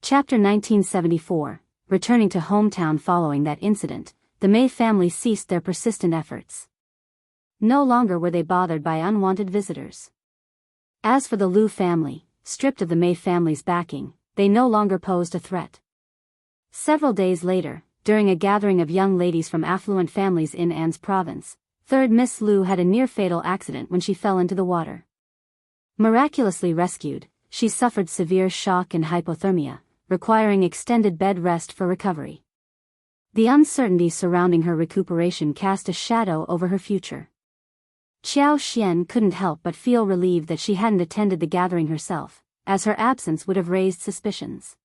Chapter 1974. Returning to hometown following that incident, the Mei family ceased their persistent efforts. No longer were they bothered by unwanted visitors. As for the Liu family, stripped of the Mei family's backing, they no longer posed a threat. Several days later, during a gathering of young ladies from affluent families in An's province, 3rd Miss Liu had a near-fatal accident when she fell into the water. Miraculously rescued, she suffered severe shock and hypothermia, requiring extended bed rest for recovery. The uncertainty surrounding her recuperation cast a shadow over her future. Xiao Xian couldn't help but feel relieved that she hadn't attended the gathering herself, as her absence would have raised suspicions.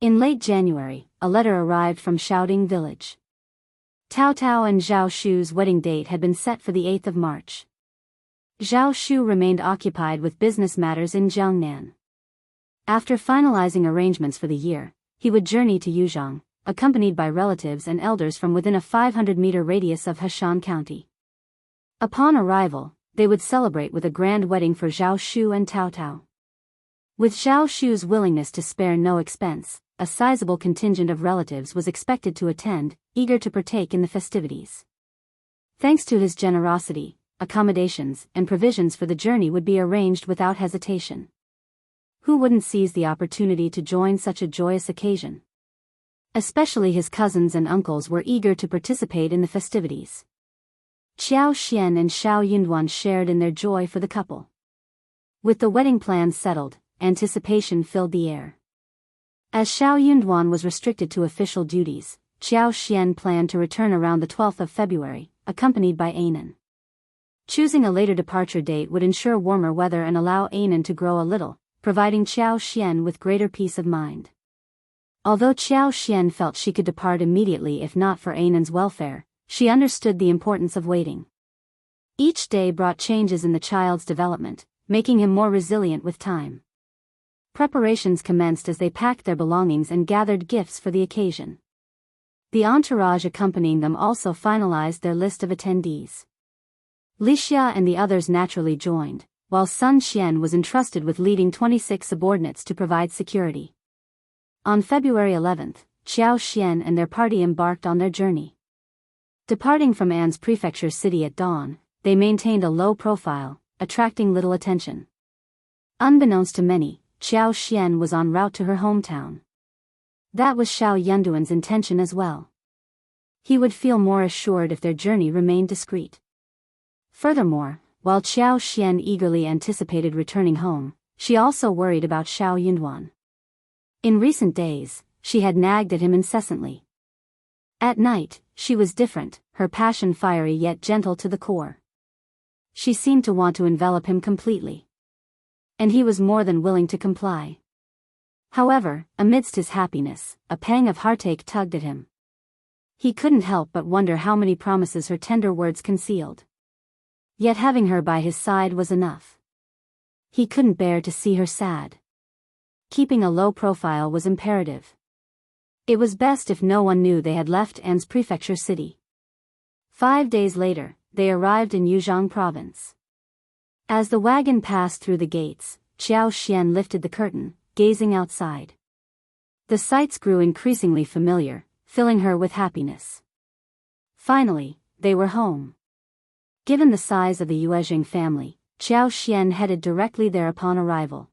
In late January, a letter arrived from Xiaoding village. Tao Tao and Zhao Shu's wedding date had been set for the 8th of March. Zhao Shu remained occupied with business matters in Jiangnan. After finalizing arrangements for the year, he would journey to Yuzhong, accompanied by relatives and elders from within a 500-meter radius of Heshan County. Upon arrival, they would celebrate with a grand wedding for Zhao Shu and Tao Tao. With Zhao Shu's willingness to spare no expense, a sizable contingent of relatives was expected to attend, eager to partake in the festivities. Thanks to his generosity, accommodations and provisions for the journey would be arranged without hesitation. Who wouldn't seize the opportunity to join such a joyous occasion? Especially his cousins and uncles were eager to participate in the festivities. Xiao Xian and Xiao Yunduan shared in their joy for the couple. With the wedding plans settled, anticipation filled the air. As Xiao Yunduan was restricted to official duties, Xiao Xian planned to return around the 12th of February, accompanied by Anan. Choosing a later departure date would ensure warmer weather and allow Anan to grow a little, providing Xiao Xian with greater peace of mind. Although Xiao Xian felt she could depart immediately if not for Anan's welfare, she understood the importance of waiting. Each day brought changes in the child's development, making him more resilient with time. Preparations commenced as they packed their belongings and gathered gifts for the occasion. The entourage accompanying them also finalized their list of attendees. Lixia and the others naturally joined, while Sun Xian was entrusted with leading 26 subordinates to provide security. On February 11th, Xiao Xian and their party embarked on their journey. Departing from An's prefecture city at dawn, they maintained a low profile, attracting little attention. Unbeknownst to many, Xiao Xian was en route to her hometown. That was Xiao Yunduan's intention as well. He would feel more assured if their journey remained discreet. Furthermore, while Xiao Xian eagerly anticipated returning home, she also worried about Xiao Yunduan. In recent days, she had nagged at him incessantly. At night, she was different, her passion fiery yet gentle to the core. She seemed to want to envelop him completely. And he was more than willing to comply. However, amidst his happiness, a pang of heartache tugged at him. He couldn't help but wonder how many promises her tender words concealed. Yet having her by his side was enough. He couldn't bear to see her sad. Keeping a low profile was imperative. It was best if no one knew they had left An's prefecture city. 5 days later, they arrived in Yuzhong province. As the wagon passed through the gates, Xiao Xian lifted the curtain, gazing outside. The sights grew increasingly familiar, filling her with happiness. Finally, they were home. Given the size of the Yuezheng family, Xiao Xian headed directly there upon arrival.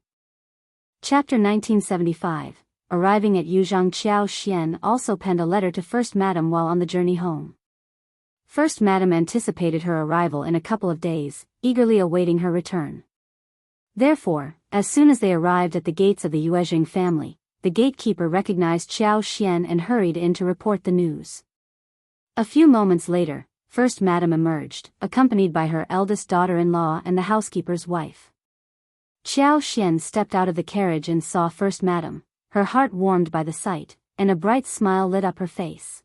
Chapter 1975. Arriving at Yuzhong, Xiao Xian also penned a letter to First Madam while on the journey home. First Madam anticipated her arrival in a couple of days, eagerly awaiting her return. Therefore, as soon as they arrived at the gates of the Yuezheng family, the gatekeeper recognized Xiao Xian and hurried in to report the news. A few moments later, First Madam emerged, accompanied by her eldest daughter-in-law and the housekeeper's wife. Xiao Xian stepped out of the carriage and saw First Madam, her heart warmed by the sight, and a bright smile lit up her face.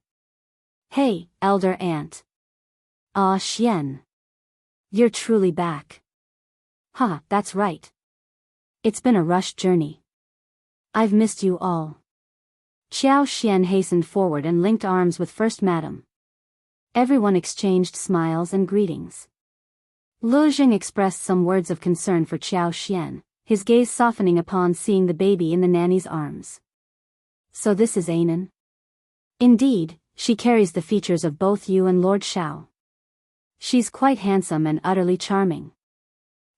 "Hey, elder aunt. Ah, Xian. You're truly back." "Ha, that's right. It's been a rushed journey. I've missed you all." Xiao Xian hastened forward and linked arms with First Madam. Everyone exchanged smiles and greetings. Lu Jing expressed some words of concern for Xiao Xian, his gaze softening upon seeing the baby in the nanny's arms. So this is Anan? Indeed, she carries the features of both you and Lord Xiao. She's quite handsome and utterly charming.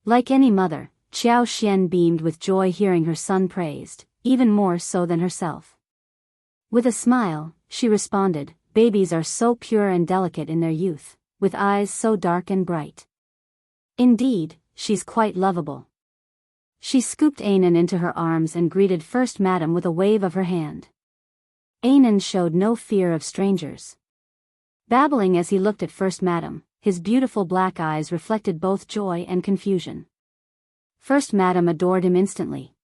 Like any mother, Qiao Xian beamed with joy hearing her son praised, even more so than herself. With a smile, she responded, babies are so pure and delicate in their youth, with eyes so dark and bright. Indeed, she's quite lovable. She scooped Anan into her arms and greeted First Madam with a wave of her hand. Anan showed no fear of strangers. Babbling as he looked at First Madam, his beautiful black eyes reflected both joy and confusion. First Madam adored him instantly.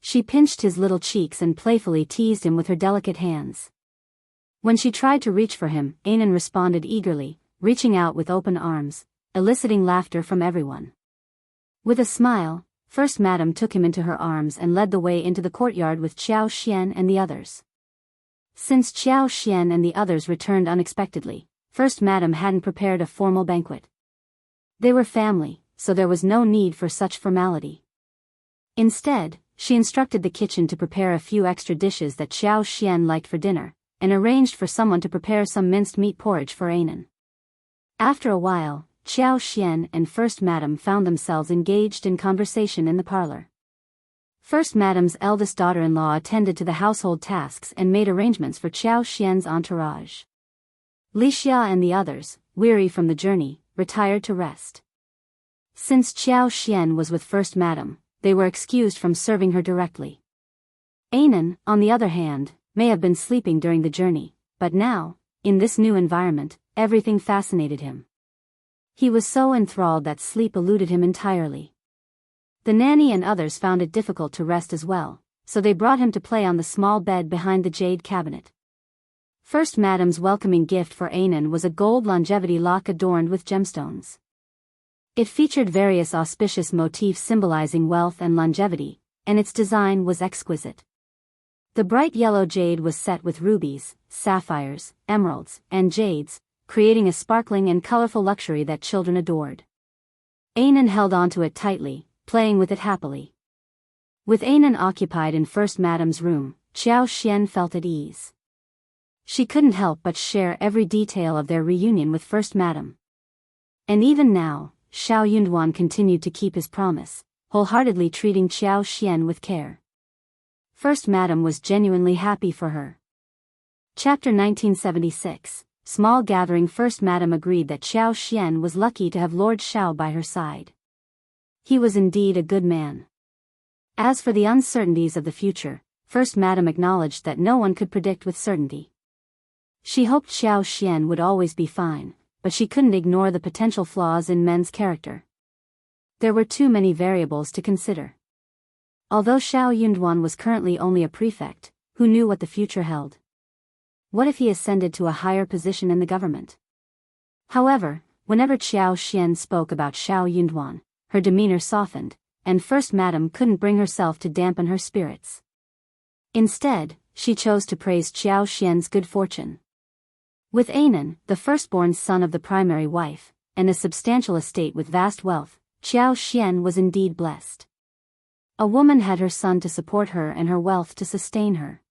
She pinched his little cheeks and playfully teased him with her delicate hands. When she tried to reach for him, Anan responded eagerly, reaching out with open arms, eliciting laughter from everyone. With a smile, First Madam took him into her arms and led the way into the courtyard with Qiao Xian and the others. Since Qiao Xian and the others returned unexpectedly, First Madam hadn't prepared a formal banquet. They were family, so there was no need for such formality. Instead, she instructed the kitchen to prepare a few extra dishes that Qiao Xian liked for dinner, and arranged for someone to prepare some minced meat porridge for Anan. After a while, Qiao Xian and First Madam found themselves engaged in conversation in the parlor. First Madam's eldest daughter-in-law attended to the household tasks and made arrangements for Qiao Xian's entourage. Lixia and the others, weary from the journey, retired to rest. Since Qiao Xian was with First Madam, they were excused from serving her directly. Anan, on the other hand, may have been sleeping during the journey, but now, in this new environment, everything fascinated him. He was so enthralled that sleep eluded him entirely. The nanny and others found it difficult to rest as well, so they brought him to play on the small bed behind the jade cabinet. First Madam's welcoming gift for Anan was a gold longevity lock adorned with gemstones. It featured various auspicious motifs symbolizing wealth and longevity, and its design was exquisite. The bright yellow jade was set with rubies, sapphires, emeralds, and jades, creating a sparkling and colorful luxury that children adored. Anan held onto it tightly, playing with it happily. With Anan occupied in First Madam's room, Qiao Xian felt at ease. She couldn't help but share every detail of their reunion with First Madam. And even now, Xiao Yunduan continued to keep his promise, wholeheartedly treating Qiao Xian with care. First Madam was genuinely happy for her. Chapter 1976, Small Gathering. First Madam agreed that Qiao Xian was lucky to have Lord Xiao by her side. He was indeed a good man. As for the uncertainties of the future, First Madam acknowledged that no one could predict with certainty. She hoped Qiao Xian would always be fine, but she couldn't ignore the potential flaws in men's character. There were too many variables to consider. Although Xiao Yunduan was currently only a prefect, who knew what the future held? What if he ascended to a higher position in the government? However, whenever Qiao Xian spoke about Xiao Yunduan, her demeanor softened, and First Madam couldn't bring herself to dampen her spirits. Instead, she chose to praise Qiao Xian's good fortune. With Anan, the firstborn son of the primary wife, and a substantial estate with vast wealth, Qiao Xian was indeed blessed. A woman had her son to support her and her wealth to sustain her.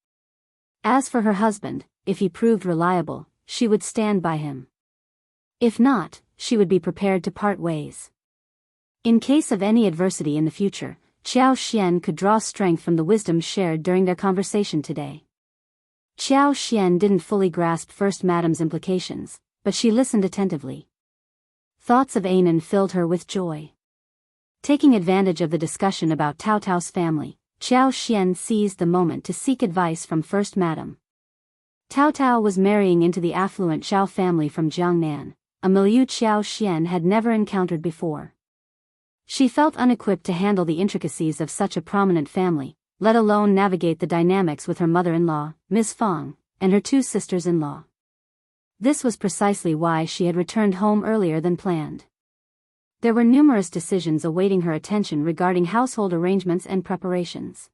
As for her husband, if he proved reliable, she would stand by him. If not, she would be prepared to part ways. In case of any adversity in the future, Qiao Xian could draw strength from the wisdom shared during their conversation today. Qiao Xian didn't fully grasp First Madam's implications, but she listened attentively. Thoughts of Anan filled her with joy. Taking advantage of the discussion about Tao Tao's family, Qiao Xian seized the moment to seek advice from First Madam. Tao Tao was marrying into the affluent Zhao family from Jiangnan, a milieu Qiao Xian had never encountered before. She felt unequipped to handle the intricacies of such a prominent family, let alone navigate the dynamics with her mother-in-law, Ms. Fang, and her two sisters-in-law. This was precisely why she had returned home earlier than planned. There were numerous decisions awaiting her attention regarding household arrangements and preparations.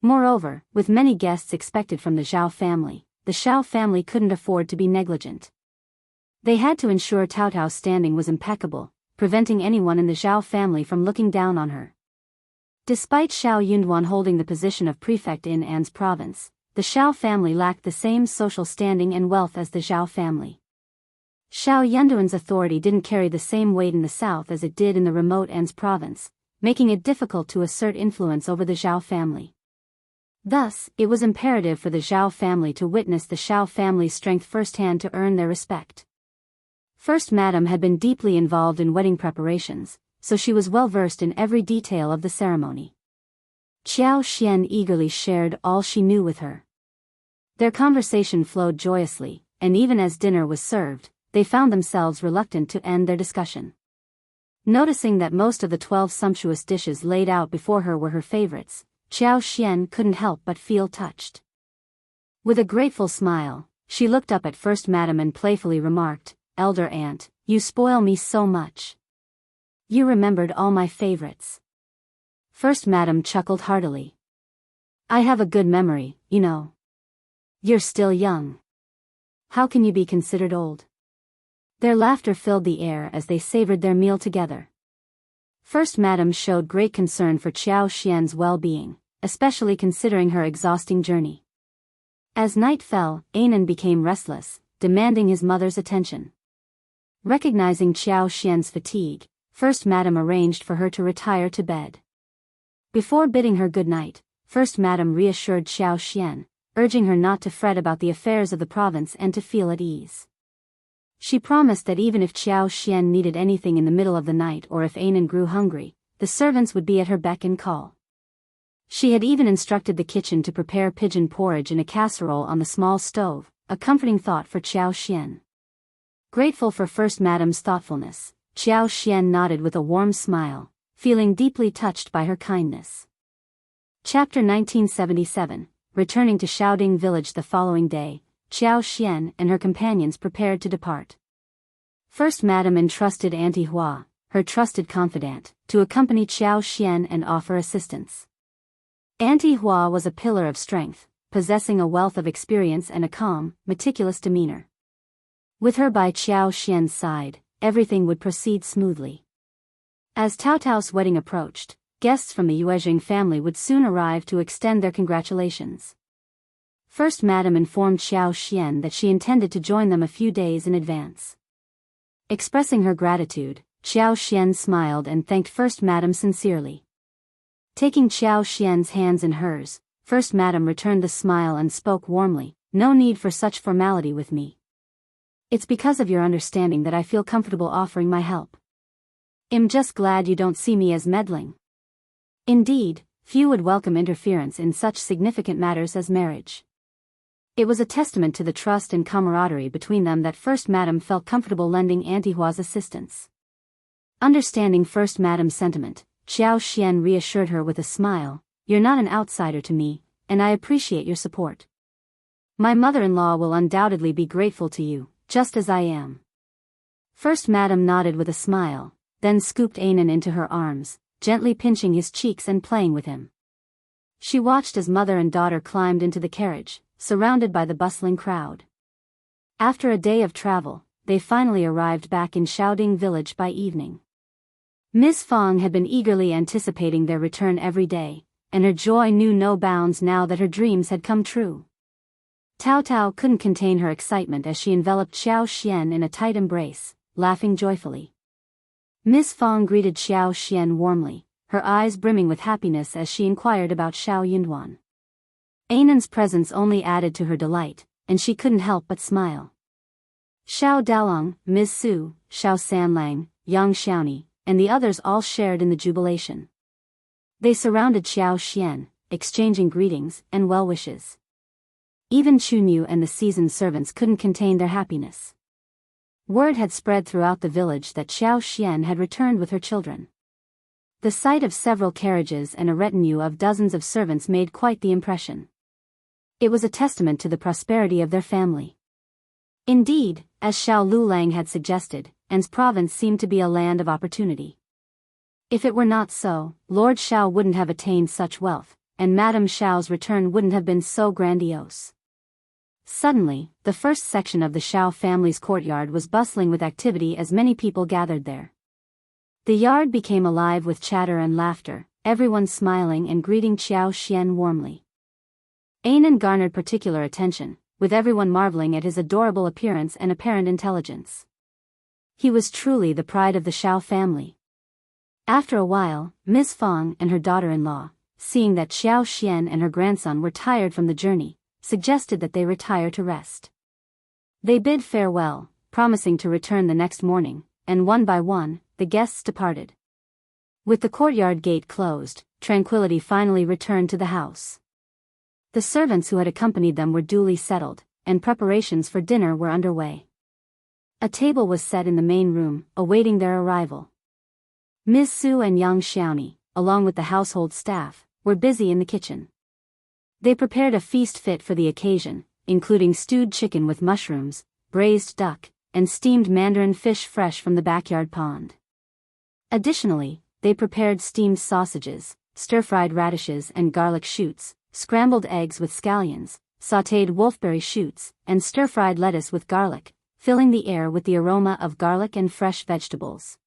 Moreover, with many guests expected from the Zhao family, the Xiao family couldn't afford to be negligent. They had to ensure Tao Tao's standing was impeccable, preventing anyone in the Zhao family from looking down on her. Despite Xiao Yunduan holding the position of prefect in An's province, the Xiao family lacked the same social standing and wealth as the Zhao family. Xiao Yanduan's authority didn't carry the same weight in the south as it did in the remote An's province, making it difficult to assert influence over the Zhao family. Thus, it was imperative for the Zhao family to witness the Xiao family's strength firsthand to earn their respect. First Madam had been deeply involved in wedding preparations, so she was well versed in every detail of the ceremony. Qiao Xian eagerly shared all she knew with her. Their conversation flowed joyously, and even as dinner was served, they found themselves reluctant to end their discussion. Noticing that most of the 12 sumptuous dishes laid out before her were her favorites, Qiao Xian couldn't help but feel touched. With a grateful smile, she looked up at First Madam and playfully remarked, "Elder Aunt, you spoil me so much. You remembered all my favorites." First Madam chuckled heartily. "I have a good memory, you know. You're still young. How can you be considered old?" Their laughter filled the air as they savored their meal together. First Madam showed great concern for Qiao Xian's well-being, especially considering her exhausting journey. As night fell, Anan became restless, demanding his mother's attention. Recognizing Qiao Xian's fatigue, First Madam arranged for her to retire to bed. Before bidding her good night, First Madam reassured Qiao Xian, urging her not to fret about the affairs of the province and to feel at ease. She promised that even if Qiao Xian needed anything in the middle of the night or if Anan grew hungry, the servants would be at her beck and call. She had even instructed the kitchen to prepare pigeon porridge in a casserole on the small stove, a comforting thought for Qiao Xian. Grateful for First Madam's thoughtfulness, Qiao Xian nodded with a warm smile, feeling deeply touched by her kindness. Chapter 1977. Returning to Xiaoding village the following day, Qiao Xian and her companions prepared to depart. First Madam entrusted Auntie Hua, her trusted confidant, to accompany Qiao Xian and offer assistance. Auntie Hua was a pillar of strength, possessing a wealth of experience and a calm, meticulous demeanor. With her by Qiao Xian's side, everything would proceed smoothly. As Tao Tao's wedding approached, guests from the Yuezheng family would soon arrive to extend their congratulations. First Madam informed Qiao Xian that she intended to join them a few days in advance. Expressing her gratitude, Qiao Xian smiled and thanked First Madam sincerely. Taking Qiao Xian's hands in hers, First Madam returned the smile and spoke warmly, "No need for such formality with me. It's because of your understanding that I feel comfortable offering my help. I'm just glad you don't see me as meddling. Indeed, few would welcome interference in such significant matters as marriage." It was a testament to the trust and camaraderie between them that First Madam felt comfortable lending Auntie Hua's assistance. Understanding First Madam's sentiment, Qiao Xian reassured her with a smile, "You're not an outsider to me, and I appreciate your support. My mother-in-law will undoubtedly be grateful to you, just as I am." First Madam nodded with a smile, then scooped Anan into her arms, gently pinching his cheeks and playing with him. She watched as mother and daughter climbed into the carriage, surrounded by the bustling crowd. After a day of travel, they finally arrived back in Xiaoding village by evening. Miss Fang had been eagerly anticipating their return every day, and her joy knew no bounds now that her dreams had come true. Tao Tao couldn't contain her excitement as she enveloped Xiao Xian in a tight embrace, laughing joyfully. Miss Fang greeted Xiao Xian warmly, her eyes brimming with happiness as she inquired about Xiao Yunduan. Anan's presence only added to her delight, and she couldn't help but smile. Xiao Dalong, Ms. Su, Xiao Sanlang, Yang Xiaoni, and the others all shared in the jubilation. They surrounded Xiao Xian, exchanging greetings and well wishes. Even Chunyu and the seasoned servants couldn't contain their happiness. Word had spread throughout the village that Xiao Xian had returned with her children. The sight of several carriages and a retinue of dozens of servants made quite the impression. It was a testament to the prosperity of their family. Indeed, as Xiao Lulang had suggested, An's province seemed to be a land of opportunity. If it were not so, Lord Xiao wouldn't have attained such wealth, and Madame Xiao's return wouldn't have been so grandiose. Suddenly, the first section of the Xiao family's courtyard was bustling with activity as many people gathered there. The yard became alive with chatter and laughter, everyone smiling and greeting Qiao Xian warmly. Anan garnered particular attention, with everyone marveling at his adorable appearance and apparent intelligence. He was truly the pride of the Xiao family. After a while, Ms. Fang and her daughter-in-law, seeing that Xiao Xian and her grandson were tired from the journey, suggested that they retire to rest. They bid farewell, promising to return the next morning, and one by one, the guests departed. With the courtyard gate closed, tranquility finally returned to the house. The servants who had accompanied them were duly settled, and preparations for dinner were underway. A table was set in the main room, awaiting their arrival. Ms. Su and young Xiaoni, along with the household staff, were busy in the kitchen. They prepared a feast fit for the occasion, including stewed chicken with mushrooms, braised duck, and steamed mandarin fish fresh from the backyard pond. Additionally, they prepared steamed sausages, stir-fried radishes and garlic shoots, scrambled eggs with scallions, sautéed wolfberry shoots, and stir-fried lettuce with garlic, filling the air with the aroma of garlic and fresh vegetables.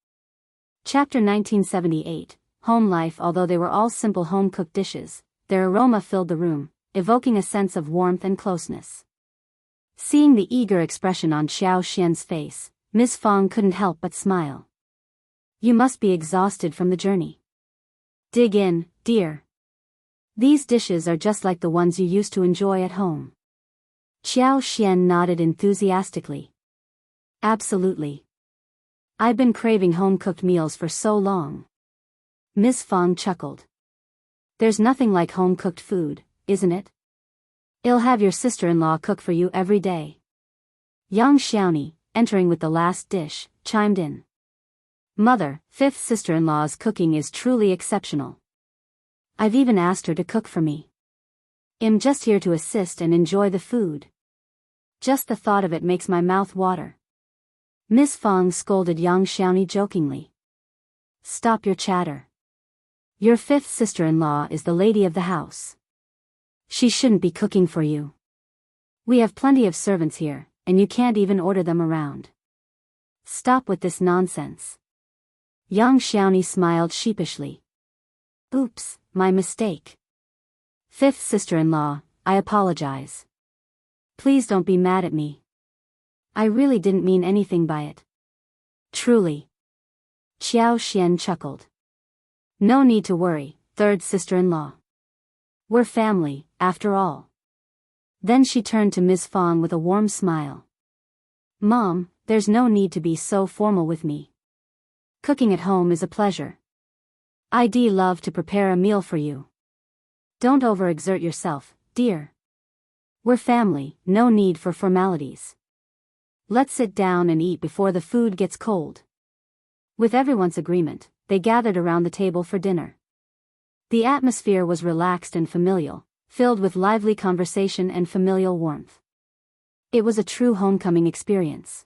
Chapter 1978, Home Life. Although they were all simple home-cooked dishes, their aroma filled the room, evoking a sense of warmth and closeness. Seeing the eager expression on Xiao Xian's face, Ms. Fang couldn't help but smile. You must be exhausted from the journey. Dig in, dear. These dishes are just like the ones you used to enjoy at home. Xiao Xian nodded enthusiastically. Absolutely. I've been craving home-cooked meals for so long. Ms. Fang chuckled. There's nothing like home-cooked food, isn't it? I'll have your sister-in-law cook for you every day. Young Xiaoni, entering with the last dish, chimed in. Mother, fifth sister-in-law's cooking is truly exceptional. I've even asked her to cook for me. I'm just here to assist and enjoy the food. Just the thought of it makes my mouth water. Miss Fang scolded young Xiaoni jokingly. Stop your chatter. Your fifth sister-in-law is the lady of the house. She shouldn't be cooking for you. We have plenty of servants here, and you can't even order them around. Stop with this nonsense. Young Xiaoni smiled sheepishly. Oops, my mistake. Fifth sister-in-law, I apologize. Please don't be mad at me. I really didn't mean anything by it. Truly. Xiao Xian chuckled. No need to worry, third sister-in-law. We're family, after all. Then she turned to Ms. Fang with a warm smile. Mom, there's no need to be so formal with me. Cooking at home is a pleasure. I'd love to prepare a meal for you. Don't overexert yourself, dear. We're family, no need for formalities. Let's sit down and eat before the food gets cold. With everyone's agreement, they gathered around the table for dinner. The atmosphere was relaxed and familial, filled with lively conversation and familial warmth. It was a true homecoming experience.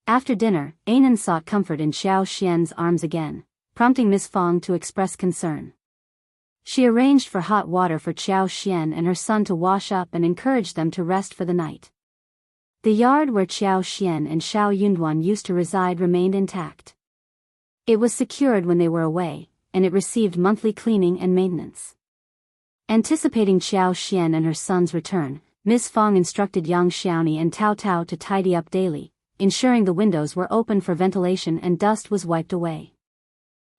After dinner, Anan sought comfort in Xiao Xian's arms again, prompting Miss Fang to express concern. She arranged for hot water for Xiao Xian and her son to wash up and encouraged them to rest for the night. The yard where Xiao Xian and Xiao Yunduan used to reside remained intact. It was secured when they were away, and it received monthly cleaning and maintenance. Anticipating Xiao Xian and her son's return, Ms. Fang instructed young Xiaoni and Tao Tao to tidy up daily, ensuring the windows were open for ventilation and dust was wiped away.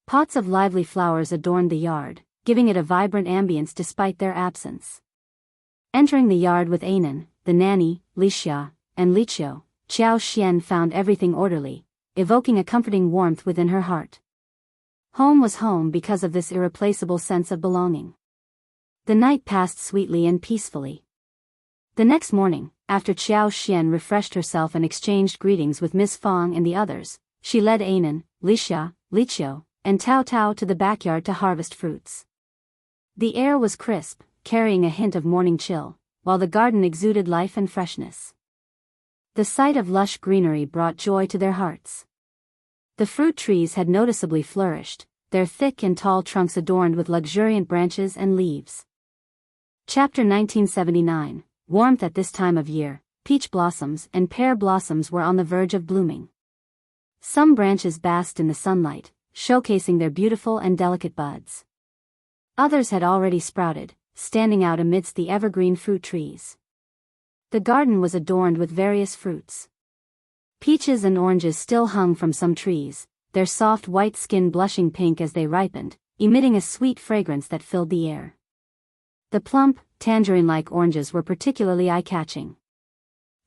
Pots of lively flowers adorned the yard, giving it a vibrant ambience despite their absence. Entering the yard with Anan, the nanny, Lixia, and Lixia, Xiao Xian found everything orderly, evoking a comforting warmth within her heart. Home was home because of this irreplaceable sense of belonging. The night passed sweetly and peacefully. The next morning, after Xiao Xian refreshed herself and exchanged greetings with Miss Fang and the others, she led Anan, Lixia, Lixia, and Tao Tao to the backyard to harvest fruits. The air was crisp, carrying a hint of morning chill, while the garden exuded life and freshness. The sight of lush greenery brought joy to their hearts. The fruit trees had noticeably flourished, their thick and tall trunks adorned with luxuriant branches and leaves. Chapter 1979, Warmth. At this time of year, peach blossoms and pear blossoms were on the verge of blooming. Some branches basked in the sunlight, showcasing their beautiful and delicate buds. Others had already sprouted, standing out amidst the evergreen fruit trees. The garden was adorned with various fruits. Peaches and oranges still hung from some trees, their soft white skin blushing pink as they ripened, emitting a sweet fragrance that filled the air. The plump, tangerine-like oranges were particularly eye-catching.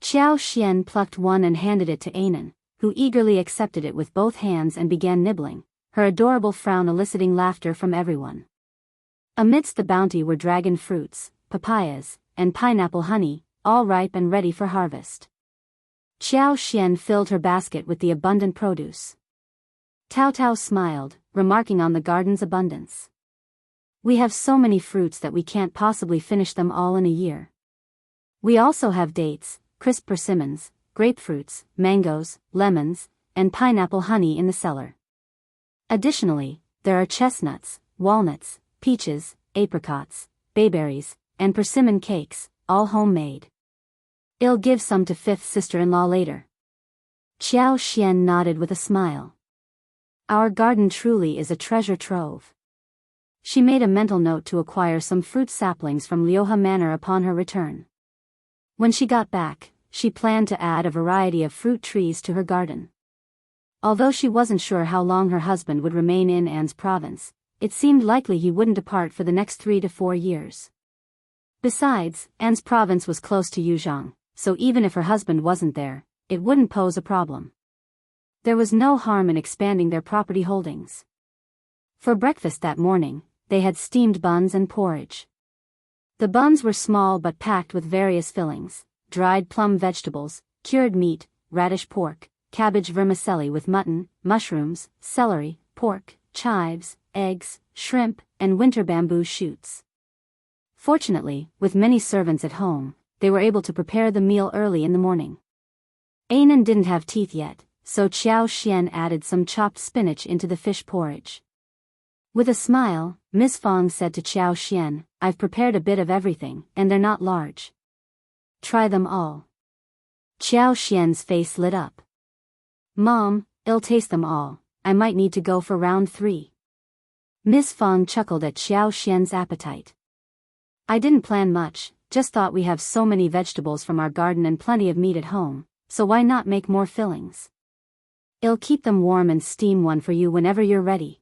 Xiao Xian plucked one and handed it to Anan, who eagerly accepted it with both hands and began nibbling, her adorable frown eliciting laughter from everyone. Amidst the bounty were dragon fruits, papayas, and pineapple honey, all ripe and ready for harvest. Xiao Xian filled her basket with the abundant produce. Tao Tao smiled, remarking on the garden's abundance. We have so many fruits that we can't possibly finish them all in a year. We also have dates, crisp persimmons, grapefruits, mangoes, lemons, and pineapple honey in the cellar. Additionally, there are chestnuts, walnuts, peaches, apricots, bayberries, and persimmon cakes, all homemade. I'll give some to fifth sister-in-law later. Xiao Xian nodded with a smile. Our garden truly is a treasure trove. She made a mental note to acquire some fruit saplings from Liuhe Manor upon her return. When she got back, she planned to add a variety of fruit trees to her garden. Although she wasn't sure how long her husband would remain in An's province, it seemed likely he wouldn't depart for the next 3 to 4 years. Besides, An's province was close to Yuzhong, so even if her husband wasn't there, it wouldn't pose a problem. There was no harm in expanding their property holdings. For breakfast that morning, they had steamed buns and porridge. The buns were small but packed with various fillings: dried plum vegetables, cured meat, radish pork, cabbage vermicelli with mutton, mushrooms, celery, pork, chives, eggs, shrimp, and winter bamboo shoots. Fortunately, with many servants at home, they were able to prepare the meal early in the morning. Anan didn't have teeth yet, so Xiao Xian added some chopped spinach into the fish porridge. With a smile, Miss Fang said to Xiao Xian, "I've prepared a bit of everything, and they're not large. Try them all." Xiao Xian's face lit up. "Mom, I'll taste them all. I might need to go for round 3. Miss Fang chuckled at Xiao Xian's appetite. "I didn't plan much, just thought we have so many vegetables from our garden and plenty of meat at home, so why not make more fillings? I'll keep them warm and steam one for you whenever you're ready."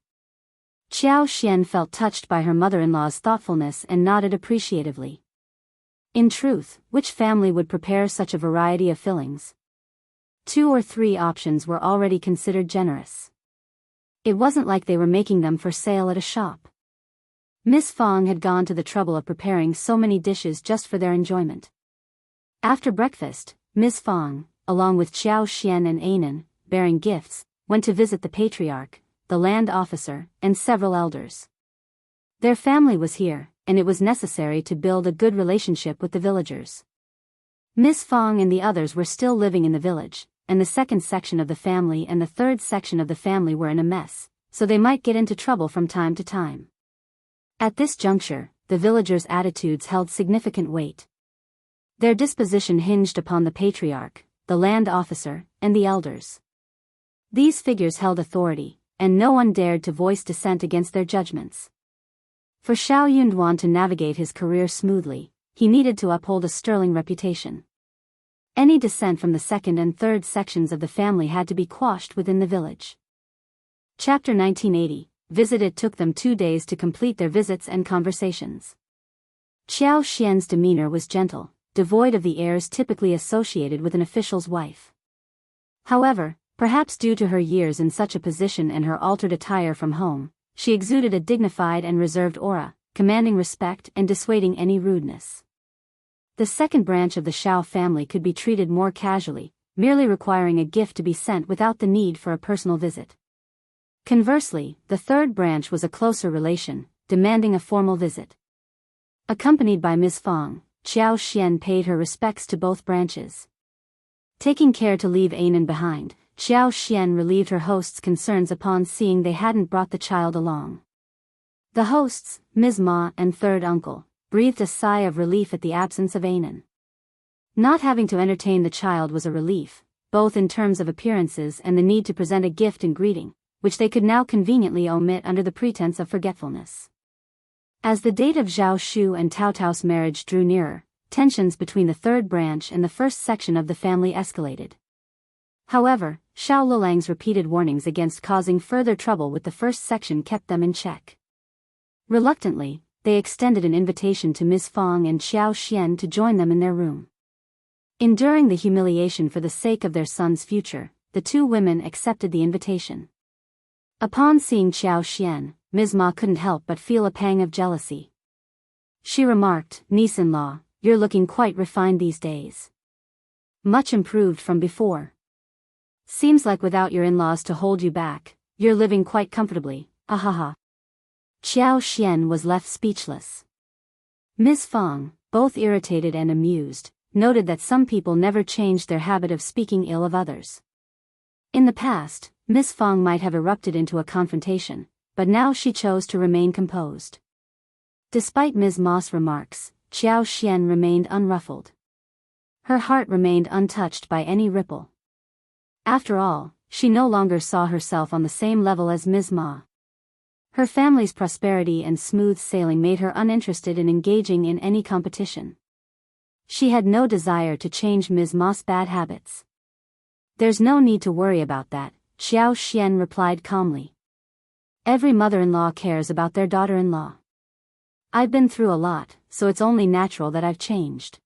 Xiao Xian felt touched by her mother-in-law's thoughtfulness and nodded appreciatively. In truth, which family would prepare such a variety of fillings? 2 or 3 options were already considered generous. It wasn't like they were making them for sale at a shop. Miss Fang had gone to the trouble of preparing so many dishes just for their enjoyment. After breakfast, Miss Fang, along with Xiao Xian and Anan, bearing gifts, went to visit the patriarch, the land officer, and several elders. Their family was here, and it was necessary to build a good relationship with the villagers. Miss Fang and the others were still living in the village, and the second section of the family and the third section of the family were in a mess, so they might get into trouble from time to time. At this juncture, the villagers' attitudes held significant weight. Their disposition hinged upon the patriarch, the land officer, and the elders. These figures held authority, and no one dared to voice dissent against their judgments. For Xiao Yunduan to navigate his career smoothly, he needed to uphold a sterling reputation. Any dissent from the second and third sections of the family had to be quashed within the village. Chapter 1980. Visit. It took them 2 days to complete their visits and conversations. Xiao Xian's demeanor was gentle, devoid of the airs typically associated with an official's wife. However, perhaps due to her years in such a position and her altered attire from home, she exuded a dignified and reserved aura, commanding respect and dissuading any rudeness. The second branch of the Xiao family could be treated more casually, merely requiring a gift to be sent without the need for a personal visit. Conversely, the third branch was a closer relation, demanding a formal visit. Accompanied by Miss Fang, Xiao Xian paid her respects to both branches. Taking care to leave Anan behind, Xiao Xian relieved her hosts' concerns upon seeing they hadn't brought the child along. The hosts, Ms. Ma and third uncle, breathed a sigh of relief at the absence of Anan. Not having to entertain the child was a relief, both in terms of appearances and the need to present a gift in greeting, which they could now conveniently omit under the pretense of forgetfulness. As the date of Zhao Shu and Tao Tao's marriage drew nearer, tensions between the third branch and the first section of the family escalated. However, Xiao Lulang's repeated warnings against causing further trouble with the first section kept them in check. Reluctantly, they extended an invitation to Ms. Fang and Xiao Xian to join them in their room. Enduring the humiliation for the sake of their son's future, the two women accepted the invitation. Upon seeing Xiao Xian, Ms. Ma couldn't help but feel a pang of jealousy. She remarked, "Niece-in-law, you're looking quite refined these days. Much improved from before. Seems like without your in-laws to hold you back, you're living quite comfortably, ahaha." Xiao Xian was left speechless. Ms. Fang, both irritated and amused, noted that some people never changed their habit of speaking ill of others. In the past, Ms. Fang might have erupted into a confrontation, but now she chose to remain composed. Despite Ms. Ma's remarks, Xiao Xian remained unruffled. Her heart remained untouched by any ripple. After all, she no longer saw herself on the same level as Ms. Ma. Her family's prosperity and smooth sailing made her uninterested in engaging in any competition. She had no desire to change Ms. Ma's bad habits. "There's no need to worry about that," Xiao Xian replied calmly. "Every mother-in-law cares about their daughter-in-law. I've been through a lot, so it's only natural that I've changed.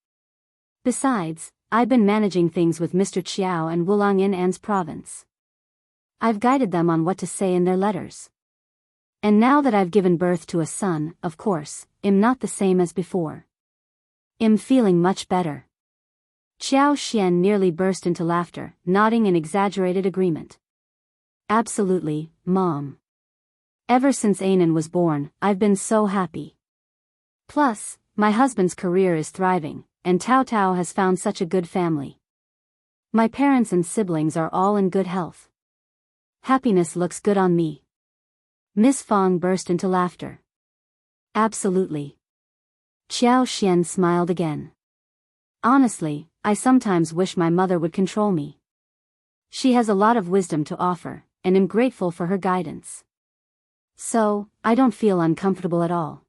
Besides, I've been managing things with Mr. Chiao and Wulang in An's province. I've guided them on what to say in their letters. And now that I've given birth to a son, of course, I'm not the same as before. I'm feeling much better." Xiao Xian nearly burst into laughter, nodding in exaggerated agreement. "Absolutely, Mom. Ever since Anan was born, I've been so happy. Plus, my husband's career is thriving, and Tao Tao has found such a good family. My parents and siblings are all in good health. Happiness looks good on me." Miss Fang burst into laughter. "Absolutely." Xiao Xian smiled again. "Honestly, I sometimes wish my mother would control me. She has a lot of wisdom to offer, and am grateful for her guidance. So, I don't feel uncomfortable at all.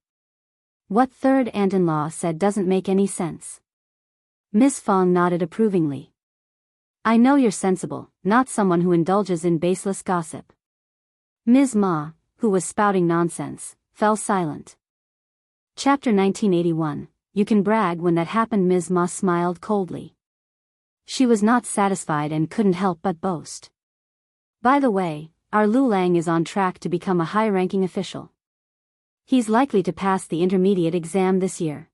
What third aunt-in-law said doesn't make any sense." Miss Fang nodded approvingly. "I know you're sensible, not someone who indulges in baseless gossip." Ms. Ma, who was spouting nonsense, fell silent. Chapter 1981, You Can Brag When That Happened. Ms. Ma smiled coldly. She was not satisfied and couldn't help but boast. "By the way, our Lulang is on track to become a high-ranking official. He's likely to pass the intermediate exam this year.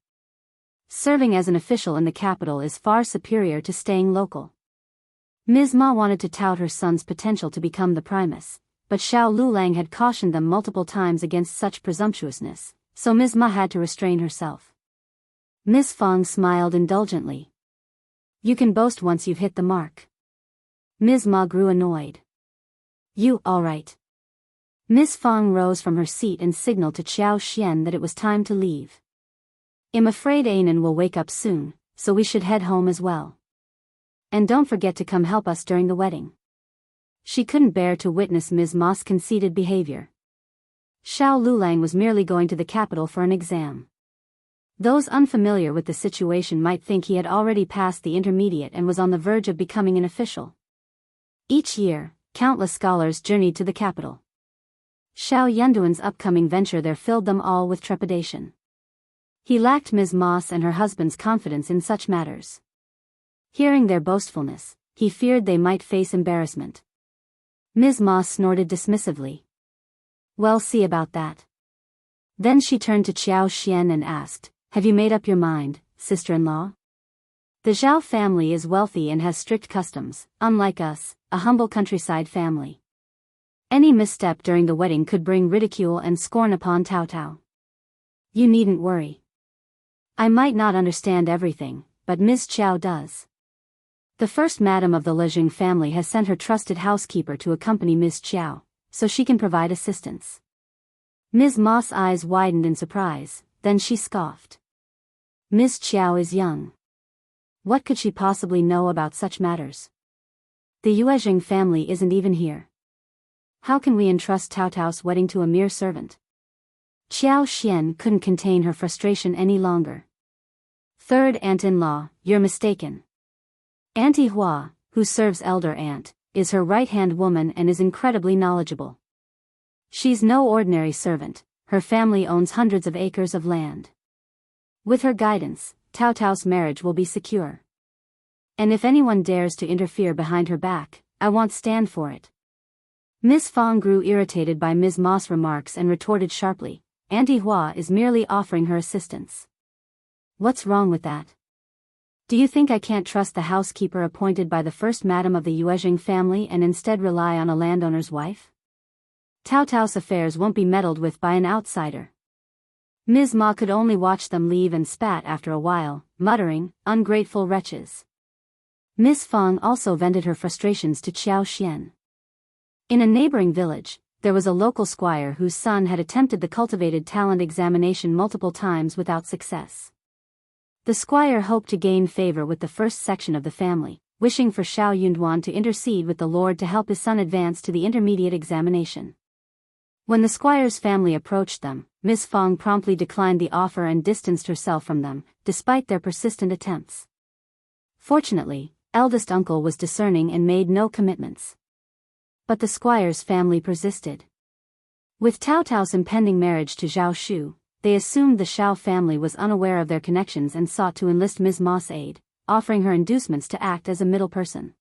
Serving as an official in the capital is far superior to staying local." Ms. Ma wanted to tout her son's potential to become the primus, but Xiao Lulang had cautioned them multiple times against such presumptuousness, so Ms. Ma had to restrain herself. Ms. Fang smiled indulgently. "You can boast once you've hit the mark." Ms. Ma grew annoyed. "You, all right." Ms. Fang rose from her seat and signaled to Xiao Xian that it was time to leave. "I'm afraid Anan will wake up soon, so we should head home as well. And don't forget to come help us during the wedding." She couldn't bear to witness Ms. Ma's conceited behavior. Xiao Lulang was merely going to the capital for an exam. Those unfamiliar with the situation might think he had already passed the intermediate and was on the verge of becoming an official. Each year, countless scholars journeyed to the capital. Xiao Yanduan's upcoming venture there filled them all with trepidation. He lacked Ms. Ma's and her husband's confidence in such matters. Hearing their boastfulness, he feared they might face embarrassment. Ms. Ma snorted dismissively. "Well, see about that." Then she turned to Xiao Xian and asked, "Have you made up your mind, sister-in-law? The Zhao family is wealthy and has strict customs, unlike us, a humble countryside family. Any misstep during the wedding could bring ridicule and scorn upon Tao Tao. You needn't worry. I might not understand everything, but Ms. Chiao does. The first madam of the Lejing family has sent her trusted housekeeper to accompany Ms. Chiao, so she can provide assistance." Ms. Ma's eyes widened in surprise, then she scoffed. "Ms. Chiao is young. What could she possibly know about such matters? The Yuezheng family isn't even here. How can we entrust Tao Tao's wedding to a mere servant?" Xiao Xian couldn't contain her frustration any longer. Third aunt-in-law, you're mistaken. Auntie Hua, who serves elder aunt, is her right-hand woman and is incredibly knowledgeable. She's no ordinary servant, her family owns hundreds of acres of land. With her guidance, Tao Tao's marriage will be secure. And if anyone dares to interfere behind her back, I won't stand for it. Miss Fang grew irritated by Ms. Ma's remarks and retorted sharply, Auntie Hua is merely offering her assistance. What's wrong with that? Do you think I can't trust the housekeeper appointed by the first madam of the Yuezheng family and instead rely on a landowner's wife? Tao Tao's affairs won't be meddled with by an outsider. Ms. Ma could only watch them leave and spat after a while, muttering, ungrateful wretches. Miss Fang also vented her frustrations to Xiao Xian. In a neighboring village, there was a local squire whose son had attempted the cultivated talent examination multiple times without success. The squire hoped to gain favor with the first section of the family, wishing for Xiao Yunduan to intercede with the Lord to help his son advance to the intermediate examination. When the squire's family approached them, Miss Fang promptly declined the offer and distanced herself from them, despite their persistent attempts. Fortunately, eldest uncle was discerning and made no commitments. But the squire's family persisted. With Tao Tao's impending marriage to Zhao Shu, they assumed the Xiao family was unaware of their connections and sought to enlist Ms. Ma's aid, offering her inducements to act as a middle person.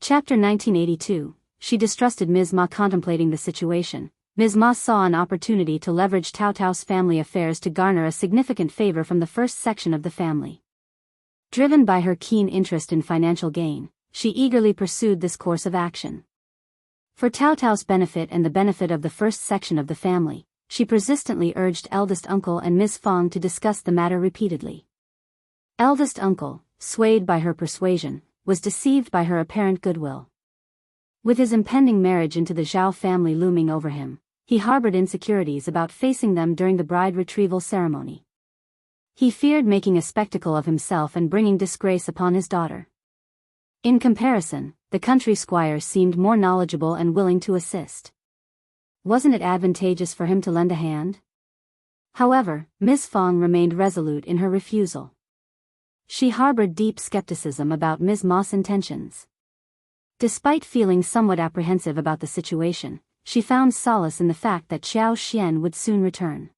Chapter 1982, she distrusted Ms. Ma. Contemplating the situation, Ms. Ma saw an opportunity to leverage Tao Tao's family affairs to garner a significant favor from the first section of the family. Driven by her keen interest in financial gain, she eagerly pursued this course of action. For Tao Tao's benefit and the benefit of the first section of the family, she persistently urged eldest uncle and Ms. Fang to discuss the matter repeatedly. Eldest uncle, swayed by her persuasion, was deceived by her apparent goodwill. With his impending marriage into the Zhao family looming over him, he harbored insecurities about facing them during the bride retrieval ceremony. He feared making a spectacle of himself and bringing disgrace upon his daughter. In comparison, the country squire seemed more knowledgeable and willing to assist. Wasn't it advantageous for him to lend a hand? However, Miss Fang remained resolute in her refusal. She harbored deep skepticism about Ms. Ma's intentions. Despite feeling somewhat apprehensive about the situation, she found solace in the fact that Xiao Xian would soon return.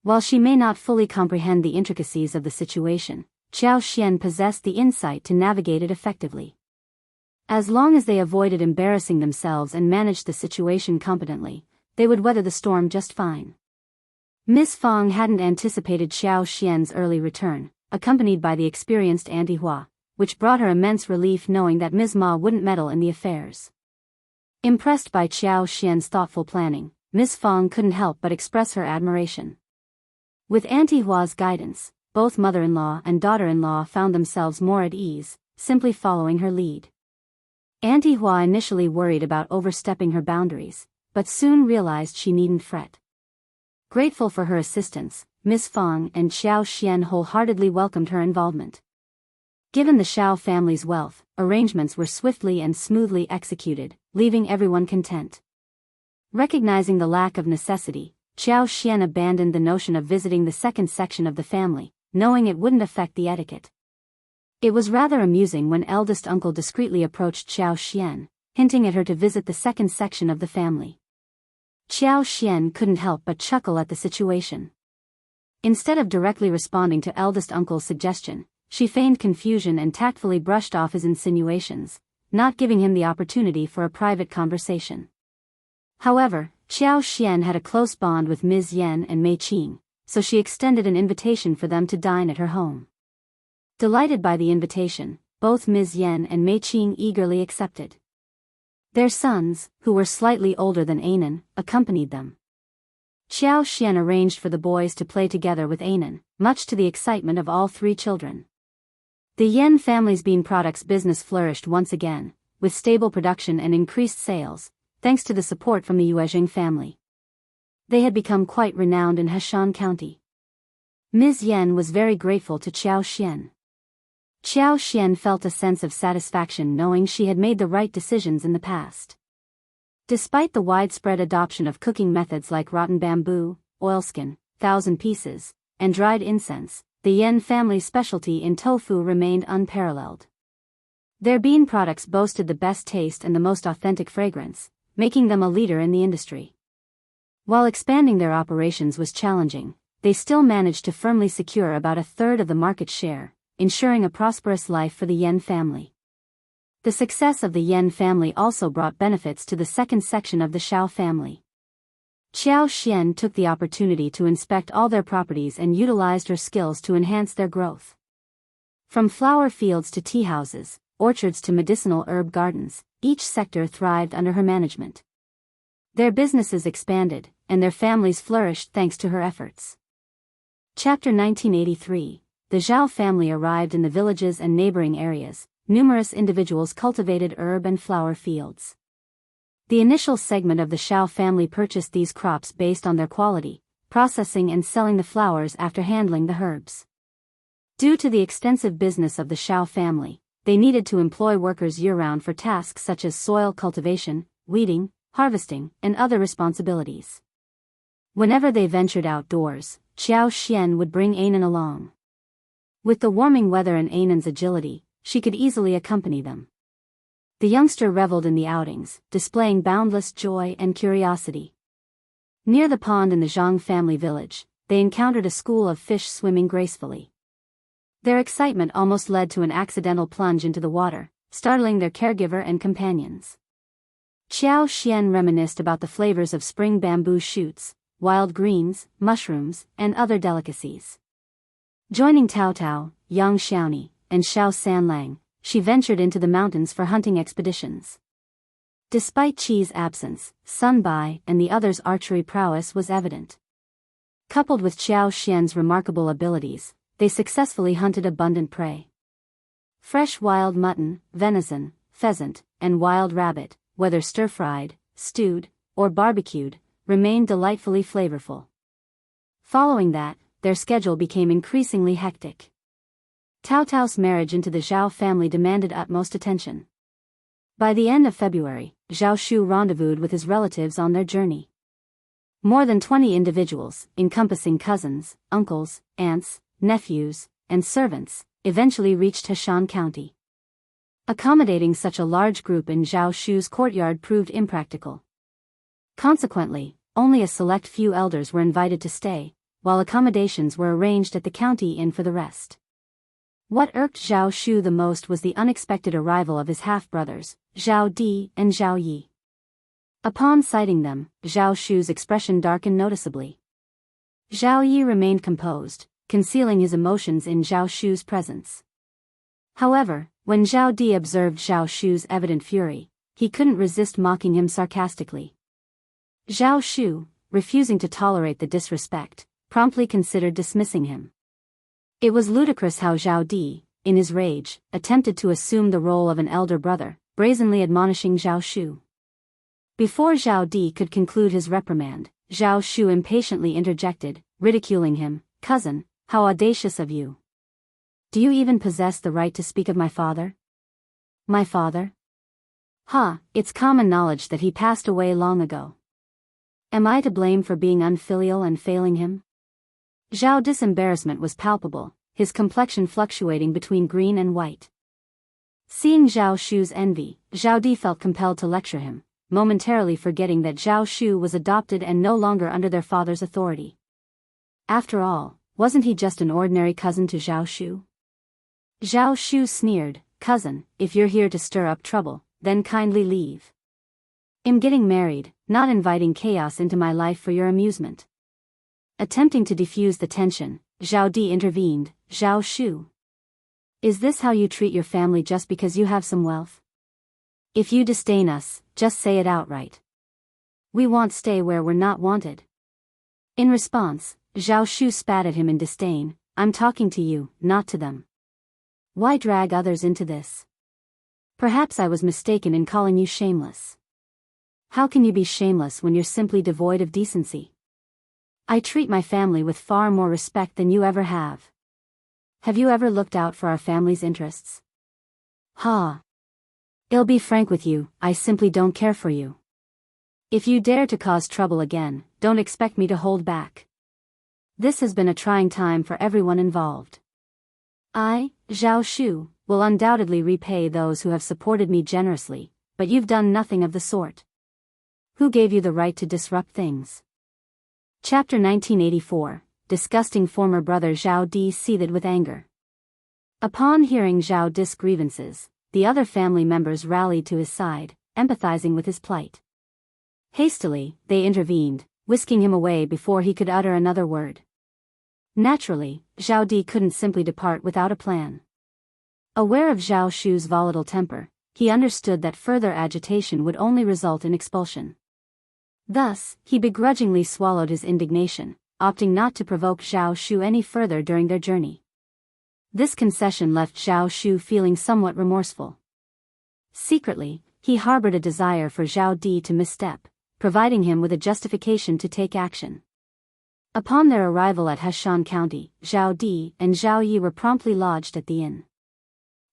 While she may not fully comprehend the intricacies of the situation, Xiao Xian possessed the insight to navigate it effectively. As long as they avoided embarrassing themselves and managed the situation competently, they would weather the storm just fine. Miss Fang hadn't anticipated Xiao Xian's early return, accompanied by the experienced Auntie Hua, which brought her immense relief knowing that Ms. Ma wouldn't meddle in the affairs. Impressed by Xiao Xian's thoughtful planning, Miss Fang couldn't help but express her admiration. With Auntie Hua's guidance, both mother-in-law and daughter-in-law found themselves more at ease, simply following her lead. Auntie Hua initially worried about overstepping her boundaries, but soon realized she needn't fret. Grateful for her assistance, Miss Fang and Xiao Xian wholeheartedly welcomed her involvement. Given the Xiao family's wealth, arrangements were swiftly and smoothly executed, leaving everyone content. Recognizing the lack of necessity, Xiao Xian abandoned the notion of visiting the second section of the family, knowing it wouldn't affect the etiquette. It was rather amusing when eldest uncle discreetly approached Xiao Xian, hinting at her to visit the second section of the family. Xiao Xian couldn't help but chuckle at the situation. Instead of directly responding to eldest uncle's suggestion, she feigned confusion and tactfully brushed off his insinuations, not giving him the opportunity for a private conversation. However, Xiao Xian had a close bond with Ms. Yan and Mei Qing, so she extended an invitation for them to dine at her home. Delighted by the invitation, both Ms. Yan and Mei Qing eagerly accepted. Their sons, who were slightly older than Anan, accompanied them. Xiao Xian arranged for the boys to play together with Anan, much to the excitement of all three children. The Yan family's bean products business flourished once again, with stable production and increased sales, thanks to the support from the Yuezheng family. They had become quite renowned in Heshan County. Ms. Yan was very grateful to Xiao Xian. Xiao Xian felt a sense of satisfaction knowing she had made the right decisions in the past. Despite the widespread adoption of cooking methods like rotten bamboo, oilskin, 1,000 pieces, and dried incense, the Yen family's specialty in tofu remained unparalleled. Their bean products boasted the best taste and the most authentic fragrance, making them a leader in the industry. While expanding their operations was challenging, they still managed to firmly secure about a third of the market share, ensuring a prosperous life for the Yen family. The success of the Yen family also brought benefits to the second section of the Xiao family. Qiao Xian took the opportunity to inspect all their properties and utilized her skills to enhance their growth. From flower fields to tea houses, orchards to medicinal herb gardens, each sector thrived under her management. Their businesses expanded, and their families flourished thanks to her efforts. Chapter 1983. The Zhao family arrived in the villages and neighboring areas. Numerous individuals cultivated herb and flower fields. The initial segment of the Xiao family purchased these crops based on their quality, processing and selling the flowers after handling the herbs. Due to the extensive business of the Xiao family, they needed to employ workers year-round for tasks such as soil cultivation, weeding, harvesting, and other responsibilities. Whenever they ventured outdoors, Qiao Xian would bring Anan along. With the warming weather and Anan's agility, she could easily accompany them. The youngster reveled in the outings, displaying boundless joy and curiosity. Near the pond in the Zhang family village, they encountered a school of fish swimming gracefully. Their excitement almost led to an accidental plunge into the water, startling their caregiver and companions. Qiao Xian reminisced about the flavors of spring bamboo shoots, wild greens, mushrooms, and other delicacies. Joining Tao Tao, Yang Xiaoni, and Xiao Sanlang, she ventured into the mountains for hunting expeditions. Despite Qi's absence, Sun Bai and the others' archery prowess was evident. Coupled with Qiao Xian's remarkable abilities, they successfully hunted abundant prey. Fresh wild mutton, venison, pheasant, and wild rabbit, whether stir-fried, stewed, or barbecued, remained delightfully flavorful. Following that, their schedule became increasingly hectic. Tao Tao's marriage into the Zhao family demanded utmost attention. By the end of February, Zhao Shu rendezvoused with his relatives on their journey. More than 20 individuals, encompassing cousins, uncles, aunts, nephews, and servants, eventually reached Heshan County. Accommodating such a large group in Zhao Shu's courtyard proved impractical. Consequently, only a select few elders were invited to stay, while accommodations were arranged at the county inn for the rest. What irked Zhao Shu the most was the unexpected arrival of his half-brothers, Zhao Di and Zhao Yi. Upon sighting them, Zhao Shu's expression darkened noticeably. Zhao Yi remained composed, concealing his emotions in Zhao Shu's presence. However, when Zhao Di observed Zhao Shu's evident fury, he couldn't resist mocking him sarcastically. Zhao Shu, refusing to tolerate the disrespect, promptly considered dismissing him. It was ludicrous how Zhao Di, in his rage, attempted to assume the role of an elder brother, brazenly admonishing Zhao Shu. Before Zhao Di could conclude his reprimand, Zhao Shu impatiently interjected, ridiculing him, "Cousin, how audacious of you! Do you even possess the right to speak of my father?" "My father? Ha, it's common knowledge that he passed away long ago. Am I to blame for being unfilial and failing him?" Zhao Di's embarrassment was palpable, his complexion fluctuating between green and white. Seeing Zhao Shu's envy, Zhao Di felt compelled to lecture him, momentarily forgetting that Zhao Shu was adopted and no longer under their father's authority. After all, wasn't he just an ordinary cousin to Zhao Shu? Zhao Shu sneered, "Cousin, if you're here to stir up trouble, then kindly leave. I'm getting married, not inviting chaos into my life for your amusement." Attempting to defuse the tension, Zhao Di intervened, "Zhao Shu. Is this how you treat your family just because you have some wealth? If you disdain us, just say it outright. We won't stay where we're not wanted." In response, Zhao Shu spat at him in disdain, "I'm talking to you, not to them. Why drag others into this? Perhaps I was mistaken in calling you shameless. How can you be shameless when you're simply devoid of decency? I treat my family with far more respect than you ever have. Have you ever looked out for our family's interests?" "Ha! I'll be frank with you, I simply don't care for you. If you dare to cause trouble again, don't expect me to hold back." This has been a trying time for everyone involved. I, Zhao Shu, will undoubtedly repay those who have supported me generously, but you've done nothing of the sort. Who gave you the right to disrupt things? Chapter 1984, Disgusting former brother Zhao Di seethed with anger. Upon hearing Zhao Di's grievances, the other family members rallied to his side, empathizing with his plight. Hastily, they intervened, whisking him away before he could utter another word. Naturally, Zhao Di couldn't simply depart without a plan. Aware of Zhao Shu's volatile temper, he understood that further agitation would only result in expulsion. Thus, he begrudgingly swallowed his indignation, opting not to provoke Zhao Shu any further during their journey. This concession left Zhao Shu feeling somewhat remorseful. Secretly, he harbored a desire for Zhao Di to misstep, providing him with a justification to take action. Upon their arrival at Heshan County, Zhao Di and Zhao Yi were promptly lodged at the inn.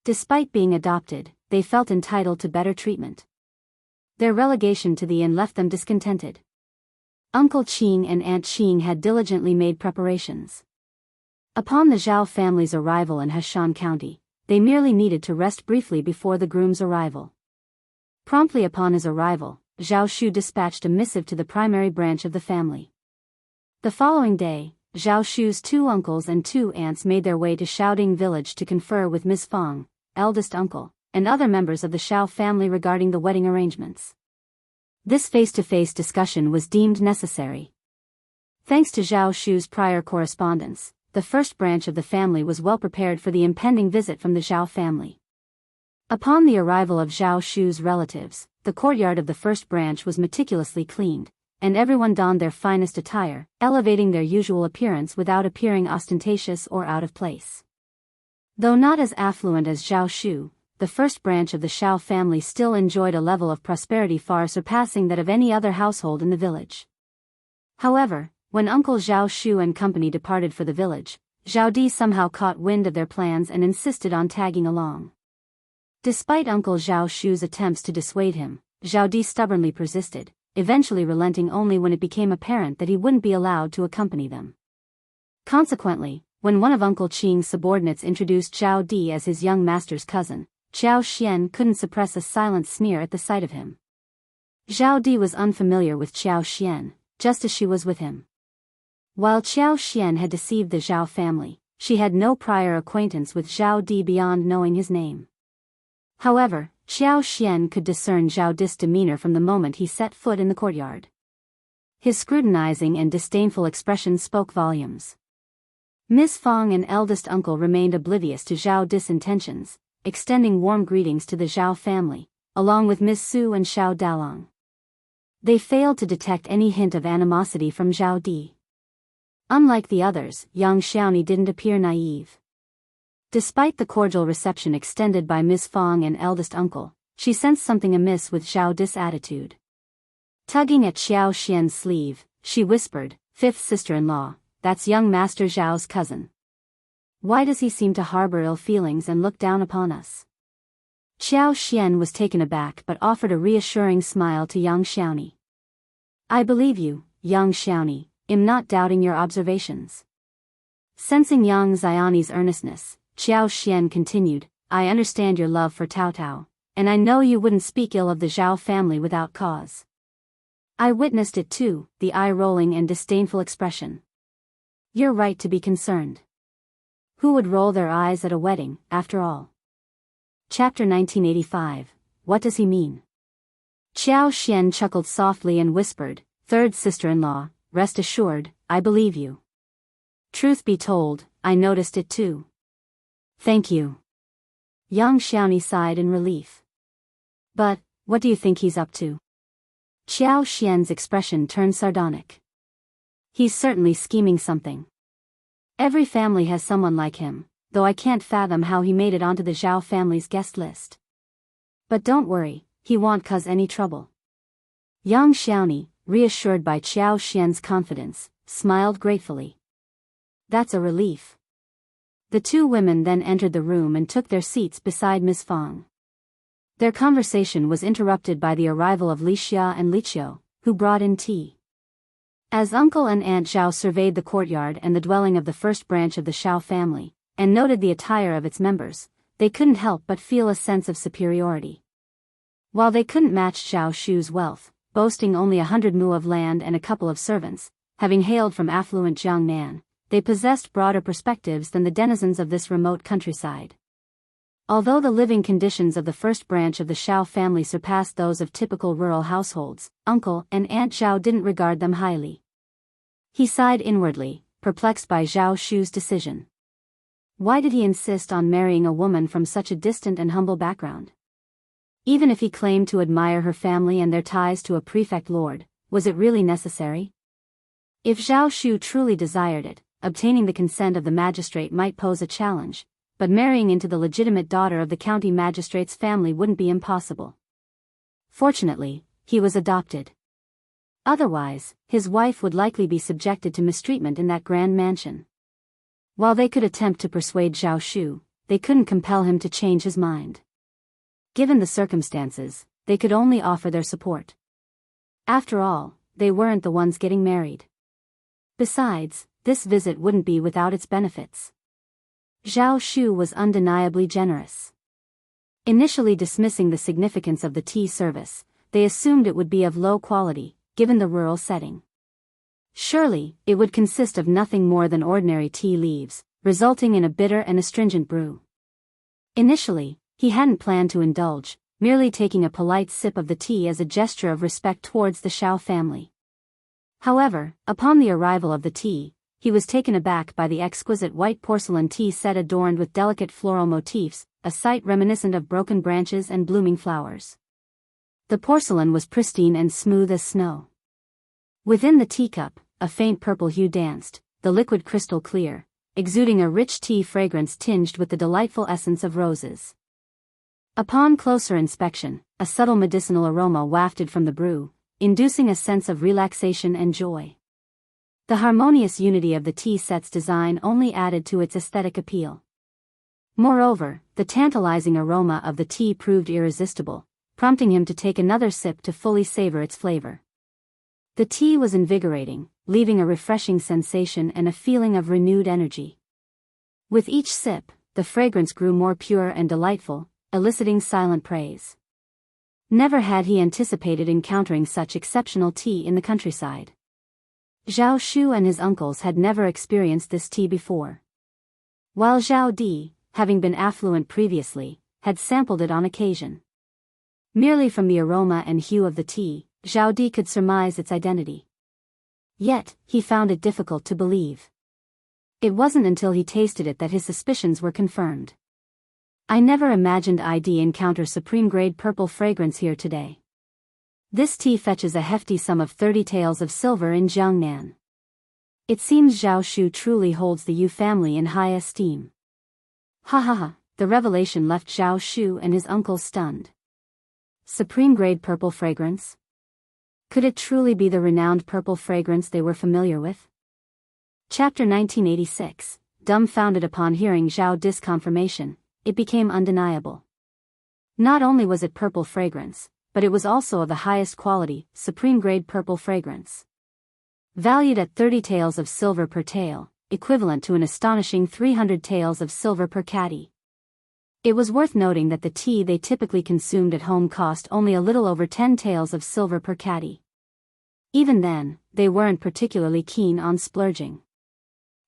Despite being adopted, they felt entitled to better treatment. Their relegation to the inn left them discontented. Uncle Qing and Aunt Qing had diligently made preparations. Upon the Zhao family's arrival in Heshan County, they merely needed to rest briefly before the groom's arrival. Promptly upon his arrival, Zhao Shu dispatched a missive to the primary branch of the family. The following day, Zhao Shu's 2 uncles and 2 aunts made their way to Xiaoding village to confer with Ms. Fang, eldest uncle, and other members of the Xiao family regarding the wedding arrangements. This face-to-face discussion was deemed necessary. Thanks to Zhao Shu's prior correspondence, the first branch of the family was well prepared for the impending visit from the Zhao family. Upon the arrival of Zhao Shu's relatives, the courtyard of the first branch was meticulously cleaned, and everyone donned their finest attire, elevating their usual appearance without appearing ostentatious or out of place. Though not as affluent as Zhao Shu, the first branch of the Xiao family still enjoyed a level of prosperity far surpassing that of any other household in the village. However, when Uncle Zhao Shu and company departed for the village, Zhao Di somehow caught wind of their plans and insisted on tagging along. Despite Uncle Zhao Shu's attempts to dissuade him, Zhao Di stubbornly persisted, eventually relenting only when it became apparent that he wouldn't be allowed to accompany them. Consequently, when one of Uncle Qing's subordinates introduced Zhao Di as his young master's cousin, Xiao Xian couldn't suppress a silent sneer at the sight of him. Zhao Di was unfamiliar with Xiao Xian, just as she was with him. While Xiao Xian had deceived the Zhao family, she had no prior acquaintance with Zhao Di beyond knowing his name. However, Xiao Xian could discern Zhao Di's demeanor from the moment he set foot in the courtyard. His scrutinizing and disdainful expression spoke volumes. Miss Fang and eldest uncle remained oblivious to Zhao Di's intentions, extending warm greetings to the Zhao family, along with Miss Su and Xiao Dalong. They failed to detect any hint of animosity from Zhao Di. Unlike the others, young Xiaoni didn't appear naive. Despite the cordial reception extended by Miss Fang and eldest uncle, she sensed something amiss with Zhao Di's attitude. Tugging at Xiao Xian's sleeve, she whispered, "Fifth sister-in-law, that's young Master Zhao's cousin. Why does he seem to harbor ill feelings and look down upon us?" Xiao Xian was taken aback but offered a reassuring smile to young Xiaoni. "I believe you, young Xiaoni, am not doubting your observations." Sensing young Xiaoni's earnestness, Xiao Xian continued, "I understand your love for Tao Tao, and I know you wouldn't speak ill of the Zhao family without cause. I witnessed it too, the eye-rolling and disdainful expression. You're right to be concerned. Who would roll their eyes at a wedding, after all?" Chapter 1985, What Does He Mean? Xiao Xian chuckled softly and whispered, "Third sister-in-law, rest assured, I believe you. Truth be told, I noticed it too." "Thank you." Young Xiaoni sighed in relief. "But, what do you think he's up to?" Xiao Xian's expression turned sardonic. "He's certainly scheming something. Every family has someone like him, though I can't fathom how he made it onto the Zhao family's guest list. But don't worry, he won't cause any trouble." Young Xiaoni, reassured by Xiao Xian's confidence, smiled gratefully. "That's a relief." The 2 women then entered the room and took their seats beside Miss Fang. Their conversation was interrupted by the arrival of Lixia and Lixia, who brought in tea. As Uncle and Aunt Zhao surveyed the courtyard and the dwelling of the first branch of the Zhao family, and noted the attire of its members, they couldn't help but feel a sense of superiority. While they couldn't match Zhao Shu's wealth, boasting only 100 mu of land and a couple of servants, having hailed from affluent Jiangnan, they possessed broader perspectives than the denizens of this remote countryside. Although the living conditions of the first branch of the Zhao family surpassed those of typical rural households, Uncle and Aunt Zhao didn't regard them highly. He sighed inwardly, perplexed by Zhao Shu's decision. Why did he insist on marrying a woman from such a distant and humble background? Even if he claimed to admire her family and their ties to a prefect lord, was it really necessary? If Zhao Shu truly desired it, obtaining the consent of the magistrate might pose a challenge, but marrying into the legitimate daughter of the county magistrate's family wouldn't be impossible. Fortunately, he was adopted. Otherwise, his wife would likely be subjected to mistreatment in that grand mansion. While they could attempt to persuade Zhao Shu, they couldn't compel him to change his mind. Given the circumstances, they could only offer their support. After all, they weren't the ones getting married. Besides, this visit wouldn't be without its benefits. Zhao Shu was undeniably generous. Initially dismissing the significance of the tea service, they assumed it would be of low quality, given the rural setting. Surely, it would consist of nothing more than ordinary tea leaves, resulting in a bitter and astringent brew. Initially, he hadn't planned to indulge, merely taking a polite sip of the tea as a gesture of respect towards the Zhao family. However, upon the arrival of the tea, he was taken aback by the exquisite white porcelain tea set adorned with delicate floral motifs, a sight reminiscent of broken branches and blooming flowers. The porcelain was pristine and smooth as snow. Within the teacup, a faint purple hue danced, the liquid crystal clear, exuding a rich tea fragrance tinged with the delightful essence of roses. Upon closer inspection, a subtle medicinal aroma wafted from the brew, inducing a sense of relaxation and joy. The harmonious unity of the tea set's design only added to its aesthetic appeal. Moreover, the tantalizing aroma of the tea proved irresistible, prompting him to take another sip to fully savor its flavor. The tea was invigorating, leaving a refreshing sensation and a feeling of renewed energy. With each sip, the fragrance grew more pure and delightful, eliciting silent praise. Never had he anticipated encountering such exceptional tea in the countryside. Zhao Shu and his uncles had never experienced this tea before. While Zhao Di, having been affluent previously, had sampled it on occasion. Merely from the aroma and hue of the tea, Zhao Di could surmise its identity. Yet, he found it difficult to believe. It wasn't until he tasted it that his suspicions were confirmed. I never imagined I'd encounter supreme-grade purple fragrance here today. This tea fetches a hefty sum of 30 taels of silver in Jiangnan. It seems Zhao Shu truly holds the Yu family in high esteem. Ha ha ha, the revelation left Zhao Shu and his uncles stunned. Supreme-grade purple fragrance? Could it truly be the renowned purple fragrance they were familiar with? Chapter 1986, dumbfounded upon hearing Zhao Di's confirmation, it became undeniable. Not only was it purple fragrance, but it was also of the highest quality, supreme-grade purple fragrance. Valued at 30 taels of silver per tael, equivalent to an astonishing 300 taels of silver per catty. It was worth noting that the tea they typically consumed at home cost only a little over 10 taels of silver per catty. Even then, they weren't particularly keen on splurging.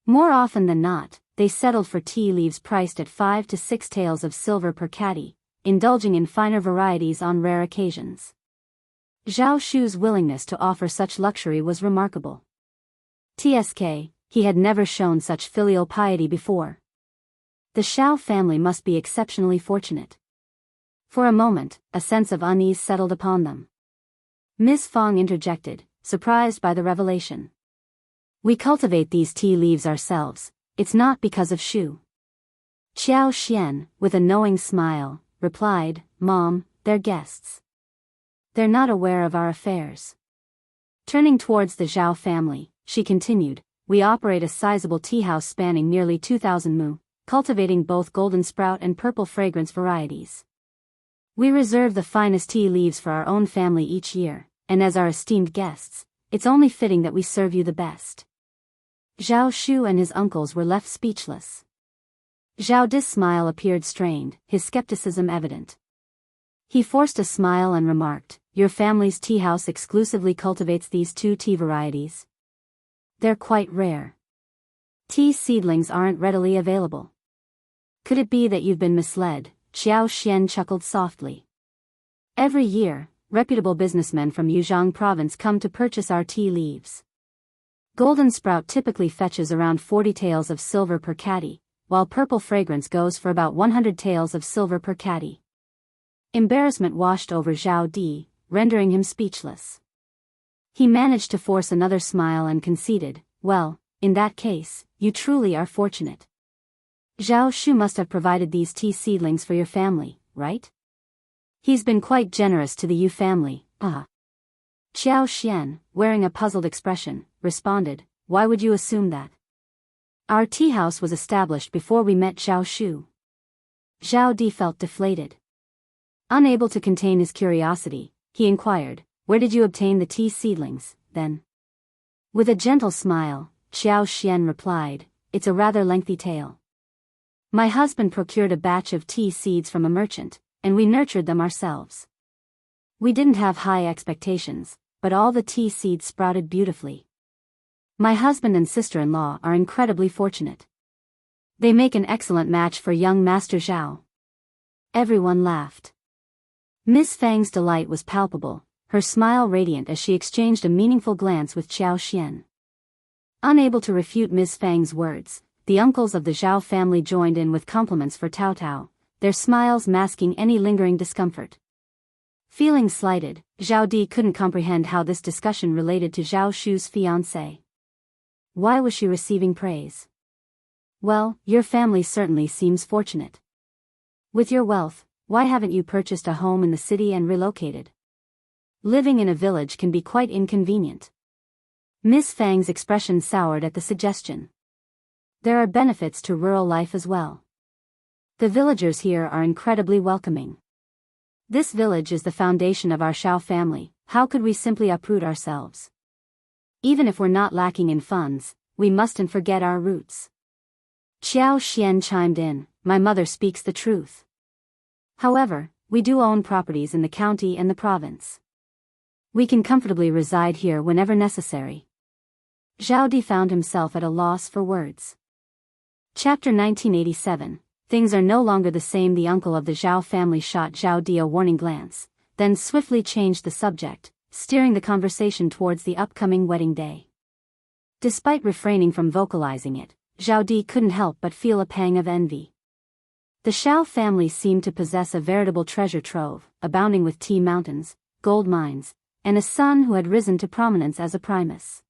More often than not, they settled for tea leaves priced at 5 to 6 taels of silver per catty, indulging in finer varieties on rare occasions. Zhao Shu's willingness to offer such luxury was remarkable. TSK, he had never shown such filial piety before. The Zhao family must be exceptionally fortunate. For a moment, a sense of unease settled upon them. Ms. Fang interjected, surprised by the revelation. We cultivate these tea leaves ourselves, it's not because of Shu. Qiao Xian, with a knowing smile, replied, Mom, they're guests. They're not aware of our affairs. Turning towards the Zhao family, she continued, we operate a sizable tea house spanning nearly 2,000 mu, cultivating both golden sprout and purple fragrance varieties. We reserve the finest tea leaves for our own family each year, and as our esteemed guests, it's only fitting that we serve you the best. Zhao Shu and his uncles were left speechless. Zhao Di's smile appeared strained, his skepticism evident. He forced a smile and remarked, "Your family's tea house exclusively cultivates these two tea varieties. They're quite rare. Tea seedlings aren't readily available. Could it be that you've been misled?" Xiao Xian chuckled softly. "Every year, reputable businessmen from Yuzhang province come to purchase our tea leaves. Golden Sprout typically fetches around 40 taels of silver per caddy, while Purple Fragrance goes for about 100 taels of silver per caddy." Embarrassment washed over Zhao Di, rendering him speechless. He managed to force another smile and conceded, "Well, in that case, you truly are fortunate. Zhao Shu must have provided these tea seedlings for your family, right? He's been quite generous to the Yu family, Xiao Xian, wearing a puzzled expression, responded, "Why would you assume that? Our tea house was established before we met Zhao Shu." Zhao Di felt deflated. Unable to contain his curiosity, he inquired, "Where did you obtain the tea seedlings, then?" With a gentle smile, Xiao Xian replied, "It's a rather lengthy tale. My husband procured a batch of tea seeds from a merchant, and we nurtured them ourselves. We didn't have high expectations, but all the tea seeds sprouted beautifully. My husband and sister-in-law are incredibly fortunate. They make an excellent match for young Master Zhao." Everyone laughed. Miss Fang's delight was palpable, her smile radiant as she exchanged a meaningful glance with Xiao Xian. Unable to refute Miss Fang's words, the uncles of the Zhao family joined in with compliments for Tao Tao, their smiles masking any lingering discomfort. Feeling slighted, Zhao Di couldn't comprehend how this discussion related to Zhao Shu's fiancée. Why was she receiving praise? "Well, your family certainly seems fortunate. With your wealth, why haven't you purchased a home in the city and relocated? Living in a village can be quite inconvenient." Miss Fang's expression soured at the suggestion. "There are benefits to rural life as well. The villagers here are incredibly welcoming. This village is the foundation of our Shao family, how could we simply uproot ourselves? Even if we're not lacking in funds, we mustn't forget our roots." Xiao Xian chimed in, "My mother speaks the truth. However, we do own properties in the county and the province. We can comfortably reside here whenever necessary." Zhao Di found himself at a loss for words. Chapter 1987. Things are no longer the same. The uncle of the Zhao family shot Zhao Di a warning glance, then swiftly changed the subject, steering the conversation towards the upcoming wedding day. Despite refraining from vocalizing it, Zhao Di couldn't help but feel a pang of envy. The Zhao family seemed to possess a veritable treasure trove, abounding with tea mountains, gold mines, and a son who had risen to prominence as a primus.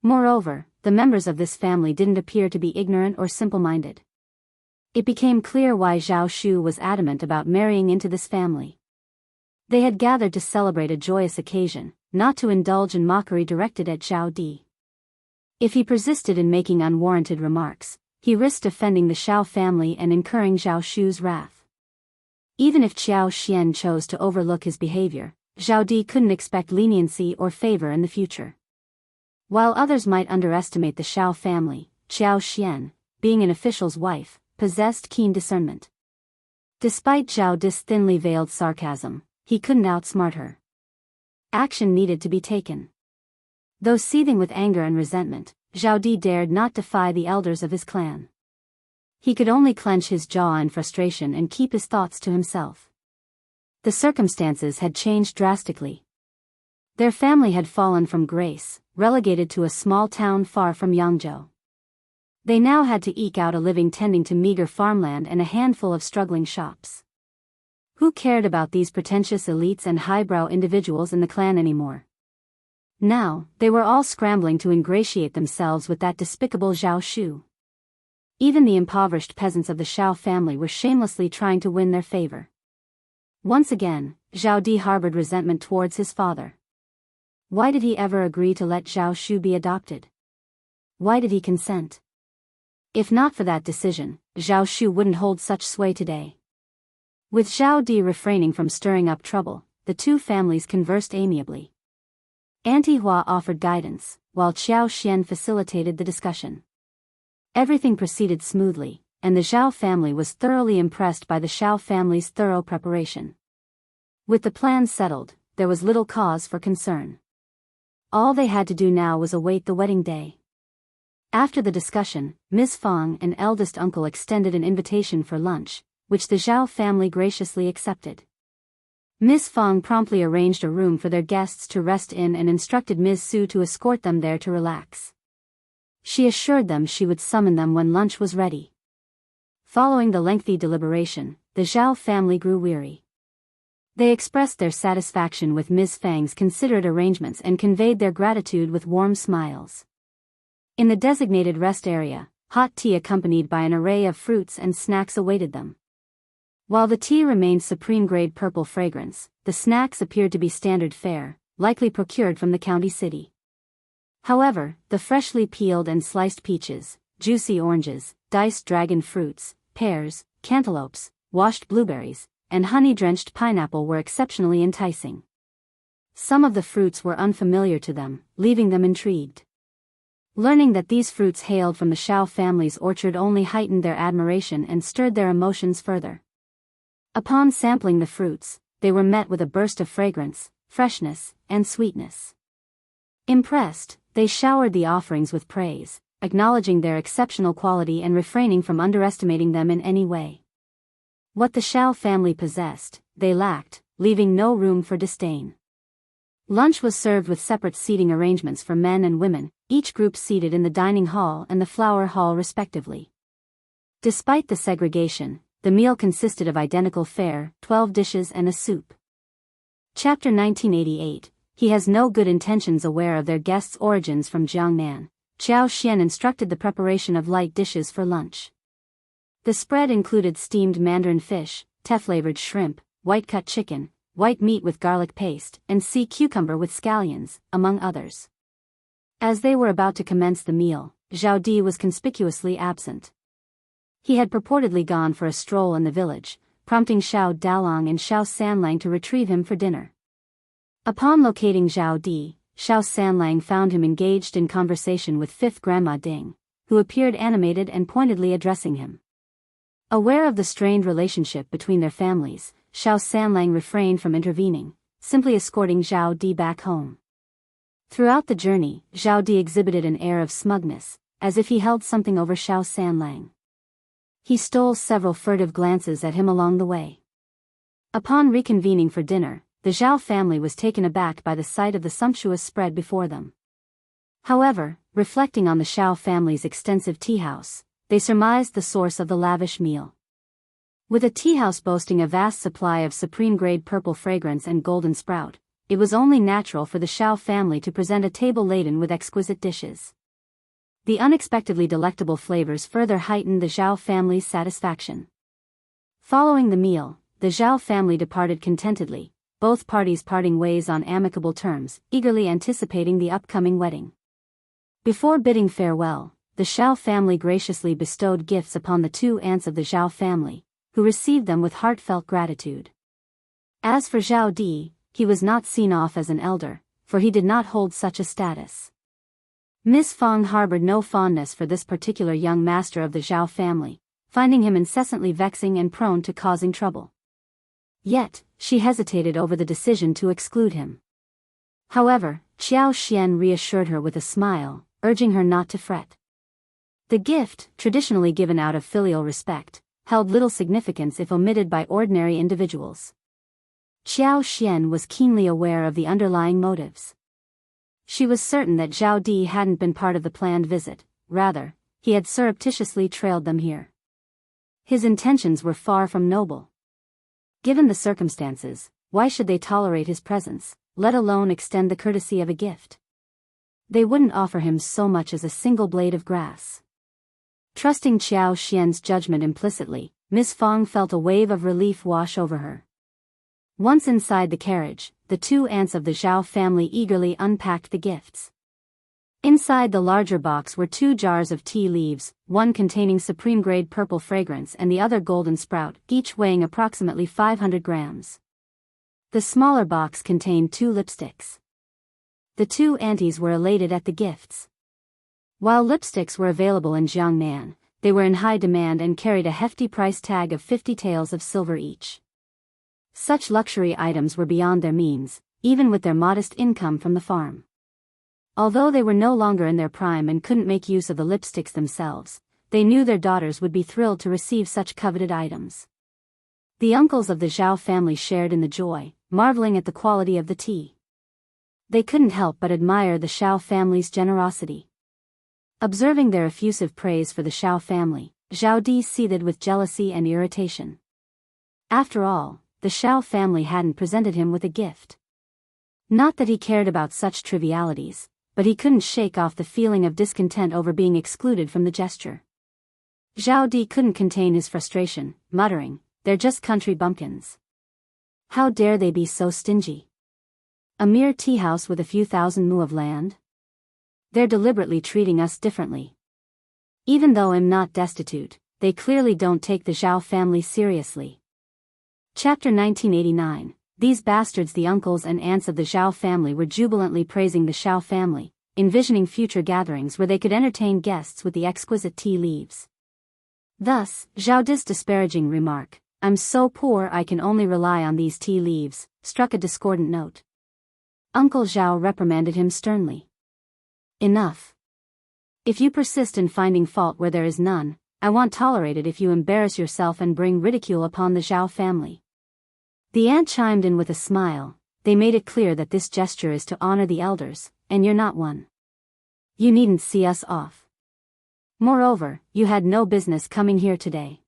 Moreover, the members of this family didn't appear to be ignorant or simple-minded. It became clear why Zhao Shu was adamant about marrying into this family. They had gathered to celebrate a joyous occasion, not to indulge in mockery directed at Zhao Di. If he persisted in making unwarranted remarks, he risked offending the Zhao family and incurring Zhao Shu's wrath. Even if Xiao Xian chose to overlook his behavior, Zhao Di couldn't expect leniency or favor in the future. While others might underestimate the Zhao family, Xiao Xian, being an official's wife, possessed keen discernment. Despite Zhao Di's thinly veiled sarcasm, he couldn't outsmart her. Action needed to be taken. Though seething with anger and resentment, Zhao Di dared not defy the elders of his clan. He could only clench his jaw in frustration and keep his thoughts to himself. The circumstances had changed drastically. Their family had fallen from grace, relegated to a small town far from Yangzhou. They now had to eke out a living tending to meager farmland and a handful of struggling shops. Who cared about these pretentious elites and highbrow individuals in the clan anymore? Now, they were all scrambling to ingratiate themselves with that despicable Zhao Shu. Even the impoverished peasants of the Zhao family were shamelessly trying to win their favor. Once again, Zhao Di harbored resentment towards his father. Why did he ever agree to let Zhao Shu be adopted? Why did he consent? If not for that decision, Zhao Shu wouldn't hold such sway today. With Zhao Di refraining from stirring up trouble, the two families conversed amiably. Auntie Hua offered guidance, while Xiao Xian facilitated the discussion. Everything proceeded smoothly, and the Zhao family was thoroughly impressed by the Xiao family's thorough preparation. With the plans settled, there was little cause for concern. All they had to do now was await the wedding day. After the discussion, Ms. Fang and eldest uncle extended an invitation for lunch, which the Zhao family graciously accepted. Ms. Fang promptly arranged a room for their guests to rest in and instructed Ms. Su to escort them there to relax. She assured them she would summon them when lunch was ready. Following the lengthy deliberation, the Zhao family grew weary. They expressed their satisfaction with Ms. Fang's considerate arrangements and conveyed their gratitude with warm smiles. In the designated rest area, hot tea accompanied by an array of fruits and snacks awaited them. While the tea remained supreme-grade purple fragrance, the snacks appeared to be standard fare, likely procured from the county city. However, the freshly peeled and sliced peaches, juicy oranges, diced dragon fruits, pears, cantaloupes, washed blueberries, and honey-drenched pineapple were exceptionally enticing. Some of the fruits were unfamiliar to them, leaving them intrigued. Learning that these fruits hailed from the Xiao family's orchard only heightened their admiration and stirred their emotions further. Upon sampling the fruits, they were met with a burst of fragrance, freshness, and sweetness. Impressed, they showered the offerings with praise, acknowledging their exceptional quality and refraining from underestimating them in any way. What the Xiao family possessed, they lacked, leaving no room for disdain. Lunch was served with separate seating arrangements for men and women, each group seated in the dining hall and the flower hall respectively. Despite the segregation, the meal consisted of identical fare, 12 dishes and a soup. Chapter 1988, He has no good intentions. Aware of their guests' origins from Jiangnan, Xiao Xian instructed the preparation of light dishes for lunch. The spread included steamed mandarin fish, tea-flavored shrimp, white-cut chicken, white meat with garlic paste, and sea cucumber with scallions, among others. As they were about to commence the meal, Zhao Di was conspicuously absent. He had purportedly gone for a stroll in the village, prompting Xiao Dalong and Xiao Sanlang to retrieve him for dinner. Upon locating Zhao Di, Xiao Sanlang found him engaged in conversation with fifth Grandma Ding, who appeared animated and pointedly addressing him. Aware of the strained relationship between their families, Xiao Sanlang refrained from intervening, simply escorting Zhao Di back home. Throughout the journey, Zhao Di exhibited an air of smugness, as if he held something over Xiao Sanlang. He stole several furtive glances at him along the way. Upon reconvening for dinner, the Zhao family was taken aback by the sight of the sumptuous spread before them. However, reflecting on the Xiao family's extensive tea house, they surmised the source of the lavish meal. With a tea house boasting a vast supply of supreme-grade purple fragrance and golden sprout, it was only natural for the Xiao family to present a table laden with exquisite dishes. The unexpectedly delectable flavors further heightened the Zhao family's satisfaction. Following the meal, the Zhao family departed contentedly, both parties parting ways on amicable terms, eagerly anticipating the upcoming wedding. Before bidding farewell, the Xiao family graciously bestowed gifts upon the two aunts of the Zhao family, who received them with heartfelt gratitude. As for Zhao Di, he was not seen off as an elder, for he did not hold such a status. Miss Fang harbored no fondness for this particular young master of the Zhao family, finding him incessantly vexing and prone to causing trouble. Yet, she hesitated over the decision to exclude him. However, Xiao Xian reassured her with a smile, urging her not to fret. The gift, traditionally given out of filial respect, held little significance if omitted by ordinary individuals. Xiao Xian was keenly aware of the underlying motives. She was certain that Zhao Di hadn't been part of the planned visit, rather, he had surreptitiously trailed them here. His intentions were far from noble. Given the circumstances, why should they tolerate his presence, let alone extend the courtesy of a gift? They wouldn't offer him so much as a single blade of grass. Trusting Xiao Xian's judgment implicitly, Miss Fang felt a wave of relief wash over her. Once inside the carriage, the two aunts of the Zhao family eagerly unpacked the gifts. Inside the larger box were 2 jars of tea leaves, one containing supreme-grade purple fragrance and the other golden sprout, each weighing approximately 500 grams. The smaller box contained 2 lipsticks. The two aunties were elated at the gifts. While lipsticks were available in Jiangnan, they were in high demand and carried a hefty price tag of 50 taels of silver each. Such luxury items were beyond their means, even with their modest income from the farm. Although they were no longer in their prime and couldn't make use of the lipsticks themselves, they knew their daughters would be thrilled to receive such coveted items. The uncles of the Zhao family shared in the joy, marveling at the quality of the tea. They couldn't help but admire the Zhao family's generosity. Observing their effusive praise for the Zhao family, Zhao Di seethed with jealousy and irritation. After all, the Zhao family hadn't presented him with a gift. Not that he cared about such trivialities, but he couldn't shake off the feeling of discontent over being excluded from the gesture. Zhao Di couldn't contain his frustration, muttering, "They're just country bumpkins. How dare they be so stingy? A mere tea house with a few thousand mu of land? They're deliberately treating us differently. Even though I'm not destitute, they clearly don't take the Zhao family seriously." Chapter 1989. These bastards. The uncles and aunts of the Zhao family were jubilantly praising the Zhao family, envisioning future gatherings where they could entertain guests with the exquisite tea leaves. Thus, Zhao Di's disparaging remark, "I'm so poor I can only rely on these tea leaves," struck a discordant note. Uncle Zhao reprimanded him sternly. "Enough. If you persist in finding fault where there is none, I won't tolerate it if you embarrass yourself and bring ridicule upon the Zhao family." The aunt chimed in with a smile. "They made it clear that this gesture is to honor the elders, and you're not one. You needn't see us off. Moreover, you had no business coming here today."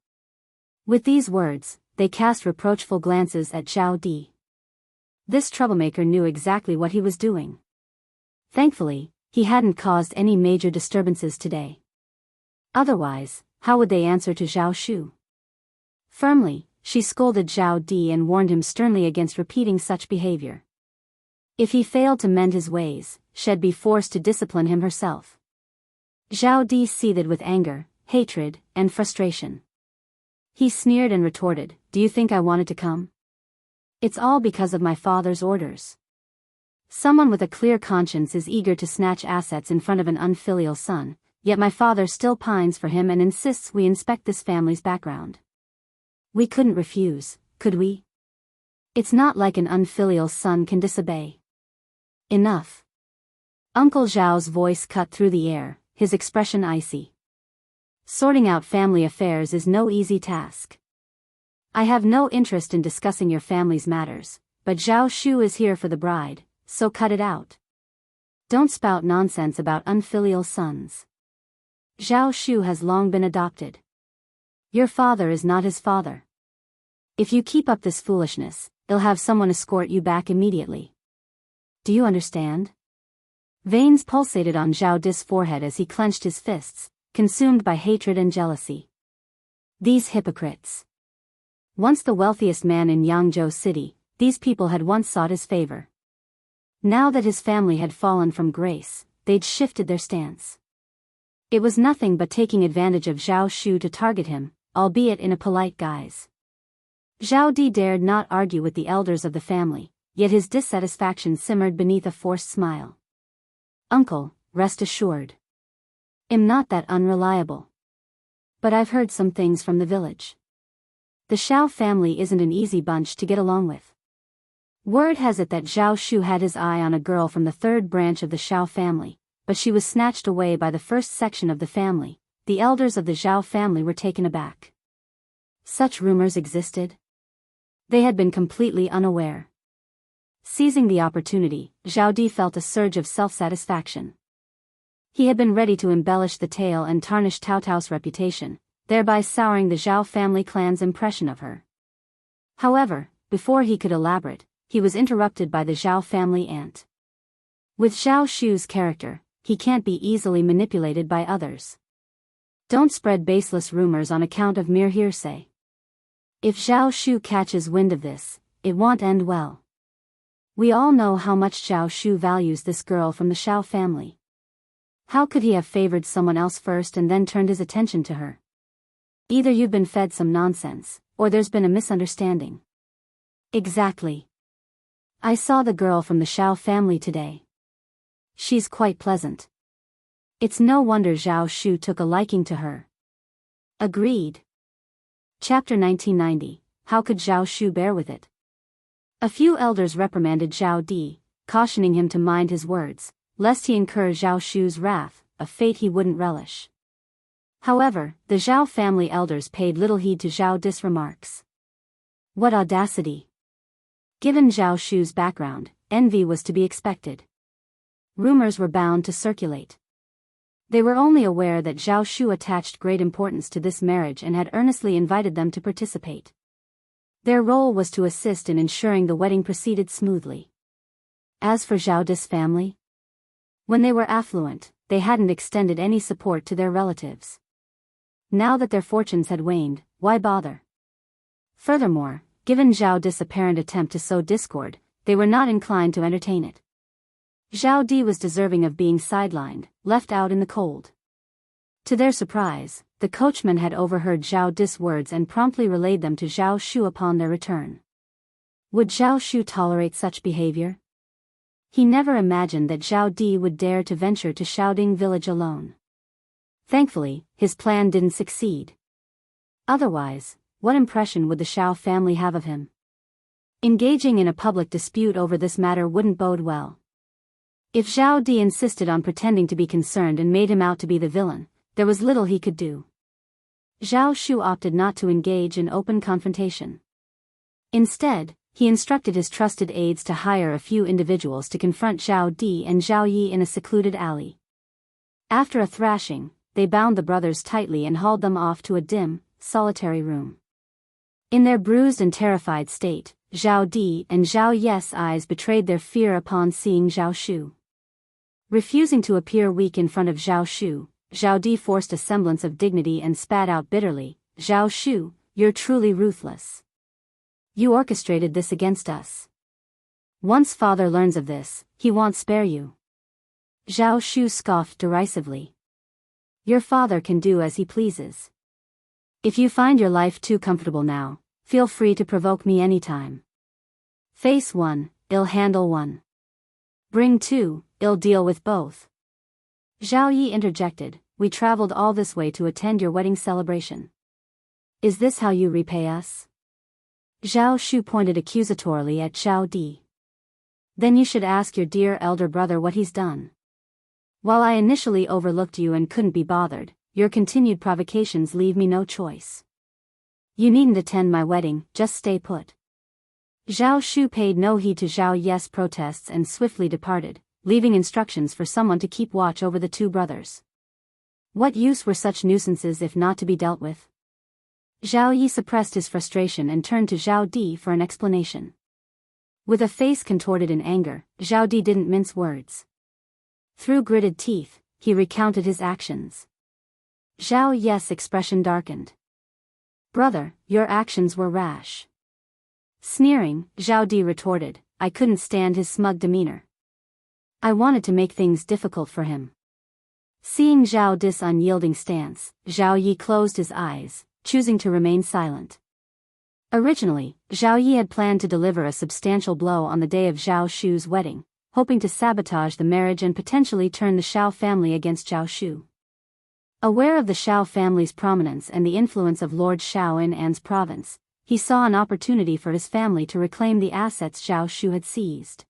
With these words, they cast reproachful glances at Zhao Di. This troublemaker knew exactly what he was doing. Thankfully, he hadn't caused any major disturbances today. Otherwise, how would they answer to Zhao Shu? Firmly, she scolded Zhao Di and warned him sternly against repeating such behavior. If he failed to mend his ways, she'd be forced to discipline him herself. Zhao Di seethed with anger, hatred, and frustration. He sneered and retorted, "Do you think I wanted to come? It's all because of my father's orders. Someone with a clear conscience is eager to snatch assets in front of an unfilial son, yet my father still pines for him and insists we inspect this family's background. We couldn't refuse, could we? It's not like an unfilial son can disobey." "Enough." Uncle Zhao's voice cut through the air, his expression icy. "Sorting out family affairs is no easy task. I have no interest in discussing your family's matters, but Zhao Shu is here for the bride, so cut it out. Don't spout nonsense about unfilial sons. Zhao Shu has long been adopted. Your father is not his father. If you keep up this foolishness, they'll have someone escort you back immediately. Do you understand?" Veins pulsated on Zhao Di's forehead as he clenched his fists, consumed by hatred and jealousy. These hypocrites. Once the wealthiest man in Yangzhou City, these people had once sought his favor. Now that his family had fallen from grace, they'd shifted their stance. It was nothing but taking advantage of Zhao Shu to target him, albeit in a polite guise. Zhao Di dared not argue with the elders of the family, yet his dissatisfaction simmered beneath a forced smile. "Uncle, rest assured. I'm not that unreliable. But I've heard some things from the village. The Zhao family isn't an easy bunch to get along with. Word has it that Zhao Shu had his eye on a girl from the third branch of the Zhao family, but she was snatched away by the first section of the family." The elders of the Zhao family were taken aback. Such rumors existed? They had been completely unaware. Seizing the opportunity, Zhao Di felt a surge of self-satisfaction. He had been ready to embellish the tale and tarnish Tao Tao's reputation, thereby souring the Zhao family clan's impression of her. However, before he could elaborate, he was interrupted by the Zhao family aunt. With Zhao Shu's character, he can't be easily manipulated by others. Don't spread baseless rumors on account of mere hearsay. If Zhao Shu catches wind of this, it won't end well. We all know how much Zhao Shu values this girl from the Zhao family. How could he have favored someone else first and then turned his attention to her? Either you've been fed some nonsense, or there's been a misunderstanding. Exactly. I saw the girl from the Zhao family today. She's quite pleasant. It's no wonder Zhao Shu took a liking to her. Agreed. Chapter 1990, How could Zhao Shu bear with it? A few elders reprimanded Zhao Di, cautioning him to mind his words, lest he incur Zhao Shu's wrath, a fate he wouldn't relish. However, the Zhao family elders paid little heed to Zhao Di's remarks. What audacity! Given Zhao Shu's background, envy was to be expected. Rumors were bound to circulate. They were only aware that Zhao Shu attached great importance to this marriage and had earnestly invited them to participate. Their role was to assist in ensuring the wedding proceeded smoothly. As for Zhao Di's family, when they were affluent, they hadn't extended any support to their relatives. Now that their fortunes had waned, why bother? Furthermore, given Zhao Di's apparent attempt to sow discord, they were not inclined to entertain it. Zhao Di was deserving of being sidelined, left out in the cold. To their surprise, the coachman had overheard Zhao Di's words and promptly relayed them to Zhao Shu upon their return. Would Zhao Shu tolerate such behavior? He never imagined that Zhao Di would dare to venture to Shaoding village alone. Thankfully, his plan didn't succeed. Otherwise, what impression would the Shao family have of him? Engaging in a public dispute over this matter wouldn't bode well. If Zhao Di insisted on pretending to be concerned and made him out to be the villain, there was little he could do. Zhao Shu opted not to engage in open confrontation. Instead, he instructed his trusted aides to hire a few individuals to confront Zhao Di and Zhao Yi in a secluded alley. After a thrashing, they bound the brothers tightly and hauled them off to a dim, solitary room. In their bruised and terrified state, Zhao Di and Zhao Yi's eyes betrayed their fear upon seeing Zhao Shu. Refusing to appear weak in front of Zhao Shu, Zhao Di forced a semblance of dignity and spat out bitterly, "Zhao Shu, you're truly ruthless. You orchestrated this against us. Once father learns of this, he won't spare you." Zhao Shu scoffed derisively. "Your father can do as he pleases. If you find your life too comfortable now, feel free to provoke me anytime. Face one, I'll handle one. Bring two, I'll deal with both." Zhao Yi interjected, "We traveled all this way to attend your wedding celebration. Is this how you repay us?" Zhao Shu pointed accusatorily at Zhao Di. "Then you should ask your dear elder brother what he's done. While I initially overlooked you and couldn't be bothered, your continued provocations leave me no choice. You needn't attend my wedding, just stay put." Zhao Shu paid no heed to Zhao Yi's protests and swiftly departed, leaving instructions for someone to keep watch over the two brothers. What use were such nuisances if not to be dealt with? Zhao Yi suppressed his frustration and turned to Zhao Di for an explanation. With a face contorted in anger, Zhao Di didn't mince words. Through gritted teeth, he recounted his actions. Zhao Yi's expression darkened. "Brother, your actions were rash." Sneering, Zhao Di retorted, "I couldn't stand his smug demeanor. I wanted to make things difficult for him." Seeing Zhao Di's unyielding stance, Zhao Yi closed his eyes, choosing to remain silent. Originally, Zhao Yi had planned to deliver a substantial blow on the day of Zhao Shu's wedding, hoping to sabotage the marriage and potentially turn the Shao family against Zhao Shu. Aware of the Shao family's prominence and the influence of Lord Shao in An's province, he saw an opportunity for his family to reclaim the assets Zhao Shu had seized.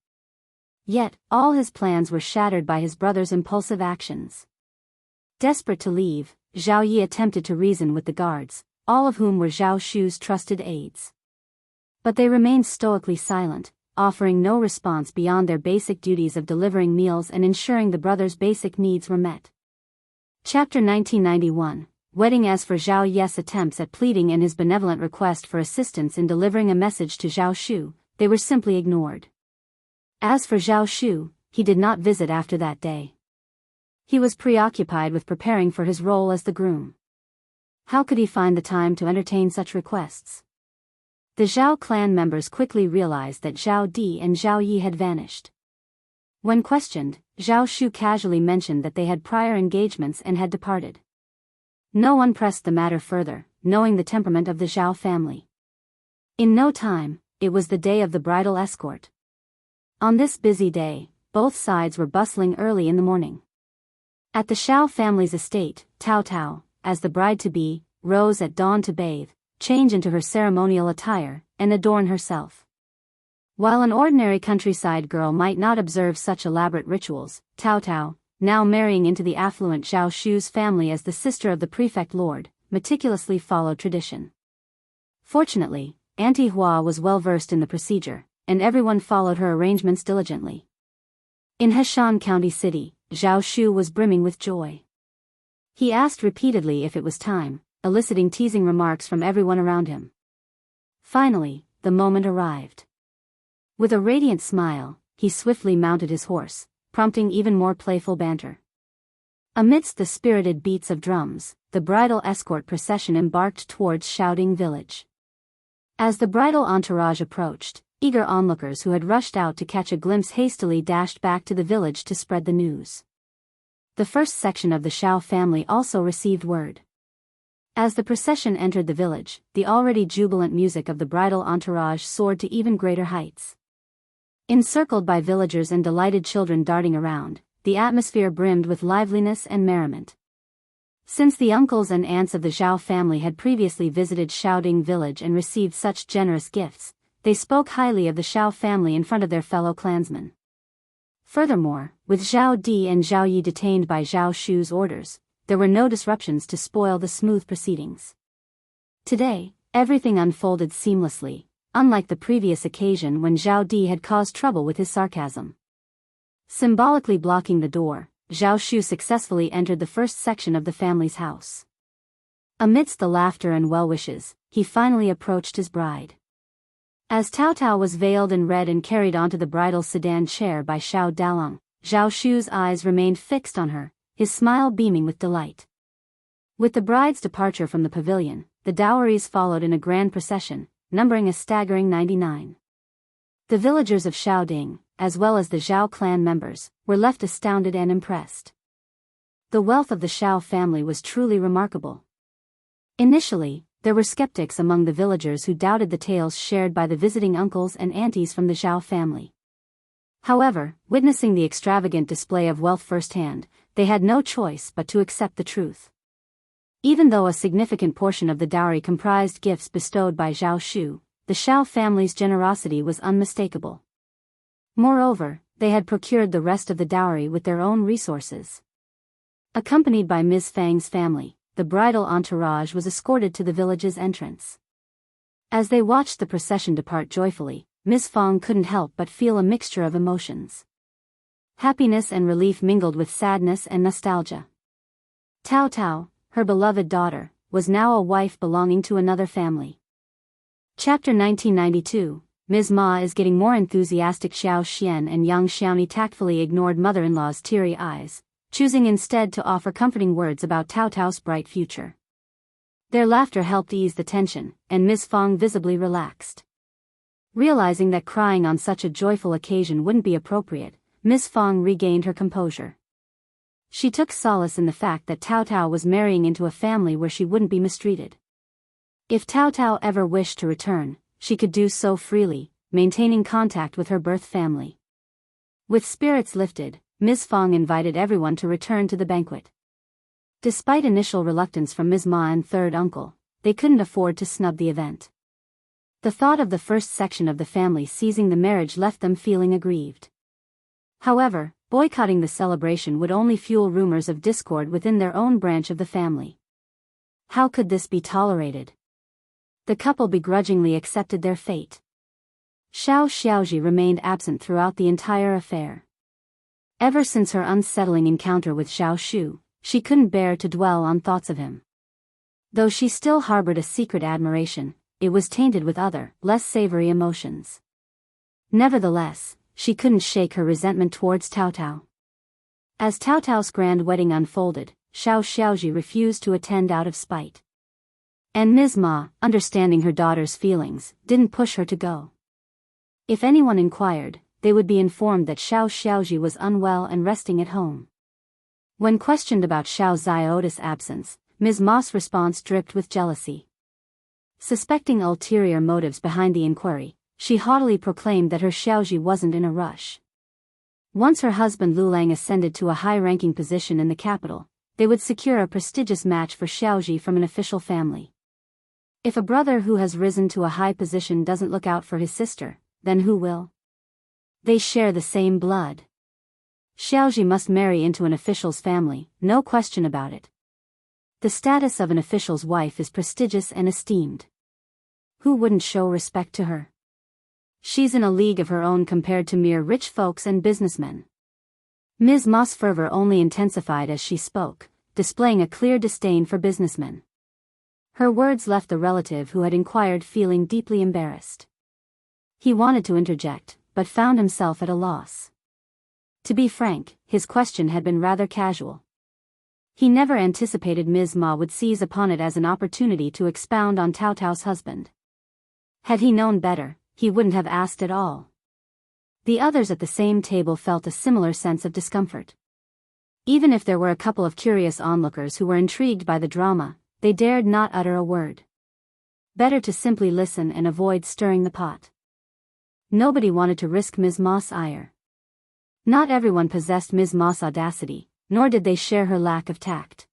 Yet, all his plans were shattered by his brother's impulsive actions. Desperate to leave, Zhao Yi attempted to reason with the guards, all of whom were Zhao Shu's trusted aides. But they remained stoically silent, offering no response beyond their basic duties of delivering meals and ensuring the brothers' basic needs were met. Chapter 1991, Wedding. As for Zhao Yi's attempts at pleading and his benevolent request for assistance in delivering a message to Zhao Shu, they were simply ignored. As for Zhao Shu, he did not visit after that day. He was preoccupied with preparing for his role as the groom. How could he find the time to entertain such requests? The Zhao clan members quickly realized that Zhao Di and Zhao Yi had vanished. When questioned, Zhao Shu casually mentioned that they had prior engagements and had departed. No one pressed the matter further, knowing the temperament of the Zhao family. In no time, it was the day of the bridal escort. On this busy day, both sides were bustling early in the morning. At the Xiao family's estate, Tao Tao, as the bride-to-be, rose at dawn to bathe, change into her ceremonial attire, and adorn herself. While an ordinary countryside girl might not observe such elaborate rituals, Tao Tao, now marrying into the affluent Zhao Shu's family as the sister of the prefect lord, meticulously followed tradition. Fortunately, Auntie Hua was well versed in the procedure, and everyone followed her arrangements diligently. In Heshan County City, Zhao Shu was brimming with joy. He asked repeatedly if it was time, eliciting teasing remarks from everyone around him. Finally, the moment arrived. With a radiant smile, he swiftly mounted his horse, prompting even more playful banter. Amidst the spirited beats of drums, the bridal escort procession embarked towards Shouting Village. As the bridal entourage approached, eager onlookers who had rushed out to catch a glimpse hastily dashed back to the village to spread the news. The first section of the Xiao family also received word. As the procession entered the village, the already jubilant music of the bridal entourage soared to even greater heights. Encircled by villagers and delighted children darting around, the atmosphere brimmed with liveliness and merriment. Since the uncles and aunts of the Zhao family had previously visited Shouting Village and received such generous gifts, they spoke highly of the Xiao family in front of their fellow clansmen. Furthermore, with Zhao Di and Zhao Yi detained by Zhao Shu's orders, there were no disruptions to spoil the smooth proceedings. Today, everything unfolded seamlessly, unlike the previous occasion when Zhao Di had caused trouble with his sarcasm. Symbolically blocking the door, Zhao Shu successfully entered the first section of the family's house. Amidst the laughter and well-wishes, he finally approached his bride. As Tao Tao was veiled in red and carried onto the bridal sedan chair by Xiao Dalong, Zhao Shu's eyes remained fixed on her, his smile beaming with delight. With the bride's departure from the pavilion, the dowries followed in a grand procession, numbering a staggering 99. The villagers of Xiaoding, as well as the Zhao clan members, were left astounded and impressed. The wealth of the Xiao family was truly remarkable. Initially, there were skeptics among the villagers who doubted the tales shared by the visiting uncles and aunties from the Zhao family. However, witnessing the extravagant display of wealth firsthand, they had no choice but to accept the truth. Even though a significant portion of the dowry comprised gifts bestowed by Zhao Shu, the Xiao family's generosity was unmistakable. Moreover, they had procured the rest of the dowry with their own resources. Accompanied by Ms. Fang's family, the bridal entourage was escorted to the village's entrance. As they watched the procession depart joyfully, Ms. Fang couldn't help but feel a mixture of emotions. Happiness and relief mingled with sadness and nostalgia. Tao Tao, her beloved daughter, was now a wife belonging to another family. Chapter 1992, Ms. Ma is getting more enthusiastic. Xiao Xian and Yang Xiaoni tactfully ignored mother-in-law's teary eyes, choosing instead to offer comforting words about Tao Tao's bright future. Their laughter helped ease the tension, and Ms. Fang visibly relaxed. Realizing that crying on such a joyful occasion wouldn't be appropriate, Ms. Fang regained her composure. She took solace in the fact that Tao Tao was marrying into a family where she wouldn't be mistreated. If Tao Tao ever wished to return, she could do so freely, maintaining contact with her birth family. With spirits lifted, Ms. Fang invited everyone to return to the banquet. Despite initial reluctance from Ms. Ma and third uncle, they couldn't afford to snub the event. The thought of the first section of the family seizing the marriage left them feeling aggrieved. However, boycotting the celebration would only fuel rumors of discord within their own branch of the family. How could this be tolerated? The couple begrudgingly accepted their fate. Xiao Xiaoji remained absent throughout the entire affair. Ever since her unsettling encounter with Zhao Shu, she couldn't bear to dwell on thoughts of him. Though she still harbored a secret admiration, it was tainted with other, less savory emotions. Nevertheless, she couldn't shake her resentment towards Tao Tao. As Tao Tao's grand wedding unfolded, Xiao Xiaoji refused to attend out of spite. And Ms. Ma, understanding her daughter's feelings, didn't push her to go. If anyone inquired, they would be informed that Xiao Xiaoji was unwell and resting at home. When questioned about Xiao Ziota's absence, Ms. Ma's response dripped with jealousy. Suspecting ulterior motives behind the inquiry, she haughtily proclaimed that her Xiaoji wasn't in a rush. Once her husband Lulang ascended to a high-ranking position in the capital, they would secure a prestigious match for Xiaoji from an official family. If a brother who has risen to a high position doesn't look out for his sister, then who will? They share the same blood. Xiaoji must marry into an official's family, no question about it. The status of an official's wife is prestigious and esteemed. Who wouldn't show respect to her? She's in a league of her own compared to mere rich folks and businessmen. Ms. Ma's fervor only intensified as she spoke, displaying a clear disdain for businessmen. Her words left the relative who had inquired feeling deeply embarrassed. He wanted to interject, but found himself at a loss. To be frank, his question had been rather casual. He never anticipated Ms. Ma would seize upon it as an opportunity to expound on Tao Tao's husband. Had he known better, he wouldn't have asked at all. The others at the same table felt a similar sense of discomfort. Even if there were a couple of curious onlookers who were intrigued by the drama, they dared not utter a word. Better to simply listen and avoid stirring the pot. Nobody wanted to risk Ms. Ma's ire. Not everyone possessed Ms. Ma's audacity, nor did they share her lack of tact.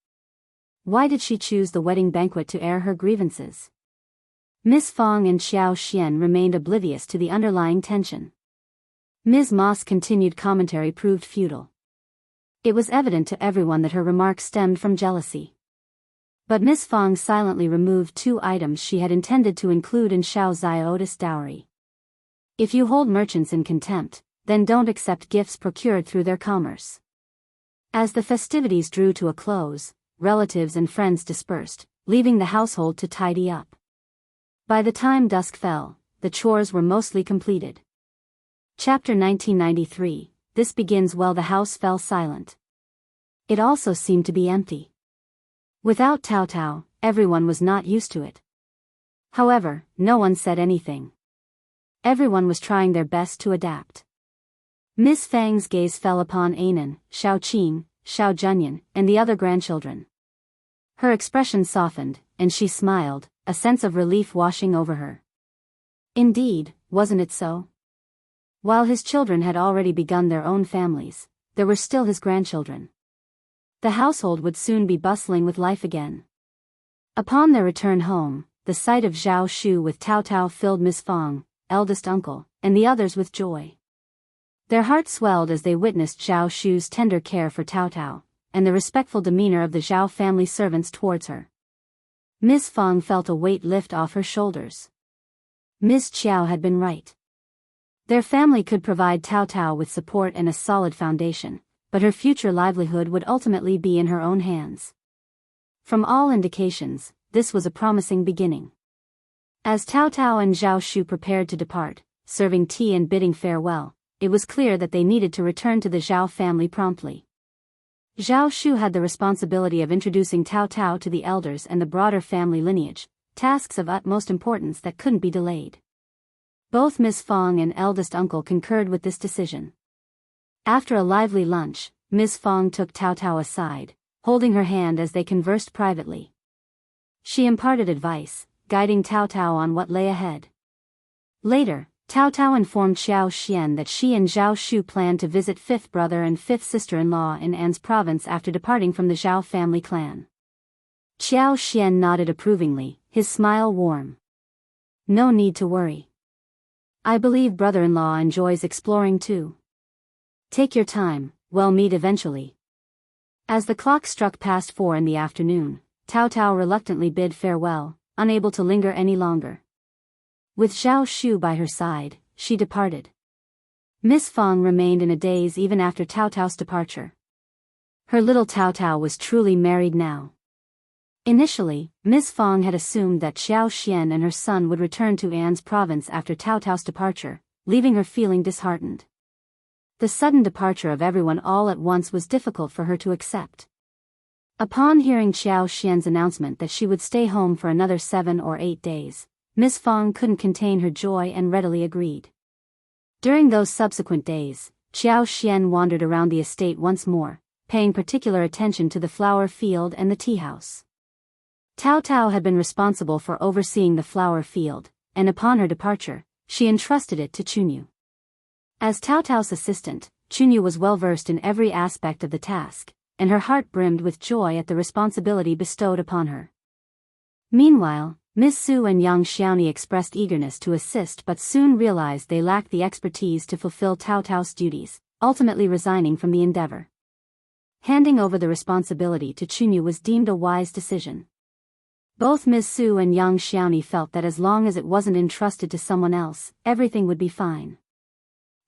Why did she choose the wedding banquet to air her grievances? Ms. Fang and Xiao Xian remained oblivious to the underlying tension. Ms. Ma's continued commentary proved futile. It was evident to everyone that her remarks stemmed from jealousy. But Ms. Fang silently removed 2 items she had intended to include in Xiao Ziota's dowry. If you hold merchants in contempt, then don't accept gifts procured through their commerce. As the festivities drew to a close, relatives and friends dispersed, leaving the household to tidy up. By the time dusk fell, the chores were mostly completed. Chapter 1993, This begins well. The house fell silent. It also seemed to be empty. Without Tao Tao, everyone was not used to it. However, no one said anything. Everyone was trying their best to adapt. Miss Fang's gaze fell upon Anan, Xiao Qing, Xiao Junyan, and the other grandchildren. Her expression softened, and she smiled, a sense of relief washing over her. Indeed, wasn't it so? While his children had already begun their own families, there were still his grandchildren. The household would soon be bustling with life again. Upon their return home, the sight of Zhao Shu with Tao Tao filled Miss Fang, eldest uncle, and the others with joy. Their hearts swelled as they witnessed Zhao Shu's tender care for Tao Tao, and the respectful demeanor of the Zhao family servants towards her. Miss Fang felt a weight lift off her shoulders. Ms. Qiao had been right. Their family could provide Tao Tao with support and a solid foundation, but her future livelihood would ultimately be in her own hands. From all indications, this was a promising beginning. As Tao Tao and Zhao Shu prepared to depart, serving tea and bidding farewell, it was clear that they needed to return to the Zhao family promptly. Zhao Shu had the responsibility of introducing Tao Tao to the elders and the broader family lineage, tasks of utmost importance that couldn't be delayed. Both Miss Fang and eldest uncle concurred with this decision. After a lively lunch, Miss Fang took Tao Tao aside, holding her hand as they conversed privately. She imparted advice, guiding Tao Tao on what lay ahead. Later, Tao Tao informed Xiao Xian that she and Zhao Shu planned to visit fifth brother and fifth sister-in-law in An's province after departing from the Zhao family clan. Xiao Xian nodded approvingly, his smile warm. No need to worry. I believe brother-in-law enjoys exploring too. Take your time, we'll meet eventually. As the clock struck past 4 in the afternoon, Tao Tao reluctantly bid farewell, unable to linger any longer. With Zhao Shu by her side, she departed. Miss Fang remained in a daze even after Tao Tao's departure. Her little Tao Tao was truly married now. Initially, Miss Fang had assumed that Xiao Xian and her son would return to An's province after Tao Tao's departure, leaving her feeling disheartened. The sudden departure of everyone all at once was difficult for her to accept. Upon hearing Xiao Xian's announcement that she would stay home for another 7 or 8 days, Miss Fang couldn't contain her joy and readily agreed. During those subsequent days, Xiao Xian wandered around the estate once more, paying particular attention to the flower field and the tea house. Tao Tao had been responsible for overseeing the flower field, and upon her departure, she entrusted it to Chunyu. As Tao Tao's assistant, Chunyu was well versed in every aspect of the task, and her heart brimmed with joy at the responsibility bestowed upon her. Meanwhile, Ms. Su and Yang Xiaoni expressed eagerness to assist but soon realized they lacked the expertise to fulfill Tao Tao's duties, ultimately resigning from the endeavor. Handing over the responsibility to Chunyu was deemed a wise decision. Both Ms. Su and Yang Xiaoni felt that as long as it wasn't entrusted to someone else, everything would be fine.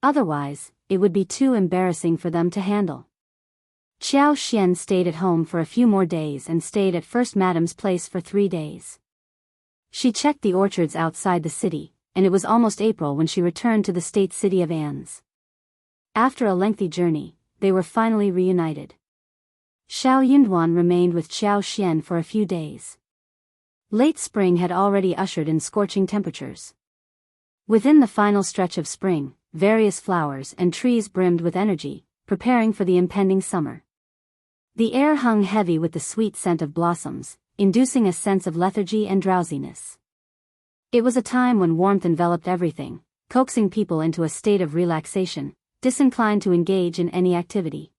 Otherwise, it would be too embarrassing for them to handle. Xiao Xian stayed at home for a few more days and stayed at First Madam's place for 3 days. She checked the orchards outside the city, and it was almost April when she returned to the state city of An's. After a lengthy journey, they were finally reunited. Xiao Yunduan remained with Xiao Xian for a few days. Late spring had already ushered in scorching temperatures. Within the final stretch of spring, various flowers and trees brimmed with energy, preparing for the impending summer. The air hung heavy with the sweet scent of blossoms, inducing a sense of lethargy and drowsiness. It was a time when warmth enveloped everything, coaxing people into a state of relaxation, disinclined to engage in any activity.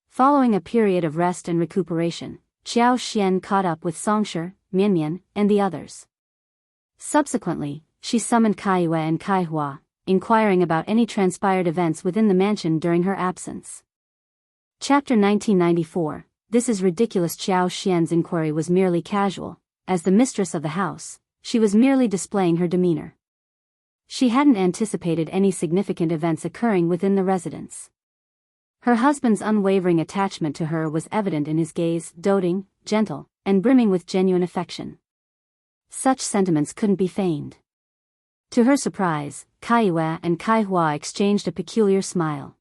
Following a period of rest and recuperation, Xiao Xian caught up with Songshi, Mianmian, and the others. Subsequently, she summoned Kaiyue and Kaihua, inquiring about any transpired events within the mansion during her absence. Chapter 1994. This is ridiculous. Xiao Xian's inquiry was merely casual. As the mistress of the house, she was merely displaying her demeanor. She hadn't anticipated any significant events occurring within the residence. Her husband's unwavering attachment to her was evident in his gaze, doting, gentle, and brimming with genuine affection. Such sentiments couldn't be feigned. To her surprise, Kaiyue and Kaihua exchanged a peculiar smile.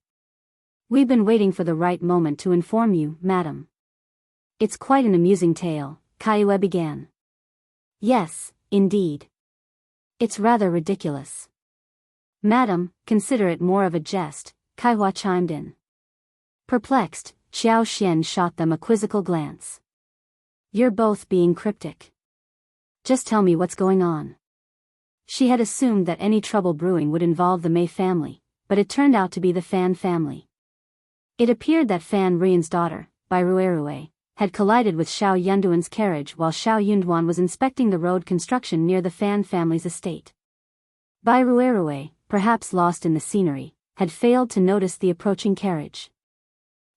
"We've been waiting for the right moment to inform you, madam." "It's quite an amusing tale," Kaiyue began. "Yes, indeed. It's rather ridiculous." "Madam, consider it more of a jest," Kaihua chimed in. Perplexed, Xiao Xian shot them a quizzical glance. "You're both being cryptic. Just tell me what's going on." She had assumed that any trouble brewing would involve the Mei family, but it turned out to be the Fan family. It appeared that Fan Ruian's daughter, Bai Ruerue, had collided with Xiao Yunduan's carriage while Xiao Yunduan was inspecting the road construction near the Fan family's estate. Bai Ruerue, perhaps lost in the scenery, had failed to notice the approaching carriage.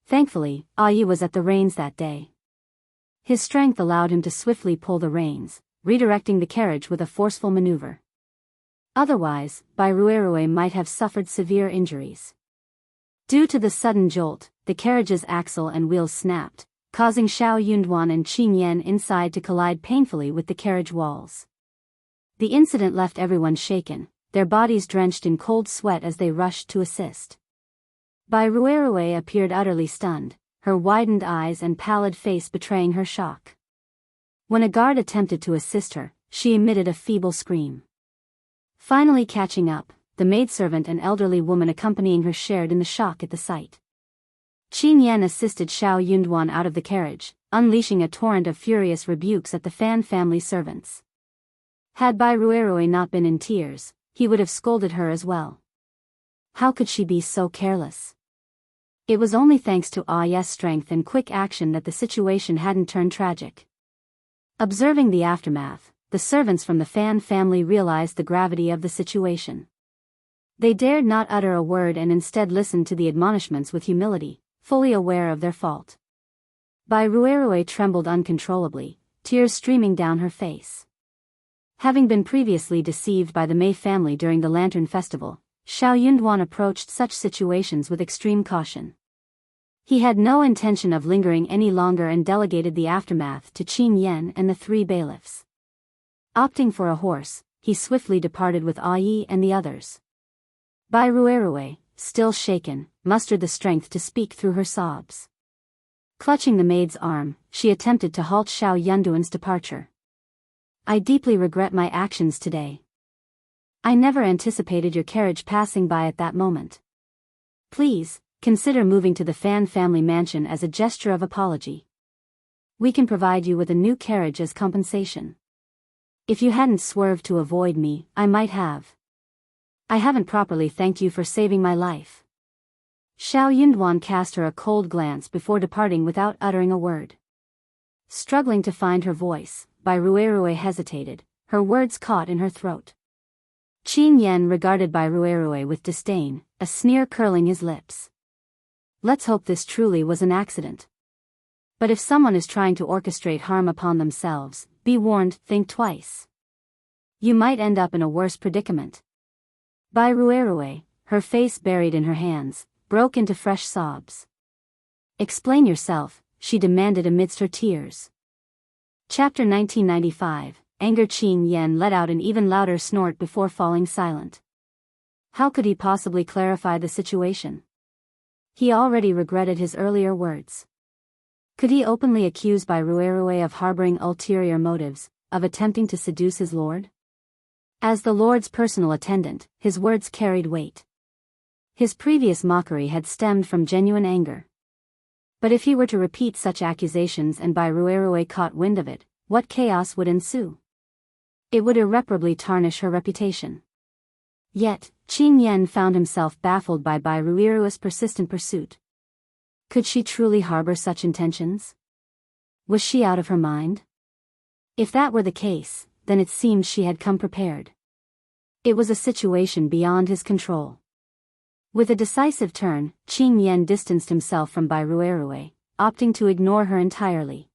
Thankfully, Yi was at the reins that day. His strength allowed him to swiftly pull the reins, redirecting the carriage with a forceful maneuver. Otherwise, Bai Ruerue might have suffered severe injuries. Due to the sudden jolt, the carriage's axle and wheels snapped, causing Xiao Yunduan and Qin Yan inside to collide painfully with the carriage walls. The incident left everyone shaken, their bodies drenched in cold sweat as they rushed to assist. Bai Ruerue appeared utterly stunned, her widened eyes and pallid face betraying her shock. When a guard attempted to assist her, she emitted a feeble scream. Finally catching up, the maidservant and elderly woman accompanying her shared in the shock at the sight. Qin Yan assisted Xiao Yunduan out of the carriage, unleashing a torrent of furious rebukes at the Fan family servants. Had Bai Ruerue not been in tears, he would have scolded her as well. How could she be so careless? It was only thanks to Yi's strength and quick action that the situation hadn't turned tragic. Observing the aftermath, the servants from the Fan family realized the gravity of the situation. They dared not utter a word and instead listened to the admonishments with humility, fully aware of their fault. Bai Ruerue trembled uncontrollably, tears streaming down her face. Having been previously deceived by the Mei family during the Lantern Festival, Xiao Yunduan approached such situations with extreme caution. He had no intention of lingering any longer and delegated the aftermath to Qin Yan and the 3 bailiffs. Opting for a horse, he swiftly departed with Yi and the others. Bai Ruerue, still shaken, mustered the strength to speak through her sobs. Clutching the maid's arm, she attempted to halt Xiao Yunduan's departure. "I deeply regret my actions today. I never anticipated your carriage passing by at that moment. Please, consider moving to the Fan family mansion as a gesture of apology. We can provide you with a new carriage as compensation. If you hadn't swerved to avoid me, I might have. I haven't properly thanked you for saving my life." Xiao Yunduan cast her a cold glance before departing without uttering a word. Struggling to find her voice, Bai Ruerue hesitated, her words caught in her throat. Qin Yan regarded Bai Ruerue with disdain, a sneer curling his lips. Let's hope this truly was an accident. But if someone is trying to orchestrate harm upon themselves, be warned, think twice. You might end up in a worse predicament. Bai Ruerue, her face buried in her hands, broke into fresh sobs. Explain yourself, she demanded amidst her tears. Chapter 1995, Anger. Qin Yan let out an even louder snort before falling silent. How could he possibly clarify the situation? He already regretted his earlier words. Could he openly accuse Bai Ruerue of harboring ulterior motives, of attempting to seduce his lord? As the lord's personal attendant, his words carried weight. His previous mockery had stemmed from genuine anger. But if he were to repeat such accusations and Bai Ruerue caught wind of it, what chaos would ensue? It would irreparably tarnish her reputation. Yet, Qin Yan found himself baffled by Bai Ruerue's persistent pursuit. Could she truly harbor such intentions? Was she out of her mind? If that were the case, then it seemed she had come prepared. It was a situation beyond his control. With a decisive turn, Qin Yan distanced himself from Bai Ruerue, opting to ignore her entirely.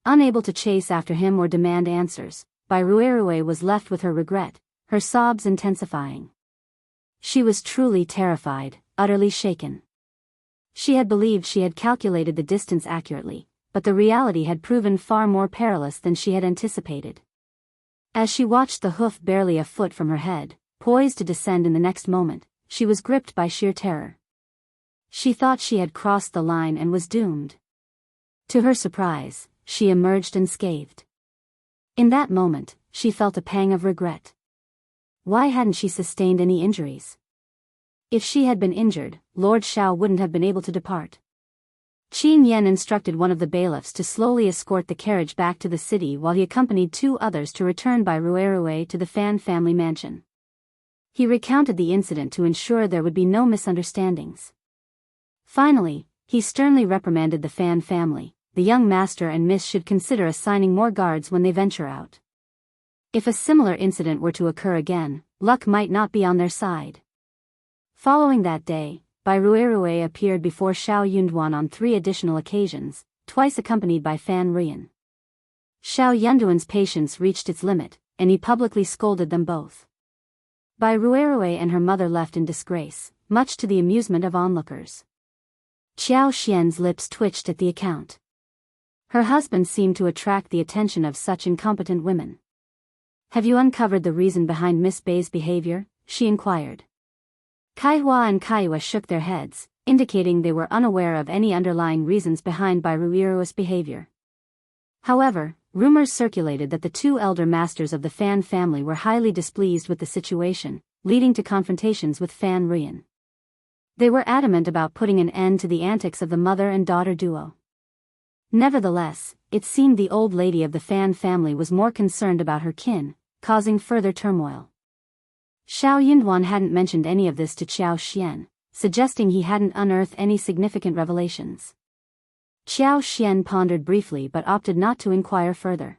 Unable to chase after him or demand answers, Bai Ruerue was left with her regret, her sobs intensifying. She was truly terrified, utterly shaken. She had believed she had calculated the distance accurately, but the reality had proven far more perilous than she had anticipated. As she watched the hoof barely a foot from her head, poised to descend in the next moment, she was gripped by sheer terror. She thought she had crossed the line and was doomed. To her surprise, she emerged unscathed. In that moment, she felt a pang of regret. Why hadn't she sustained any injuries? If she had been injured, Lord Xiao wouldn't have been able to depart. Qin Yan instructed one of the bailiffs to slowly escort the carriage back to the city while he accompanied two others to return by Ruerue to the Fan family mansion. He recounted the incident to ensure there would be no misunderstandings. Finally, he sternly reprimanded the Fan family. The young master and miss should consider assigning more guards when they venture out. If a similar incident were to occur again, luck might not be on their side. Following that day, Bai Ruerue appeared before Xiao Yunduan on 3 additional occasions, twice accompanied by Fan Rian. Xiao Yunduan's patience reached its limit, and he publicly scolded them both. Bai Ruerue and her mother left in disgrace, much to the amusement of onlookers. Qiao Xian's lips twitched at the account. Her husband seemed to attract the attention of such incompetent women. Have you uncovered the reason behind Miss Bai's behavior? She inquired. Kaihua and Kaiwa shook their heads, indicating they were unaware of any underlying reasons behind Bai Ruerue's behavior. However, rumors circulated that the 2 elder masters of the Fan family were highly displeased with the situation, leading to confrontations with Fan Rian. They were adamant about putting an end to the antics of the mother and daughter duo. Nevertheless, it seemed the old lady of the Fan family was more concerned about her kin, causing further turmoil. Xiao Yunduan hadn't mentioned any of this to Qiao Xian, suggesting he hadn't unearthed any significant revelations. Qiao Xian pondered briefly but opted not to inquire further.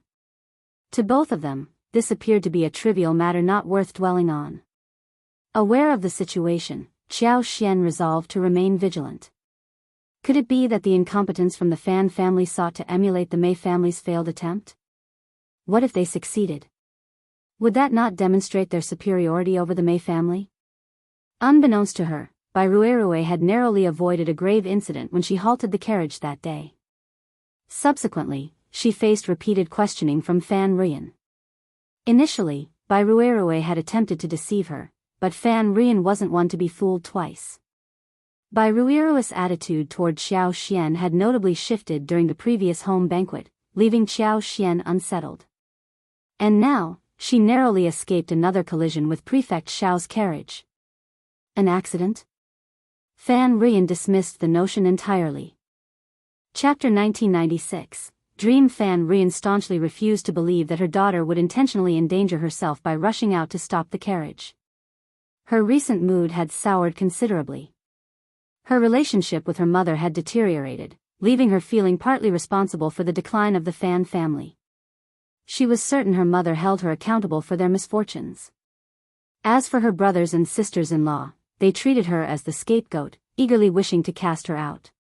To both of them, this appeared to be a trivial matter not worth dwelling on. Aware of the situation, Qiao Xian resolved to remain vigilant. Could it be that the incompetents from the Fan family sought to emulate the Mei family's failed attempt? What if they succeeded? Would that not demonstrate their superiority over the Mei family? Unbeknownst to her, Bai Ruerue had narrowly avoided a grave incident when she halted the carriage that day. Subsequently, she faced repeated questioning from Fan Rian. Initially, Bai Ruerue had attempted to deceive her, but Fan Rian wasn't one to be fooled twice. Bai Ruerue's attitude toward Xiao Xian had notably shifted during the previous home banquet, leaving Xiao Xian unsettled. And now, she narrowly escaped another collision with Prefect Xiao's carriage. An accident? Fan Rian dismissed the notion entirely. Chapter 1996, Dream. Fan Rian staunchly refused to believe that her daughter would intentionally endanger herself by rushing out to stop the carriage. Her recent mood had soured considerably. Her relationship with her mother had deteriorated, leaving her feeling partly responsible for the decline of the Fan family. She was certain her mother held her accountable for their misfortunes. As for her brothers and sisters-in-law, they treated her as the scapegoat, eagerly wishing to cast her out.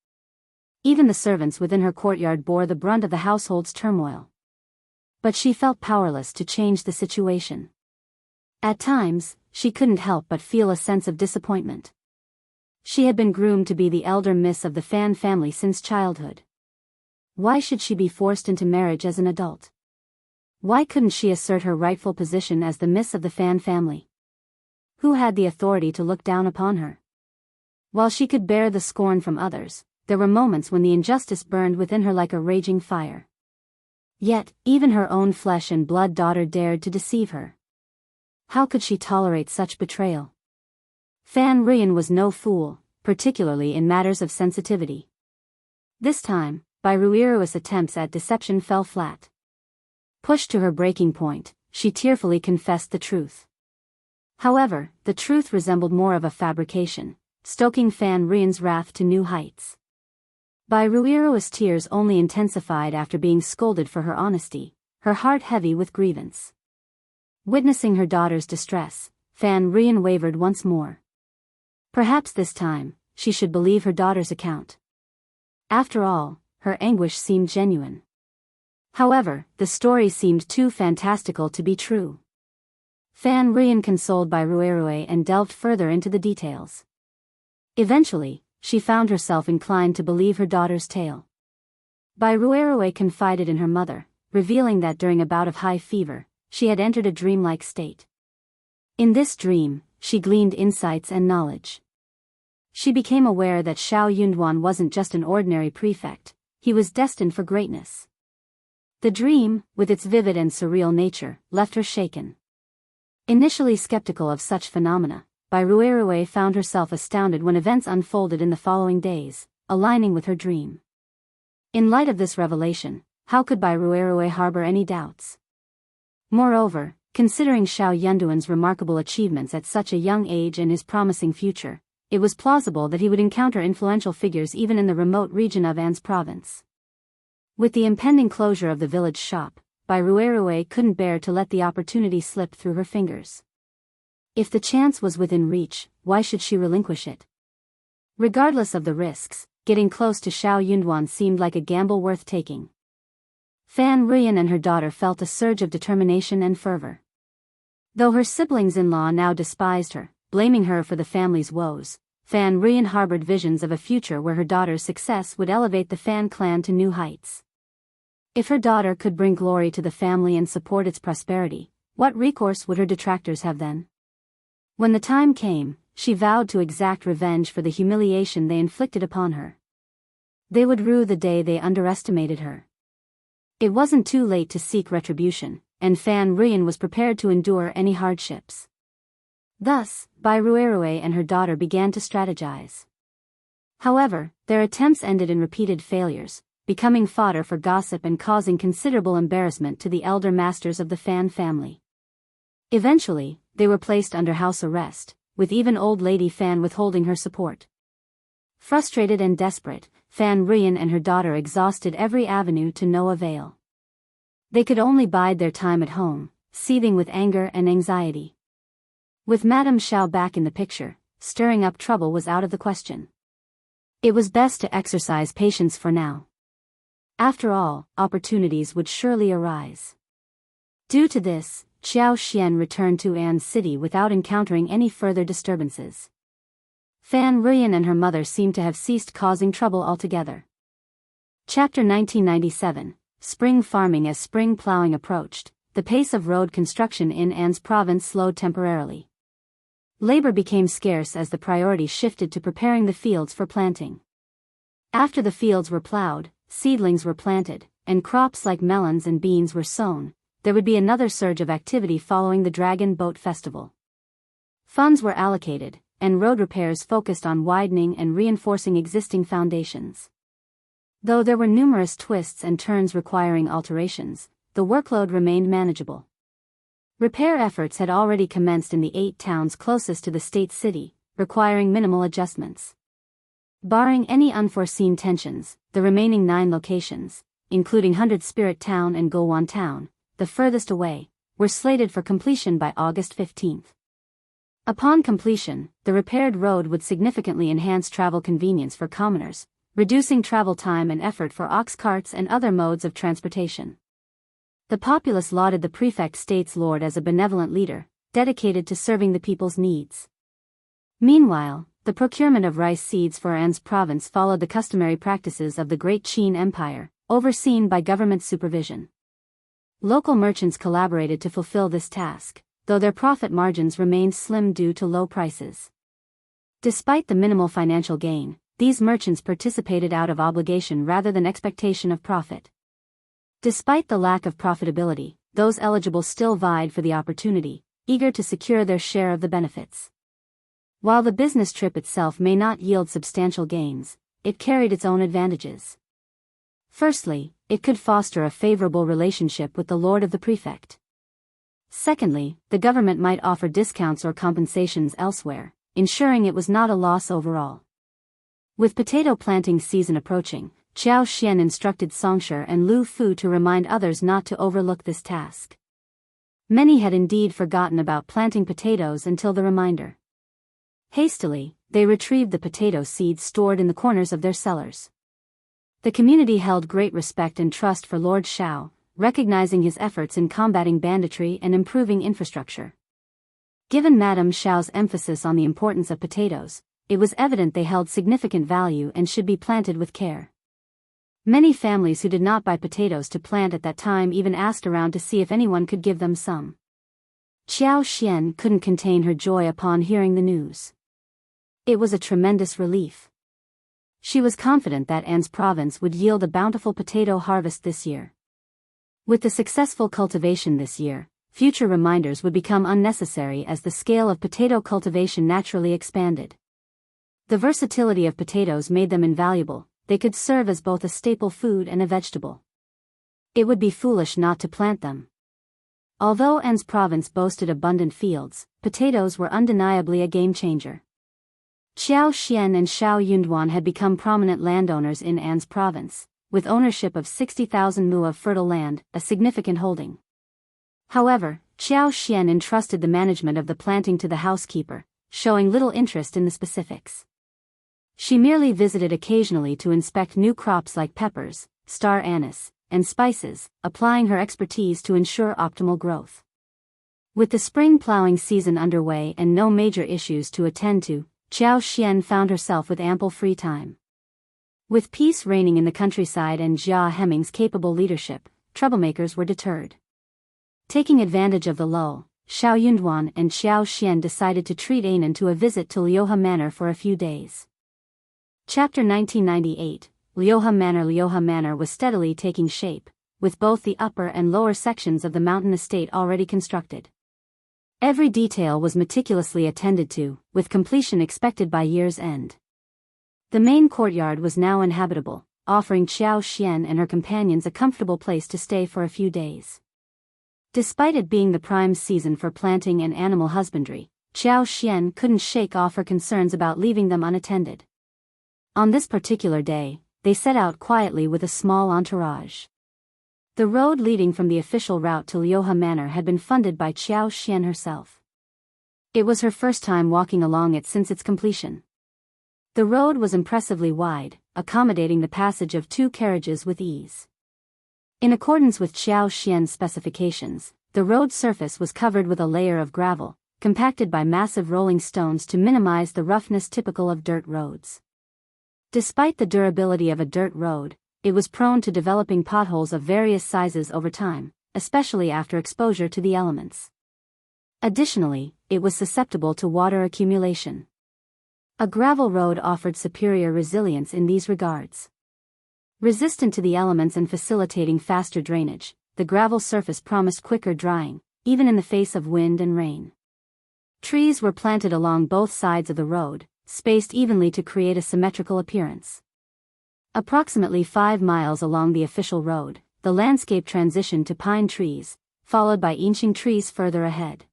Even the servants within her courtyard bore the brunt of the household's turmoil. But she felt powerless to change the situation. At times, she couldn't help but feel a sense of disappointment. She had been groomed to be the elder miss of the Fan family since childhood. Why should she be forced into marriage as an adult? Why couldn't she assert her rightful position as the miss of the Fan family? Who had the authority to look down upon her? While she could bear the scorn from others, there were moments when the injustice burned within her like a raging fire. Yet, even her own flesh and blood daughter dared to deceive her. How could she tolerate such betrayal? Fan Ruyan was no fool, particularly in matters of sensitivity. This time, Biyao attempts at deception fell flat. Pushed to her breaking point, she tearfully confessed the truth. However, the truth resembled more of a fabrication, stoking Fan Ruyan's wrath to new heights. Biyao's tears only intensified after being scolded for her honesty, her heart heavy with grievance. Witnessing her daughter's distress, Fan Ruyan wavered once more. Perhaps this time, she should believe her daughter's account. After all, her anguish seemed genuine. However, the story seemed too fantastical to be true. Fan Ruyan consoled Biyao and delved further into the details. Eventually, she found herself inclined to believe her daughter's tale. Biyao confided in her mother, revealing that during a bout of high fever, she had entered a dreamlike state. In this dream, she gleaned insights and knowledge. She became aware that Xiao Yunduan wasn't just an ordinary prefect, he was destined for greatness. The dream, with its vivid and surreal nature, left her shaken. Initially skeptical of such phenomena, Biyao found herself astounded when events unfolded in the following days, aligning with her dream. In light of this revelation, how could Biyao harbor any doubts? Moreover, considering Xiao Yunduan's remarkable achievements at such a young age and his promising future, it was plausible that he would encounter influential figures even in the remote region of An's province. With the impending closure of the village shop, Biyao couldn't bear to let the opportunity slip through her fingers. If the chance was within reach, why should she relinquish it? Regardless of the risks, getting close to Xiao Yunduan seemed like a gamble worth taking. Fan Ruyan and her daughter felt a surge of determination and fervor. Though her siblings-in-law now despised her, blaming her for the family's woes, Fan Ruyan harbored visions of a future where her daughter's success would elevate the Fan clan to new heights. If her daughter could bring glory to the family and support its prosperity, what recourse would her detractors have then? When the time came, she vowed to exact revenge for the humiliation they inflicted upon her. They would rue the day they underestimated her. It wasn't too late to seek retribution, and Fan Ruyan was prepared to endure any hardships. Thus, Biyao and her daughter began to strategize. However, their attempts ended in repeated failures, becoming fodder for gossip and causing considerable embarrassment to the elder masters of the Fan family. Eventually, they were placed under house arrest, with even old Lady Fan withholding her support. Frustrated and desperate, Fan Ruyan and her daughter exhausted every avenue to no avail. They could only bide their time at home, seething with anger and anxiety. With Madame Xiao back in the picture, stirring up trouble was out of the question. It was best to exercise patience for now. After all, opportunities would surely arise. Due to this, Xiao Xian returned to An's city without encountering any further disturbances. Fan Ruyan and her mother seemed to have ceased causing trouble altogether. Chapter 1997, Spring Farming. As spring plowing approached, the pace of road construction in An's province slowed temporarily. Labor became scarce as the priority shifted to preparing the fields for planting. After the fields were plowed, seedlings were planted, and crops like melons and beans were sown, there would be another surge of activity following the Dragon Boat Festival. Funds were allocated, and road repairs focused on widening and reinforcing existing foundations. Though there were numerous twists and turns requiring alterations, the workload remained manageable. Repair efforts had already commenced in the 8 towns closest to the state city, requiring minimal adjustments. Barring any unforeseen tensions, the remaining 9 locations, including 100 Spirit Town and Gowon Town, the furthest away, were slated for completion by August 15. Upon completion, the repaired road would significantly enhance travel convenience for commoners, reducing travel time and effort for ox carts and other modes of transportation. The populace lauded the prefect state's lord as a benevolent leader, dedicated to serving the people's needs. Meanwhile, the procurement of rice seeds for An's province followed the customary practices of the Great Qin Empire, overseen by government supervision. Local merchants collaborated to fulfill this task, though their profit margins remained slim due to low prices. Despite the minimal financial gain, these merchants participated out of obligation rather than expectation of profit. Despite the lack of profitability, those eligible still vied for the opportunity, eager to secure their share of the benefits. While the business trip itself may not yield substantial gains, it carried its own advantages. Firstly, it could foster a favorable relationship with the lord of the prefect. Secondly, the government might offer discounts or compensations elsewhere, ensuring it was not a loss overall. With potato planting season approaching, Qiao Xian instructed Songshe and Lu Fu to remind others not to overlook this task. Many had indeed forgotten about planting potatoes until the reminder. Hastily, they retrieved the potato seeds stored in the corners of their cellars. The community held great respect and trust for Lord Xiao, recognizing his efforts in combating banditry and improving infrastructure. Given Madame Xiao's emphasis on the importance of potatoes, it was evident they held significant value and should be planted with care. Many families who did not buy potatoes to plant at that time even asked around to see if anyone could give them some. Qiao Xian couldn't contain her joy upon hearing the news. It was a tremendous relief. She was confident that An's province would yield a bountiful potato harvest this year. With the successful cultivation this year, future reminders would become unnecessary as the scale of potato cultivation naturally expanded. The versatility of potatoes made them invaluable. They could serve as both a staple food and a vegetable. It would be foolish not to plant them. Although An's province boasted abundant fields, potatoes were undeniably a game-changer. Qiao Xian and Xiao Yunduan had become prominent landowners in An's province, with ownership of 60,000 mu of fertile land, a significant holding. However, Qiao Xian entrusted the management of the planting to the housekeeper, showing little interest in the specifics. She merely visited occasionally to inspect new crops like peppers, star anise, and spices, applying her expertise to ensure optimal growth. With the spring plowing season underway and no major issues to attend to, Qiao Xian found herself with ample free time. With peace reigning in the countryside and Jia Hemming's capable leadership, troublemakers were deterred. Taking advantage of the lull, Xiao Yunduan and Qiao Xian decided to treat Anan to a visit to Liuhe Manor for a few days. Chapter 1998, Liuhe Manor was steadily taking shape, with both the upper and lower sections of the mountain estate already constructed. Every detail was meticulously attended to, with completion expected by year's end. The main courtyard was now inhabitable, offering Qiao Xian and her companions a comfortable place to stay for a few days. Despite it being the prime season for planting and animal husbandry, Qiao Xian couldn't shake off her concerns about leaving them unattended. On this particular day, they set out quietly with a small entourage. The road leading from the official route to Liuhe Manor had been funded by Qiao Xian herself. It was her first time walking along it since its completion. The road was impressively wide, accommodating the passage of 2 carriages with ease. In accordance with Qiao Xian's specifications, the road surface was covered with a layer of gravel, compacted by massive rolling stones to minimize the roughness typical of dirt roads. Despite the durability of a dirt road, it was prone to developing potholes of various sizes over time, especially after exposure to the elements. Additionally, it was susceptible to water accumulation. A gravel road offered superior resilience in these regards. Resistant to the elements and facilitating faster drainage, the gravel surface promised quicker drying, even in the face of wind and rain. Trees were planted along both sides of the road, spaced evenly to create a symmetrical appearance. Approximately 5 miles along the official road, the landscape transitioned to pine trees, followed by inching trees further ahead.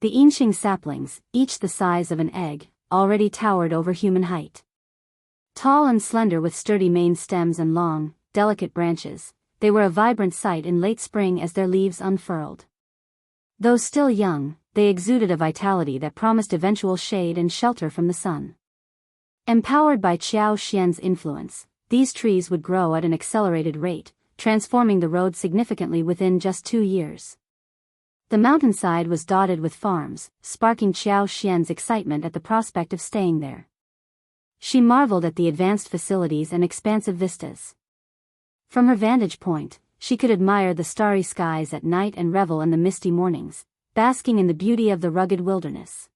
The inching saplings, each the size of an egg, already towered over human height. Tall and slender with sturdy main stems and long, delicate branches, they were a vibrant sight in late spring as their leaves unfurled. Though still young, they exuded a vitality that promised eventual shade and shelter from the sun. Empowered by Qiao Xian's influence, these trees would grow at an accelerated rate, transforming the road significantly within just 2 years. The mountainside was dotted with farms, sparking Qiao Xian's excitement at the prospect of staying there. She marveled at the advanced facilities and expansive vistas. From her vantage point, she could admire the starry skies at night and revel in the misty mornings, basking in the beauty of the rugged wilderness.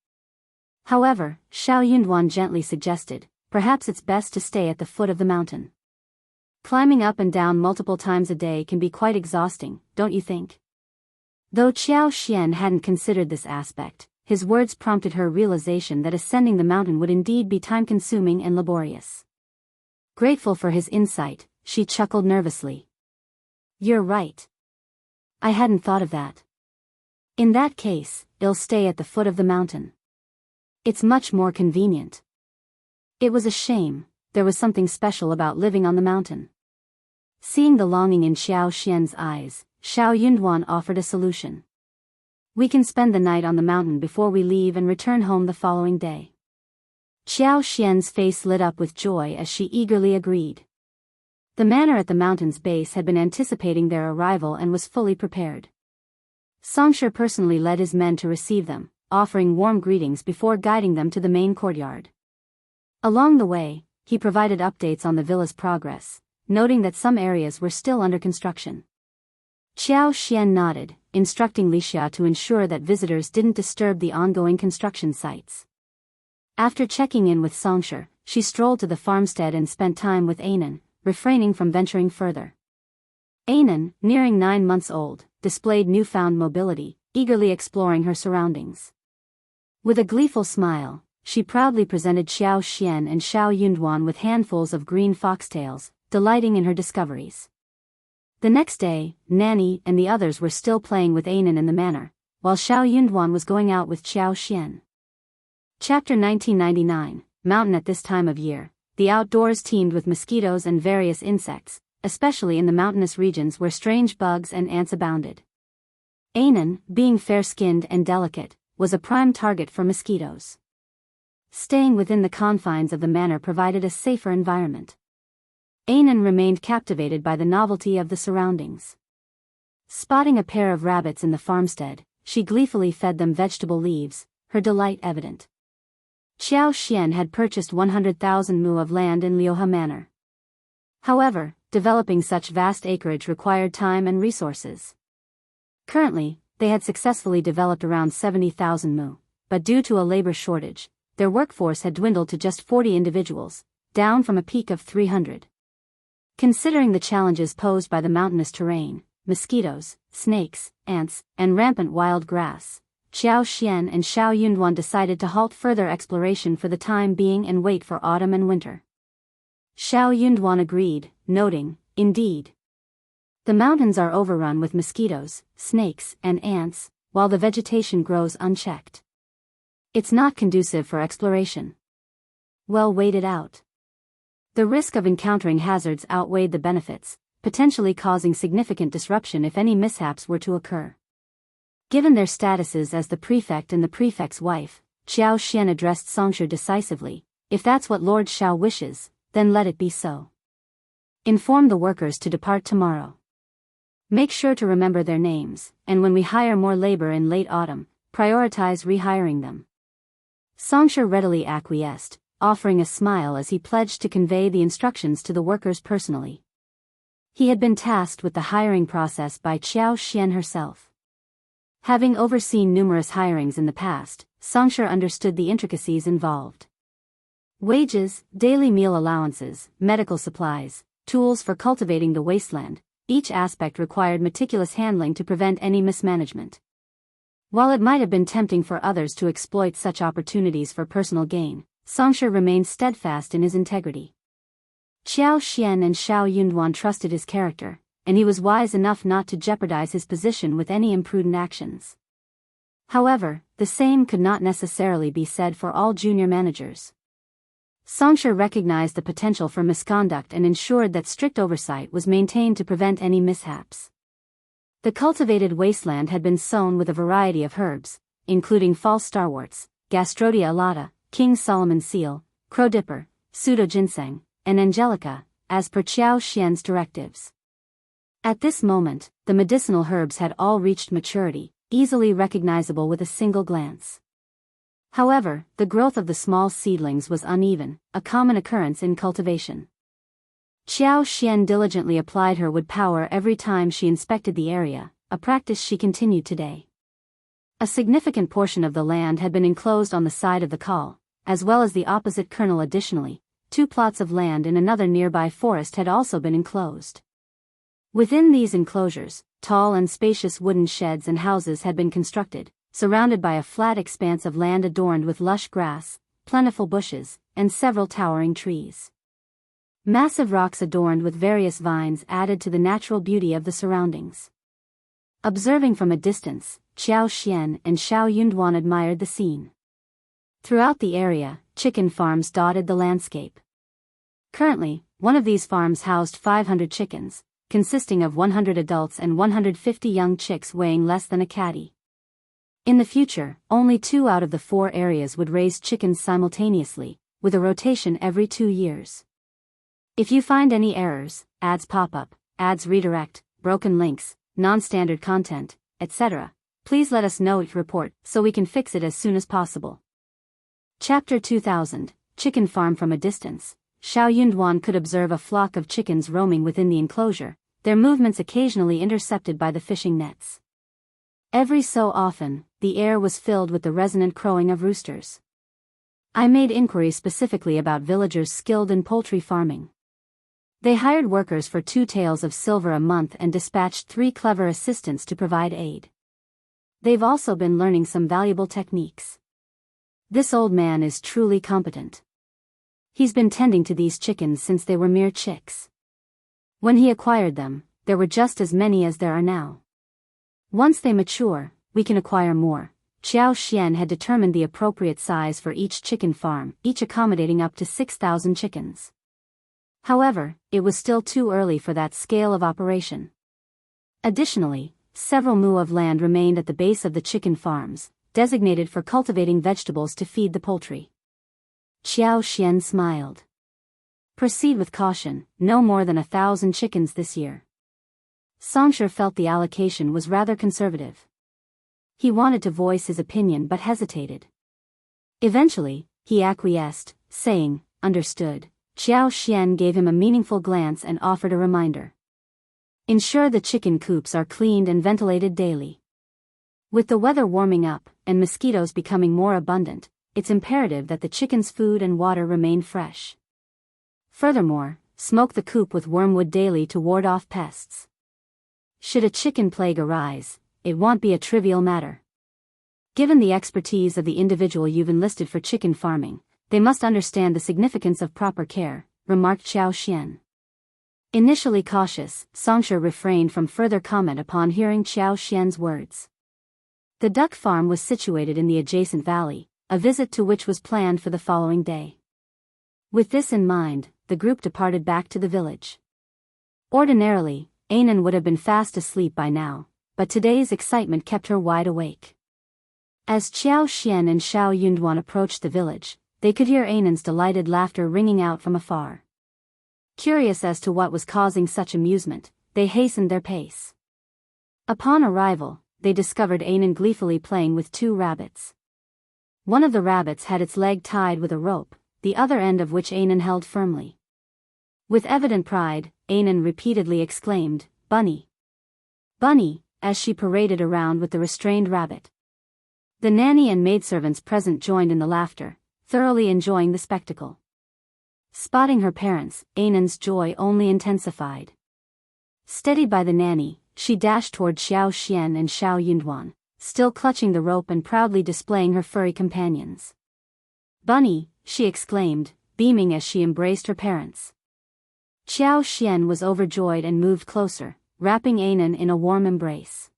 However, Xiao Yunduan gently suggested, perhaps it's best to stay at the foot of the mountain. Climbing up and down multiple times a day can be quite exhausting, don't you think? Though Qiao Xian hadn't considered this aspect, his words prompted her realization that ascending the mountain would indeed be time-consuming and laborious. Grateful for his insight, she chuckled nervously. You're right. I hadn't thought of that. In that case, I'll stay at the foot of the mountain. It's much more convenient. It was a shame, there was something special about living on the mountain. Seeing the longing in Xiao Xian's eyes, Xiao Yunduan offered a solution. We can spend the night on the mountain before we leave and return home the following day. Xiao Xian's face lit up with joy as she eagerly agreed. The manor at the mountain's base had been anticipating their arrival and was fully prepared. Songsher personally led his men to receive them, offering warm greetings before guiding them to the main courtyard. Along the way, he provided updates on the villa's progress, noting that some areas were still under construction. Qiao Xian nodded, instructing Lixia to ensure that visitors didn't disturb the ongoing construction sites. After checking in with Songsher, she strolled to the farmstead and spent time with Anan, refraining from venturing further. Anan, nearing 9 months old, displayed newfound mobility, eagerly exploring her surroundings. With a gleeful smile, she proudly presented Xiao Xian and Xiao Yunduan with handfuls of green foxtails, delighting in her discoveries. The next day, Nanny and the others were still playing with Anan in the manor, while Xiao Yunduan was going out with Xiao Xian. Chapter 1999, Mountain. At this time of year, the outdoors teemed with mosquitoes and various insects, especially in the mountainous regions where strange bugs and ants abounded. Anan, being fair-skinned and delicate, was a prime target for mosquitoes. Staying within the confines of the manor provided a safer environment. Anan remained captivated by the novelty of the surroundings. Spotting a pair of rabbits in the farmstead, she gleefully fed them vegetable leaves, her delight evident. Qiao Xian had purchased 100,000 mu of land in Liuhe Manor. However, developing such vast acreage required time and resources. Currently, they had successfully developed around 70,000 mu, but due to a labor shortage, their workforce had dwindled to just 40 individuals, down from a peak of 300. Considering the challenges posed by the mountainous terrain, mosquitoes, snakes, ants, and rampant wild grass, Qiao Xian and Xiao Yunduan decided to halt further exploration for the time being and wait for autumn and winter. Xiao Yunduan agreed, noting, indeed. The mountains are overrun with mosquitoes, snakes, and ants, while the vegetation grows unchecked. It's not conducive for exploration. Well, wait it out. The risk of encountering hazards outweighed the benefits, potentially causing significant disruption if any mishaps were to occur. Given their statuses as the prefect and the prefect's wife, Qiao Xian addressed Songsher decisively, if that's what Lord Xiao wishes, then let it be so. Inform the workers to depart tomorrow. Make sure to remember their names, and when we hire more labor in late autumn, prioritize rehiring them. Songsher readily acquiesced, offering a smile as he pledged to convey the instructions to the workers personally. He had been tasked with the hiring process by Qiao Xian herself. Having overseen numerous hirings in the past, Songsher understood the intricacies involved. Wages, daily meal allowances, medical supplies, tools for cultivating the wasteland, each aspect required meticulous handling to prevent any mismanagement. While it might have been tempting for others to exploit such opportunities for personal gain, Songsher remained steadfast in his integrity. Qiao Xian and Xiao Yunduan trusted his character, and he was wise enough not to jeopardize his position with any imprudent actions. However, the same could not necessarily be said for all junior managers. Songsha recognized the potential for misconduct and ensured that strict oversight was maintained to prevent any mishaps. The cultivated wasteland had been sown with a variety of herbs, including false starworts, Gastrodia alata, King Solomon's seal, crowdipper, pseudo-ginseng, and angelica, as per Qiao Xian's directives. At this moment, the medicinal herbs had all reached maturity, easily recognizable with a single glance. However, the growth of the small seedlings was uneven, a common occurrence in cultivation. Qiao Xian diligently applied her wood power every time she inspected the area, a practice she continued today. A significant portion of the land had been enclosed on the side of the col, as well as the opposite kernel. Additionally, 2 plots of land in another nearby forest had also been enclosed. Within these enclosures, tall and spacious wooden sheds and houses had been constructed, surrounded by a flat expanse of land adorned with lush grass, plentiful bushes, and several towering trees. Massive rocks adorned with various vines added to the natural beauty of the surroundings. Observing from a distance, Qiao Xian and Xiao Yunduan admired the scene. Throughout the area, chicken farms dotted the landscape. Currently, one of these farms housed 500 chickens, consisting of 100 adults and 150 young chicks weighing less than a catty. In the future, only 2 out of the 4 areas would raise chickens simultaneously, with a rotation every 2 years. If you find any errors, ads pop up, ads redirect, broken links, non-standard content, etc., please let us know it report so we can fix it as soon as possible. Chapter 2000, Chicken Farm. From a distance, Xiao Yunduan could observe a flock of chickens roaming within the enclosure, their movements occasionally intercepted by the fishing nets. Every so often, the air was filled with the resonant crowing of roosters. I made inquiries specifically about villagers skilled in poultry farming. They hired workers for 2 taels of silver a month and dispatched 3 clever assistants to provide aid. They've also been learning some valuable techniques. This old man is truly competent. He's been tending to these chickens since they were mere chicks. When he acquired them, there were just as many as there are now. Once they mature, we can acquire more. Qiao Xian had determined the appropriate size for each chicken farm, each accommodating up to 6,000 chickens. However, it was still too early for that scale of operation. Additionally, several mu of land remained at the base of the chicken farms, designated for cultivating vegetables to feed the poultry. Qiao Xian smiled. Proceed with caution, no more than 1,000 chickens this year. Songsha felt the allocation was rather conservative. He wanted to voice his opinion but hesitated. Eventually, he acquiesced, saying, "Understood." Qiao Xian gave him a meaningful glance and offered a reminder. Ensure the chicken coops are cleaned and ventilated daily. With the weather warming up, and mosquitoes becoming more abundant, it's imperative that the chicken's food and water remain fresh. Furthermore, smoke the coop with wormwood daily to ward off pests. Should a chicken plague arise, it won't be a trivial matter. Given the expertise of the individual you've enlisted for chicken farming, they must understand the significance of proper care, remarked Qiao Xian. Initially cautious, Songsha refrained from further comment upon hearing Qiao Xian's words. The duck farm was situated in the adjacent valley, a visit to which was planned for the following day. With this in mind, the group departed back to the village. Ordinarily, Anan would have been fast asleep by now, but today's excitement kept her wide awake. As Qiao Xian and Xiao Yunduan approached the village, they could hear Anan's delighted laughter ringing out from afar. Curious as to what was causing such amusement, they hastened their pace. Upon arrival, they discovered Anan gleefully playing with 2 rabbits. One of the rabbits had its leg tied with a rope, the other end of which Anan held firmly. With evident pride, Anan repeatedly exclaimed, "Bunny! Bunny!" as she paraded around with the restrained rabbit. The nanny and maidservants present joined in the laughter, thoroughly enjoying the spectacle. Spotting her parents, Anan's joy only intensified. Steadied by the nanny, she dashed toward Xiao Xian and Xiao Yunduan, still clutching the rope and proudly displaying her furry companions. "Bunny!" she exclaimed, beaming as she embraced her parents. Xiao Xian was overjoyed and moved closer, wrapping Anan in a warm embrace.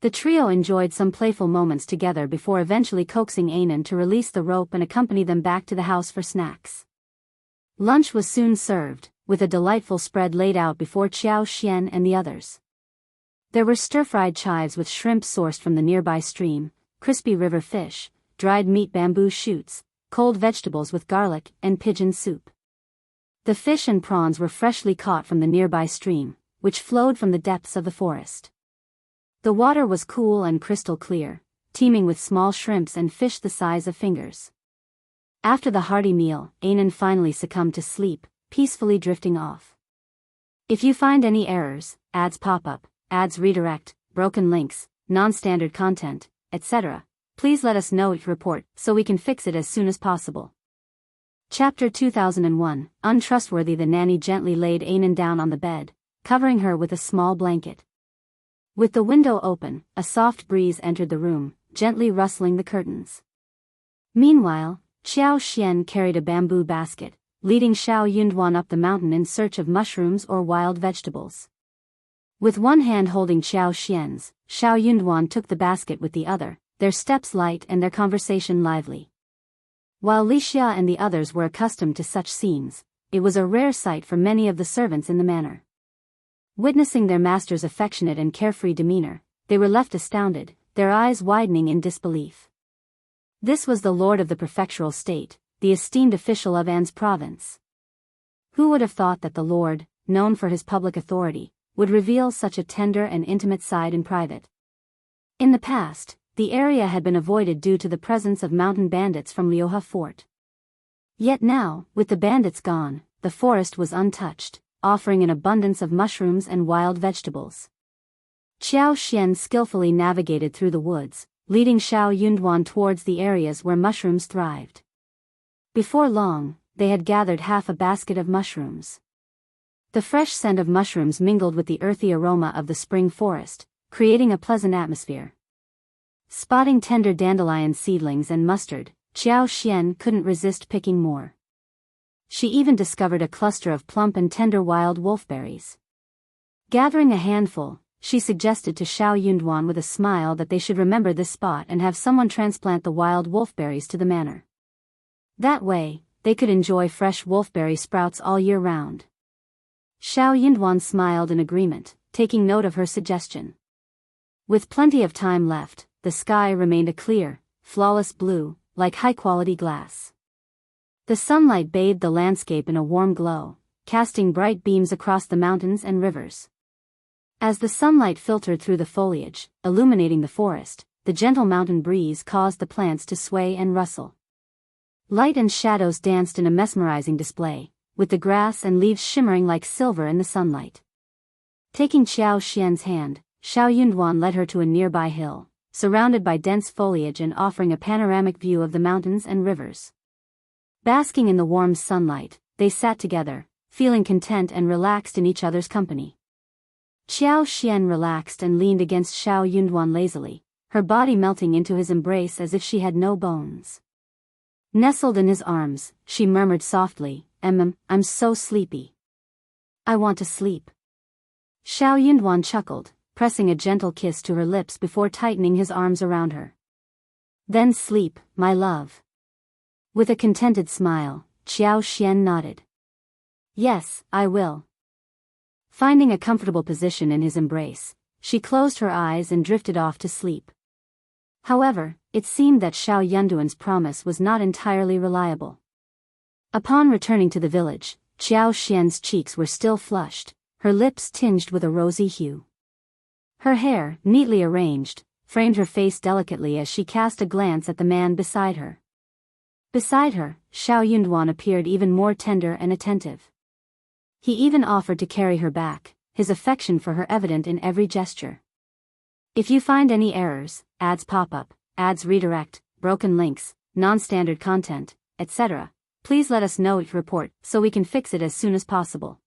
The trio enjoyed some playful moments together before eventually coaxing Anan to release the rope and accompany them back to the house for snacks. Lunch was soon served, with a delightful spread laid out before Xiao Xian and the others. There were stir-fried chives with shrimp sourced from the nearby stream, crispy river fish, dried meat bamboo shoots, cold vegetables with garlic, and pigeon soup. The fish and prawns were freshly caught from the nearby stream, which flowed from the depths of the forest. The water was cool and crystal clear, teeming with small shrimps and fish the size of fingers. After the hearty meal, Anan finally succumbed to sleep, peacefully drifting off. If you find any errors, ads pop up, ads redirect, broken links, non-standard content, etc., please let us know each report so we can fix it as soon as possible. Chapter 2001, Untrustworthy. The nanny gently laid Anan down on the bed, covering her with a small blanket. With the window open, a soft breeze entered the room, gently rustling the curtains. Meanwhile, Xiao Xian carried a bamboo basket, leading Xiao Yunduan up the mountain in search of mushrooms or wild vegetables. With one hand holding Xiao Xian's, Xiao Yunduan took the basket with the other, their steps light and their conversation lively. While Lixia and the others were accustomed to such scenes, it was a rare sight for many of the servants in the manor. Witnessing their master's affectionate and carefree demeanor, they were left astounded, their eyes widening in disbelief. This was the lord of the prefectural state, the esteemed official of An's province. Who would have thought that the lord, known for his public authority, would reveal such a tender and intimate side in private? In the past, the area had been avoided due to the presence of mountain bandits from Liuhe Fort. Yet now, with the bandits gone, the forest was untouched, offering an abundance of mushrooms and wild vegetables. Xiao Xian skillfully navigated through the woods, leading Xiao Yunduan towards the areas where mushrooms thrived. Before long, they had gathered half a basket of mushrooms. The fresh scent of mushrooms mingled with the earthy aroma of the spring forest, creating a pleasant atmosphere. Spotting tender dandelion seedlings and mustard, Xiao Xian couldn't resist picking more. She even discovered a cluster of plump and tender wild wolfberries. Gathering a handful, she suggested to Xiao Yunduan with a smile that they should remember this spot and have someone transplant the wild wolfberries to the manor. That way, they could enjoy fresh wolfberry sprouts all year round. Xiao Yunduan smiled in agreement, taking note of her suggestion. With plenty of time left, the sky remained a clear, flawless blue, like high-quality glass. The sunlight bathed the landscape in a warm glow, casting bright beams across the mountains and rivers. As the sunlight filtered through the foliage, illuminating the forest, the gentle mountain breeze caused the plants to sway and rustle. Light and shadows danced in a mesmerizing display, with the grass and leaves shimmering like silver in the sunlight. Taking Xiao Xian's hand, Xiao Yunduan led her to a nearby hill, surrounded by dense foliage and offering a panoramic view of the mountains and rivers. Basking in the warm sunlight, they sat together, feeling content and relaxed in each other's company. Xiao Xian relaxed and leaned against Xiao Yunduan lazily, her body melting into his embrace as if she had no bones. Nestled in his arms, she murmured softly, I'm so sleepy. I want to sleep. Xiao Yunduan chuckled, pressing a gentle kiss to her lips before tightening his arms around her. Then sleep, my love. With a contented smile, Xiao Xian nodded. Yes, I will. Finding a comfortable position in his embrace, she closed her eyes and drifted off to sleep. However, it seemed that Xiao Yunduan's promise was not entirely reliable. Upon returning to the village, Xiao Xian's cheeks were still flushed, her lips tinged with a rosy hue. Her hair, neatly arranged, framed her face delicately as she cast a glance at the man beside her. Beside her, Xiao Yunduan appeared even more tender and attentive. He even offered to carry her back, his affection for her evident in every gesture. If you find any errors, ads pop up, ads redirect, broken links, non-standard content, etc., please let us know each report so we can fix it as soon as possible.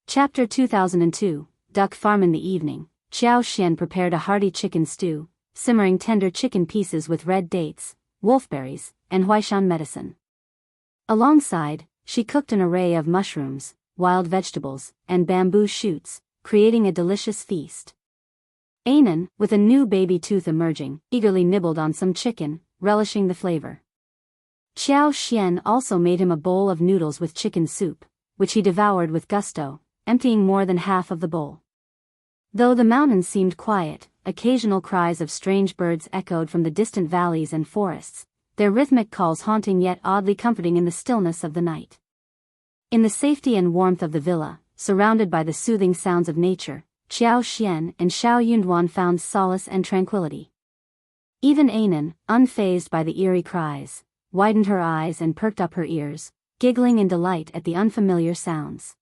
Chapter 2002, Duck Farm. In the evening, Xiao Xian prepared a hearty chicken stew, simmering tender chicken pieces with red dates, wolfberries, and huaishan medicine. Alongside, she cooked an array of mushrooms, wild vegetables, and bamboo shoots, creating a delicious feast. Anan, with a new baby tooth emerging, eagerly nibbled on some chicken, relishing the flavor. Xiao Xian also made him a bowl of noodles with chicken soup, which he devoured with gusto, emptying more than half of the bowl. Though the mountains seemed quiet, occasional cries of strange birds echoed from the distant valleys and forests, their rhythmic calls haunting yet oddly comforting in the stillness of the night. In the safety and warmth of the villa, surrounded by the soothing sounds of nature, Xiao Xian and Xiao Yunduan found solace and tranquility. Even Anan, unfazed by the eerie cries, widened her eyes and perked up her ears, giggling in delight at the unfamiliar sounds.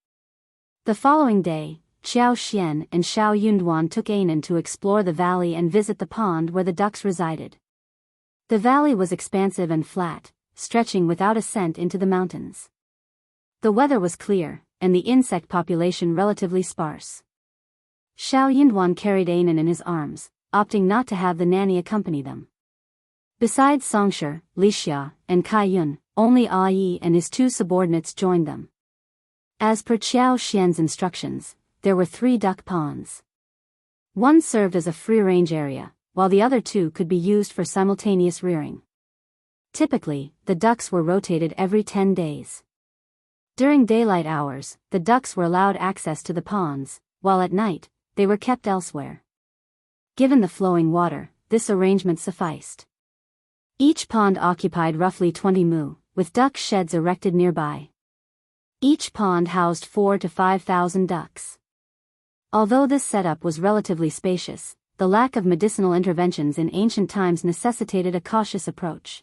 The following day, Xiao Xian and Xiao Yunduan took Anan to explore the valley and visit the pond where the ducks resided. The valley was expansive and flat, stretching without ascent into the mountains. The weather was clear, and the insect population relatively sparse. Xiao Yunduan carried Anan in his arms, opting not to have the nanny accompany them. Besides Songshe, Lixia, and Kaiyun, only Yi and his two subordinates joined them. As per Xiao Xian's instructions, there were 3 duck ponds. One served as a free-range area, while the other 2 could be used for simultaneous rearing. Typically, the ducks were rotated every 10 days. During daylight hours, the ducks were allowed access to the ponds, while at night, they were kept elsewhere. Given the flowing water, this arrangement sufficed. Each pond occupied roughly 20 mu, with duck sheds erected nearby. Each pond housed 4,000 to 5,000 ducks. Although this setup was relatively spacious, the lack of medicinal interventions in ancient times necessitated a cautious approach.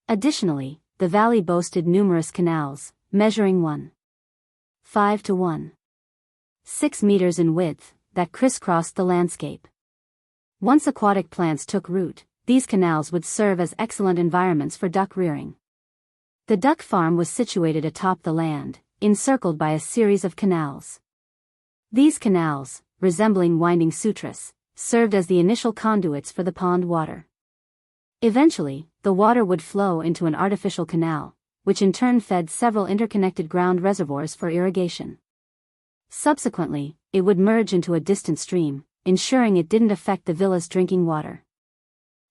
Additionally, the valley boasted numerous canals, measuring 1.5 to 1.6 meters in width, that crisscrossed the landscape. Once aquatic plants took root, these canals would serve as excellent environments for duck rearing. The duck farm was situated atop the land, encircled by a series of canals. These canals, resembling winding sutras, served as the initial conduits for the pond water. Eventually, the water would flow into an artificial canal, which in turn fed several interconnected ground reservoirs for irrigation. Subsequently, it would merge into a distant stream, ensuring it didn't affect the villa's drinking water.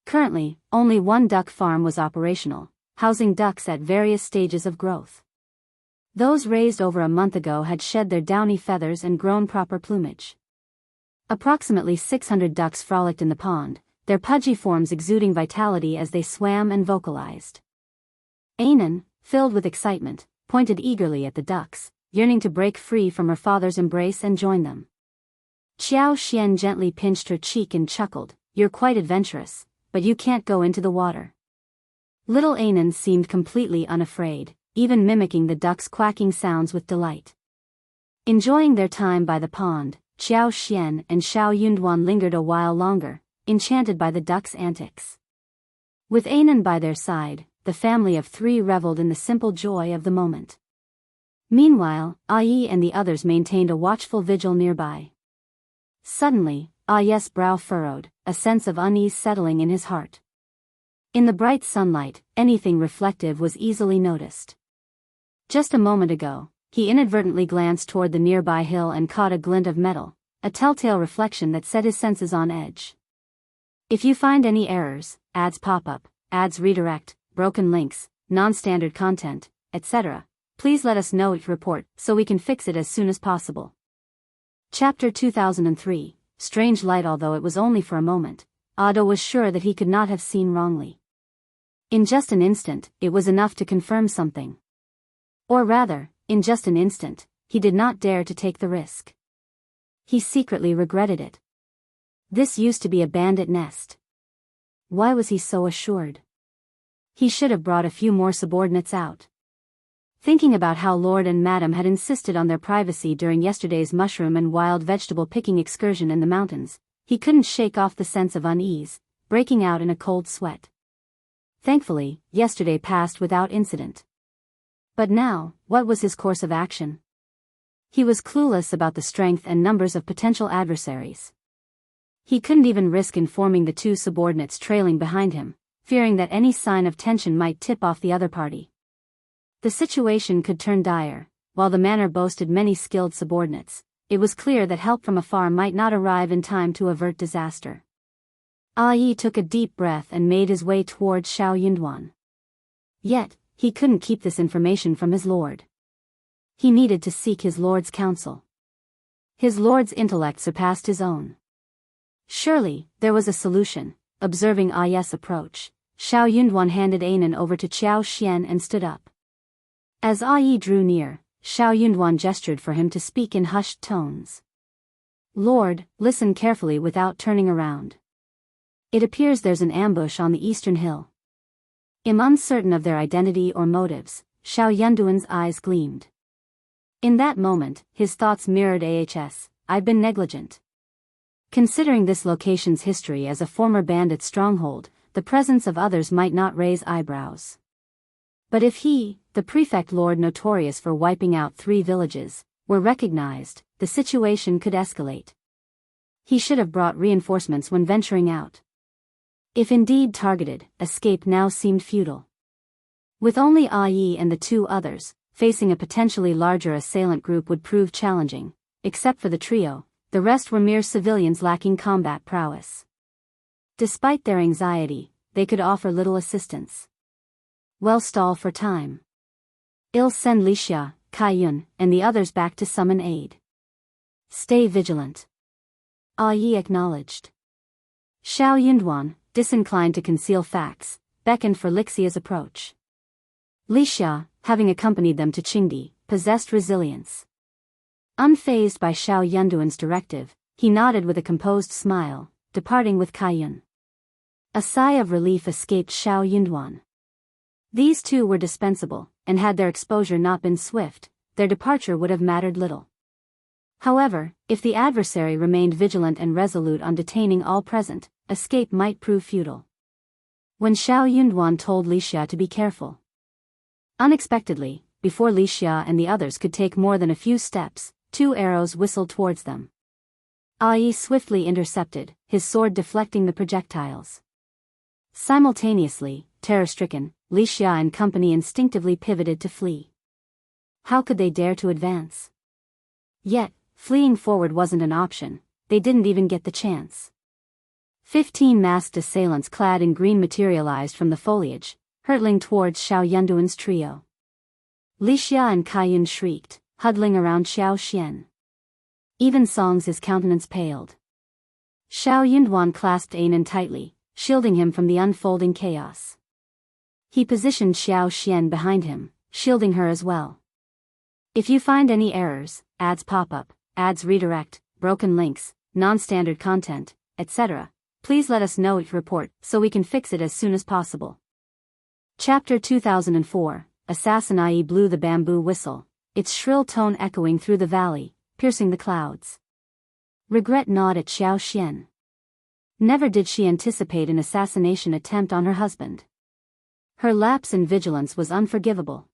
Currently, only one duck farm was operational, housing ducks at various stages of growth. Those raised over a month ago had shed their downy feathers and grown proper plumage. Approximately 600 ducks frolicked in the pond, their pudgy forms exuding vitality as they swam and vocalized. Anan, filled with excitement, pointed eagerly at the ducks, yearning to break free from her father's embrace and join them. Xiao Xian gently pinched her cheek and chuckled, "You're quite adventurous, but you can't go into the water." Little Anan seemed completely unafraid, even mimicking the ducks' quacking sounds with delight. Enjoying their time by the pond, Xiao Xian and Xiao Yunduan lingered a while longer, enchanted by the ducks' antics. With Anan by their side, the family of 3 reveled in the simple joy of the moment. Meanwhile, Yi and the others maintained a watchful vigil nearby. Suddenly, Yi's brow furrowed, a sense of unease settling in his heart. In the bright sunlight, anything reflective was easily noticed. Just a moment ago, he inadvertently glanced toward the nearby hill and caught a glint of metal, a telltale reflection that set his senses on edge. If you find any errors, ads pop up, ads redirect, broken links, non-standard content, etc., please let us know each report so we can fix it as soon as possible. Chapter 2003, Strange Light. Although it was only for a moment, Ado was sure that he could not have seen wrongly. In just an instant, it was enough to confirm something. Or rather, in just an instant, he did not dare to take the risk. He secretly regretted it. This used to be a bandit nest. Why was he so assured? He should have brought a few more subordinates out. Thinking about how Lord and Madam had insisted on their privacy during yesterday's mushroom and wild vegetable picking excursion in the mountains, he couldn't shake off the sense of unease, breaking out in a cold sweat. Thankfully, yesterday passed without incident. But now, what was his course of action? He was clueless about the strength and numbers of potential adversaries. He couldn't even risk informing the 2 subordinates trailing behind him, fearing that any sign of tension might tip off the other party. The situation could turn dire. While the manor boasted many skilled subordinates, it was clear that help from afar might not arrive in time to avert disaster. Yi took a deep breath and made his way towards Xiao Yunduan. Yet, he couldn't keep this information from his lord. He needed to seek his lord's counsel. His lord's intellect surpassed his own. Surely, there was a solution. Observing Ai's approach, Xiao Yunduan handed Anan over to Qiao Xian and stood up. As Ai drew near, Xiao Yunduan gestured for him to speak in hushed tones. Lord, listen carefully without turning around. It appears there's an ambush on the eastern hill. Uncertain of their identity or motives, Xiao Yunduan's eyes gleamed. In that moment, his thoughts mirrored I've been negligent. Considering this location's history as a former bandit stronghold, the presence of others might not raise eyebrows. But if he, the prefect lord notorious for wiping out 3 villages, were recognized, the situation could escalate. He should have brought reinforcements when venturing out. If indeed targeted, escape now seemed futile. With only Ai and the 2 others, facing a potentially larger assailant group would prove challenging. Except for the trio, the rest were mere civilians lacking combat prowess. Despite their anxiety, they could offer little assistance. Well, stall for time. I'll send Lixia, Kaiyun, and the others back to summon aid. Stay vigilant. Ai acknowledged. Xiao Yunduan, disinclined to conceal facts, beckoned for Lixia's approach. Lixia, having accompanied them to Qingdi, possessed resilience. Unfazed by Xiao Yunduan's directive, he nodded with a composed smile, departing with Kaiyun. A sigh of relief escaped Xiao Yunduan. These 2 were dispensable, and had their exposure not been swift, their departure would have mattered little. However, if the adversary remained vigilant and resolute on detaining all present, escape might prove futile. When Xiao Yunduan told Lixia to be careful. Unexpectedly, before Lixia and the others could take more than a few steps, 2 arrows whistled towards them. Ai swiftly intercepted, his sword deflecting the projectiles. Simultaneously, terror-stricken, Lixia and company instinctively pivoted to flee. How could they dare to advance? Yet, fleeing forward wasn't an option, they didn't even get the chance. 15 masked assailants clad in green materialized from the foliage, hurtling towards Xiao Yunduan's trio. Lixia and Kaiyun shrieked, huddling around Xiao Xian. Even Song's his countenance paled. Xiao Yunduan clasped Anan tightly, shielding him from the unfolding chaos. He positioned Xiao Xian behind him, shielding her as well. If you find any errors, ads pop up, ads redirect, broken links, non-standard content, etc., please let us know your report so we can fix it as soon as possible. Chapter 2004, Assassin Ai blew the bamboo whistle, its shrill tone echoing through the valley, piercing the clouds. Regret gnawed at Xiao Xian. Never did she anticipate an assassination attempt on her husband. Her lapse in vigilance was unforgivable.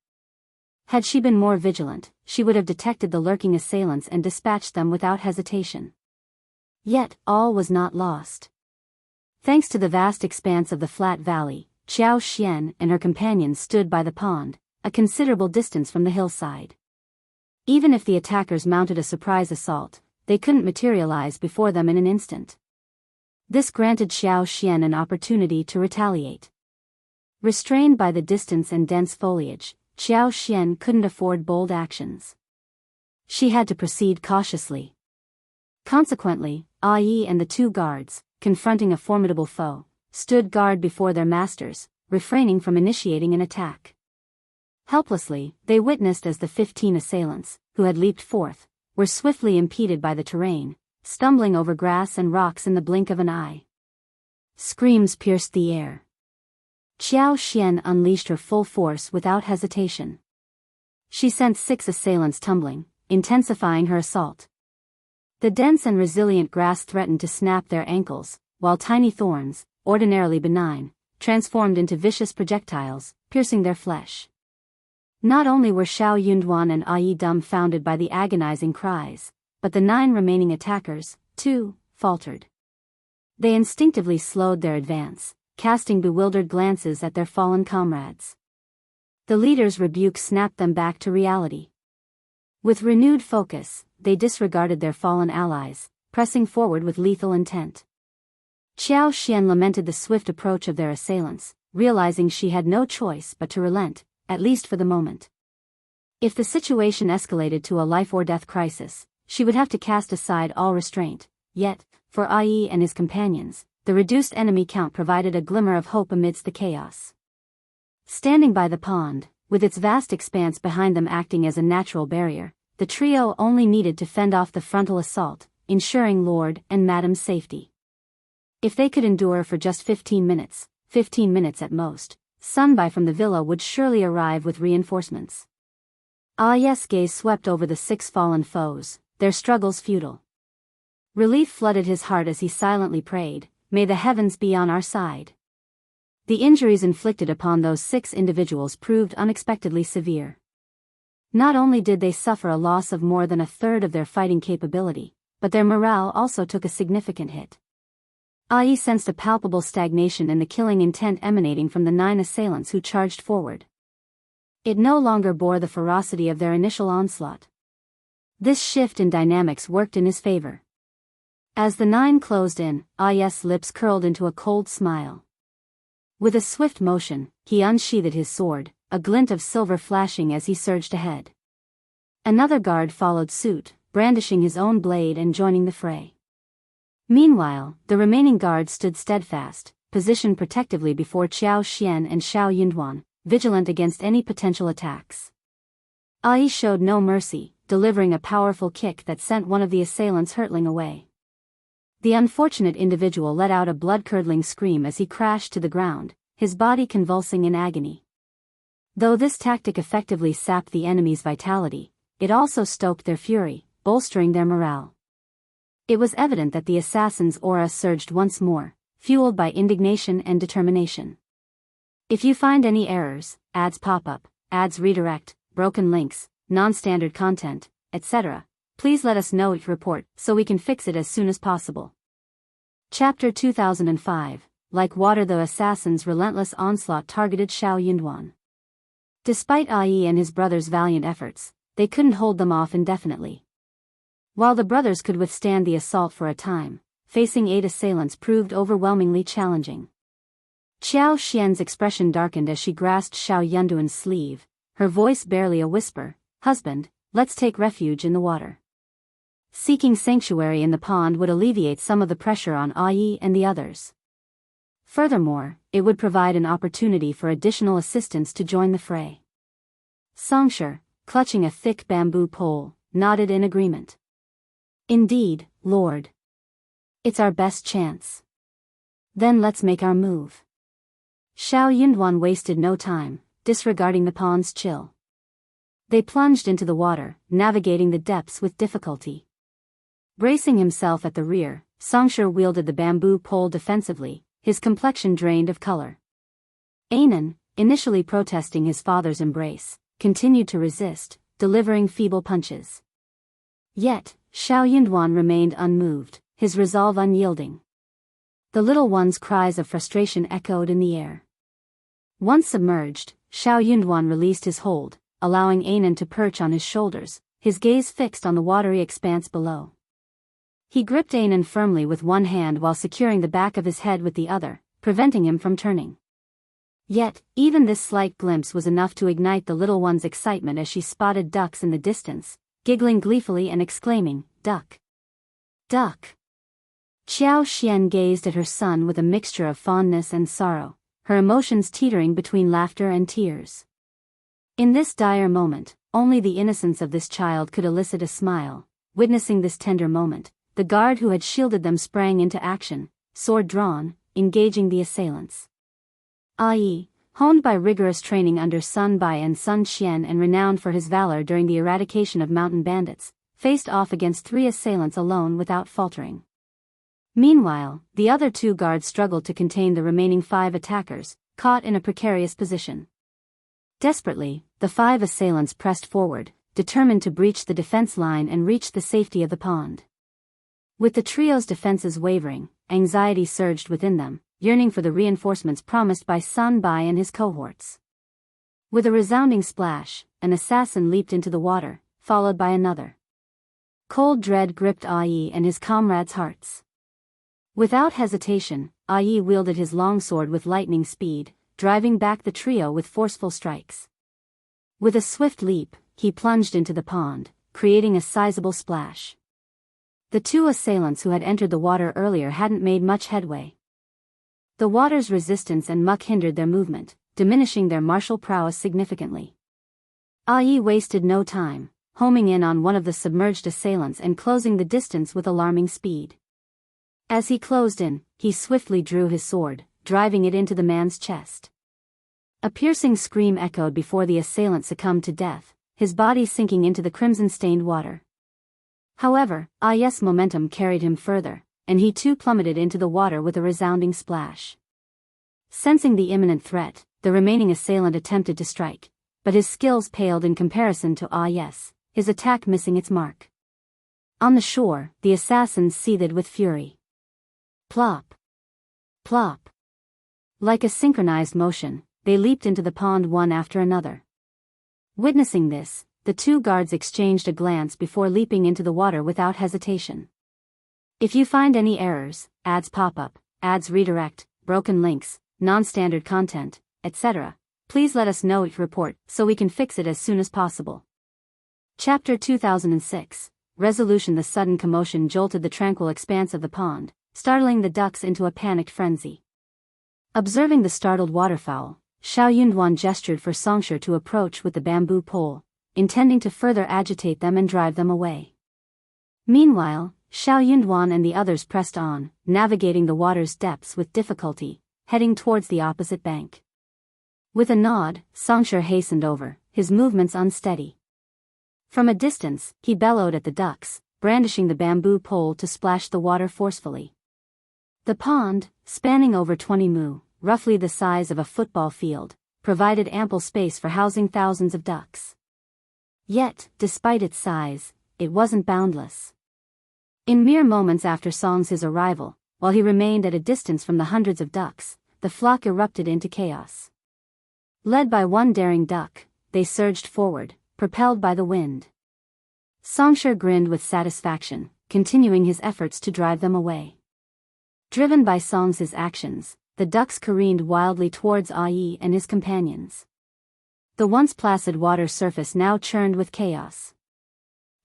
Had she been more vigilant, she would have detected the lurking assailants and dispatched them without hesitation. Yet, all was not lost. Thanks to the vast expanse of the flat valley, Xiao Xian and her companions stood by the pond, a considerable distance from the hillside. Even if the attackers mounted a surprise assault, they couldn't materialize before them in an instant. This granted Xiao Xian an opportunity to retaliate. Restrained by the distance and dense foliage, Xiao Xian couldn't afford bold actions. She had to proceed cautiously. Consequently, Ai and the 2 guards, confronting a formidable foe, stood guard before their masters, refraining from initiating an attack. Helplessly, they witnessed as the 15 assailants, who had leaped forth, were swiftly impeded by the terrain, stumbling over grass and rocks in the blink of an eye. Screams pierced the air. Xiao Xian unleashed her full force without hesitation. She sent 6 assailants tumbling, intensifying her assault. The dense and resilient grass threatened to snap their ankles, while tiny thorns, ordinarily benign, transformed into vicious projectiles, piercing their flesh. Not only were Xiao Yunduan and Ai dumbfounded by the agonizing cries, but the 9 remaining attackers, too, faltered. They instinctively slowed their advance, casting bewildered glances at their fallen comrades. The leader's rebuke snapped them back to reality. With renewed focus, they disregarded their fallen allies, pressing forward with lethal intent. Xiao Xian lamented the swift approach of their assailants, realizing she had no choice but to relent, at least for the moment. If the situation escalated to a life-or-death crisis, she would have to cast aside all restraint. Yet, for Ai and his companions, the reduced enemy count provided a glimmer of hope amidst the chaos. Standing by the pond, with its vast expanse behind them acting as a natural barrier, the trio only needed to fend off the frontal assault, ensuring Lord and Madam's safety. If they could endure for just 15 minutes at most, Sunbai from the villa would surely arrive with reinforcements. Ai's gaze swept over the 6 fallen foes, their struggles futile. Relief flooded his heart as he silently prayed, "May the heavens be on our side." The injuries inflicted upon those 6 individuals proved unexpectedly severe. Not only did they suffer a loss of more than a third of their fighting capability, but their morale also took a significant hit. Ai sensed a palpable stagnation in the killing intent emanating from the 9 assailants who charged forward. It no longer bore the ferocity of their initial onslaught. This shift in dynamics worked in his favor. As the 9 closed in, Ai's lips curled into a cold smile. With a swift motion, he unsheathed his sword, a glint of silver flashing as he surged ahead. Another guard followed suit, brandishing his own blade and joining the fray. Meanwhile, the remaining guards stood steadfast, positioned protectively before Qiao Xian and Xiao Yunduan, vigilant against any potential attacks. Ai showed no mercy, delivering a powerful kick that sent one of the assailants hurtling away. The unfortunate individual let out a blood-curdling scream as he crashed to the ground, his body convulsing in agony. Though this tactic effectively sapped the enemy's vitality, it also stoked their fury, bolstering their morale. It was evident that the assassin's aura surged once more, fueled by indignation and determination. If you find any errors, ads pop up, ads redirect, broken links, non-standard content, etc., please let us know your report so we can fix it as soon as possible. Chapter 2005, Like water, the assassin's relentless onslaught targeted Xiao Yunduan. Despite Ai and his brother's valiant efforts, they couldn't hold them off indefinitely. While the brothers could withstand the assault for a time, facing 8 assailants proved overwhelmingly challenging. Qiao Xian's expression darkened as she grasped Xiao Yunduan's sleeve, her voice barely a whisper, "Husband, let's take refuge in the water." Seeking sanctuary in the pond would alleviate some of the pressure on Ai and the others. Furthermore, it would provide an opportunity for additional assistants to join the fray. Songsher, clutching a thick bamboo pole, nodded in agreement. "Indeed, Lord. It's our best chance. Then let's make our move." Xiao Yunduan wasted no time, disregarding the pond's chill. They plunged into the water, navigating the depths with difficulty. Bracing himself at the rear, Songsher wielded the bamboo pole defensively, his complexion drained of color. Anan, initially protesting his father's embrace, continued to resist, delivering feeble punches. Yet, Xiao Yunduan remained unmoved, his resolve unyielding. The little one's cries of frustration echoed in the air. Once submerged, Xiao Yunduan released his hold, allowing Anan to perch on his shoulders, his gaze fixed on the watery expanse below. He gripped Anan firmly with one hand while securing the back of his head with the other, preventing him from turning. Yet, even this slight glimpse was enough to ignite the little one's excitement as she spotted ducks in the distance, giggling gleefully and exclaiming, "Duck! Duck!" Qiao Xian gazed at her son with a mixture of fondness and sorrow, her emotions teetering between laughter and tears. In this dire moment, only the innocence of this child could elicit a smile. Witnessing this tender moment, the guard who had shielded them sprang into action, sword drawn, engaging the assailants. Ai, honed by rigorous training under Sun Bai and Sun Qian and renowned for his valor during the eradication of mountain bandits, faced off against 3 assailants alone without faltering. Meanwhile, the other 2 guards struggled to contain the remaining 5 attackers, caught in a precarious position. Desperately, the 5 assailants pressed forward, determined to breach the defense line and reach the safety of the pond. With the trio's defenses wavering, anxiety surged within them, yearning for the reinforcements promised by Sun Bai and his cohorts. With a resounding splash, an assassin leaped into the water, followed by another. Cold dread gripped Ai and his comrades' hearts. Without hesitation, Ai wielded his longsword with lightning speed, driving back the trio with forceful strikes. With a swift leap, he plunged into the pond, creating a sizable splash. The two assailants who had entered the water earlier hadn't made much headway. The water's resistance and muck hindered their movement, diminishing their martial prowess significantly. Ai wasted no time, homing in on one of the submerged assailants and closing the distance with alarming speed. As he closed in, he swiftly drew his sword, driving it into the man's chest. A piercing scream echoed before the assailant succumbed to death, his body sinking into the crimson-stained water. However, Ai's momentum carried him further, and he too plummeted into the water with a resounding splash. Sensing the imminent threat, the remaining assailant attempted to strike, but his skills paled in comparison to Ai's, his attack missing its mark. On the shore, the assassins seethed with fury. Plop! Plop! Like a synchronized motion, they leaped into the pond one after another. Witnessing this, the two guards exchanged a glance before leaping into the water without hesitation. If you find any errors, ads pop up, ads redirect, broken links, non-standard content, etc., please let us know each report so we can fix it as soon as possible. Chapter 2006, Resolution. The sudden commotion jolted the tranquil expanse of the pond, startling the ducks into a panicked frenzy. Observing the startled waterfowl, Xiao Yunduan gestured for Songsher to approach with the bamboo pole, intending to further agitate them and drive them away. Meanwhile, Xiao Yunduan and the others pressed on, navigating the water's depths with difficulty, heading towards the opposite bank. With a nod, Songsher hastened over, his movements unsteady. From a distance, he bellowed at the ducks, brandishing the bamboo pole to splash the water forcefully. The pond, spanning over 20 mu, roughly the size of a football field, provided ample space for housing thousands of ducks. Yet, despite its size, it wasn't boundless. In mere moments after Song's arrival, while he remained at a distance from the hundreds of ducks, the flock erupted into chaos. Led by one daring duck, they surged forward, propelled by the wind. Songsher grinned with satisfaction, continuing his efforts to drive them away. Driven by Song's actions, the ducks careened wildly towards Ai and his companions. The once placid water surface now churned with chaos.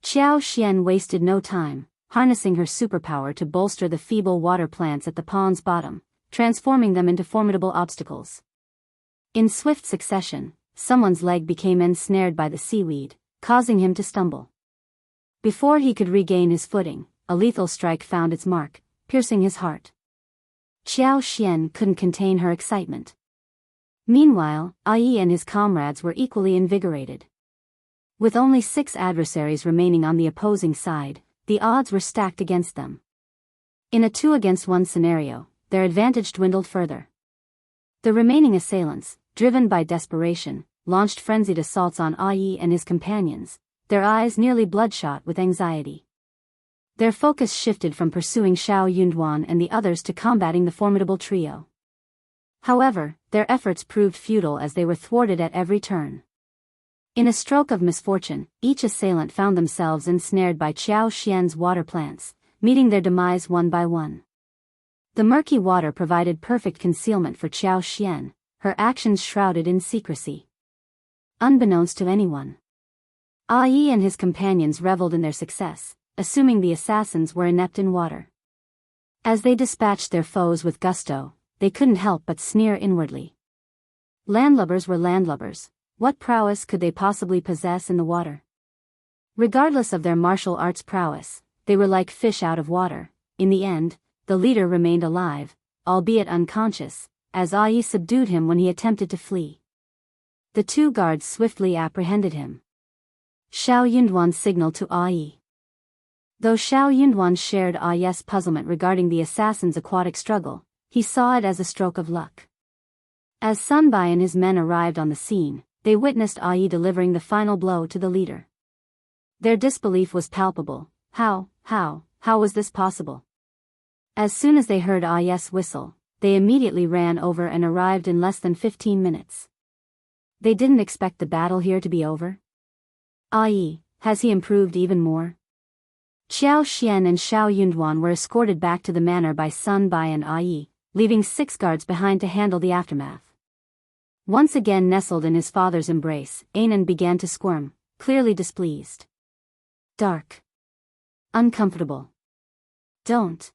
Qiao Xian wasted no time, harnessing her superpower to bolster the feeble water plants at the pond's bottom, transforming them into formidable obstacles. In swift succession, someone's leg became ensnared by the seaweed, causing him to stumble. Before he could regain his footing, a lethal strike found its mark, piercing his heart. Qiao Xian couldn't contain her excitement. Meanwhile, Ai and his comrades were equally invigorated. With only 6 adversaries remaining on the opposing side, the odds were stacked against them. In a 2-against-1 scenario, their advantage dwindled further. The remaining assailants, driven by desperation, launched frenzied assaults on Ai and his companions, their eyes nearly bloodshot with anxiety. Their focus shifted from pursuing Xiao Yunduan and the others to combating the formidable trio. However, their efforts proved futile as they were thwarted at every turn. In a stroke of misfortune, each assailant found themselves ensnared by Qiao Xian's water plants, meeting their demise one by one. The murky water provided perfect concealment for Qiao Xian, her actions shrouded in secrecy. Unbeknownst to anyone, Ai and his companions reveled in their success, assuming the assassins were inept in water. As they dispatched their foes with gusto, they couldn't help but sneer inwardly. Landlubbers were landlubbers. What prowess could they possibly possess in the water? Regardless of their martial arts prowess, they were like fish out of water. In the end, the leader remained alive, albeit unconscious, as Ai subdued him when he attempted to flee. The 2 guards swiftly apprehended him. Xiao Yunduan signaled to Ai. Though Xiao Yunduan shared Ai's puzzlement regarding the assassin's aquatic struggle, he saw it as a stroke of luck. As Sun Bai and his men arrived on the scene, they witnessed Ai delivering the final blow to the leader. Their disbelief was palpable. How was this possible? As soon as they heard Ai's whistle, they immediately ran over and arrived in less than 15 minutes. They didn't expect the battle here to be over. Ai, has he improved even more? Qiao Xian and Xiao Yunduan were escorted back to the manor by Sun Bai and Ai, leaving 6 guards behind to handle the aftermath. Once again nestled in his father's embrace, Anan began to squirm, clearly displeased. Dark. Uncomfortable. Don't.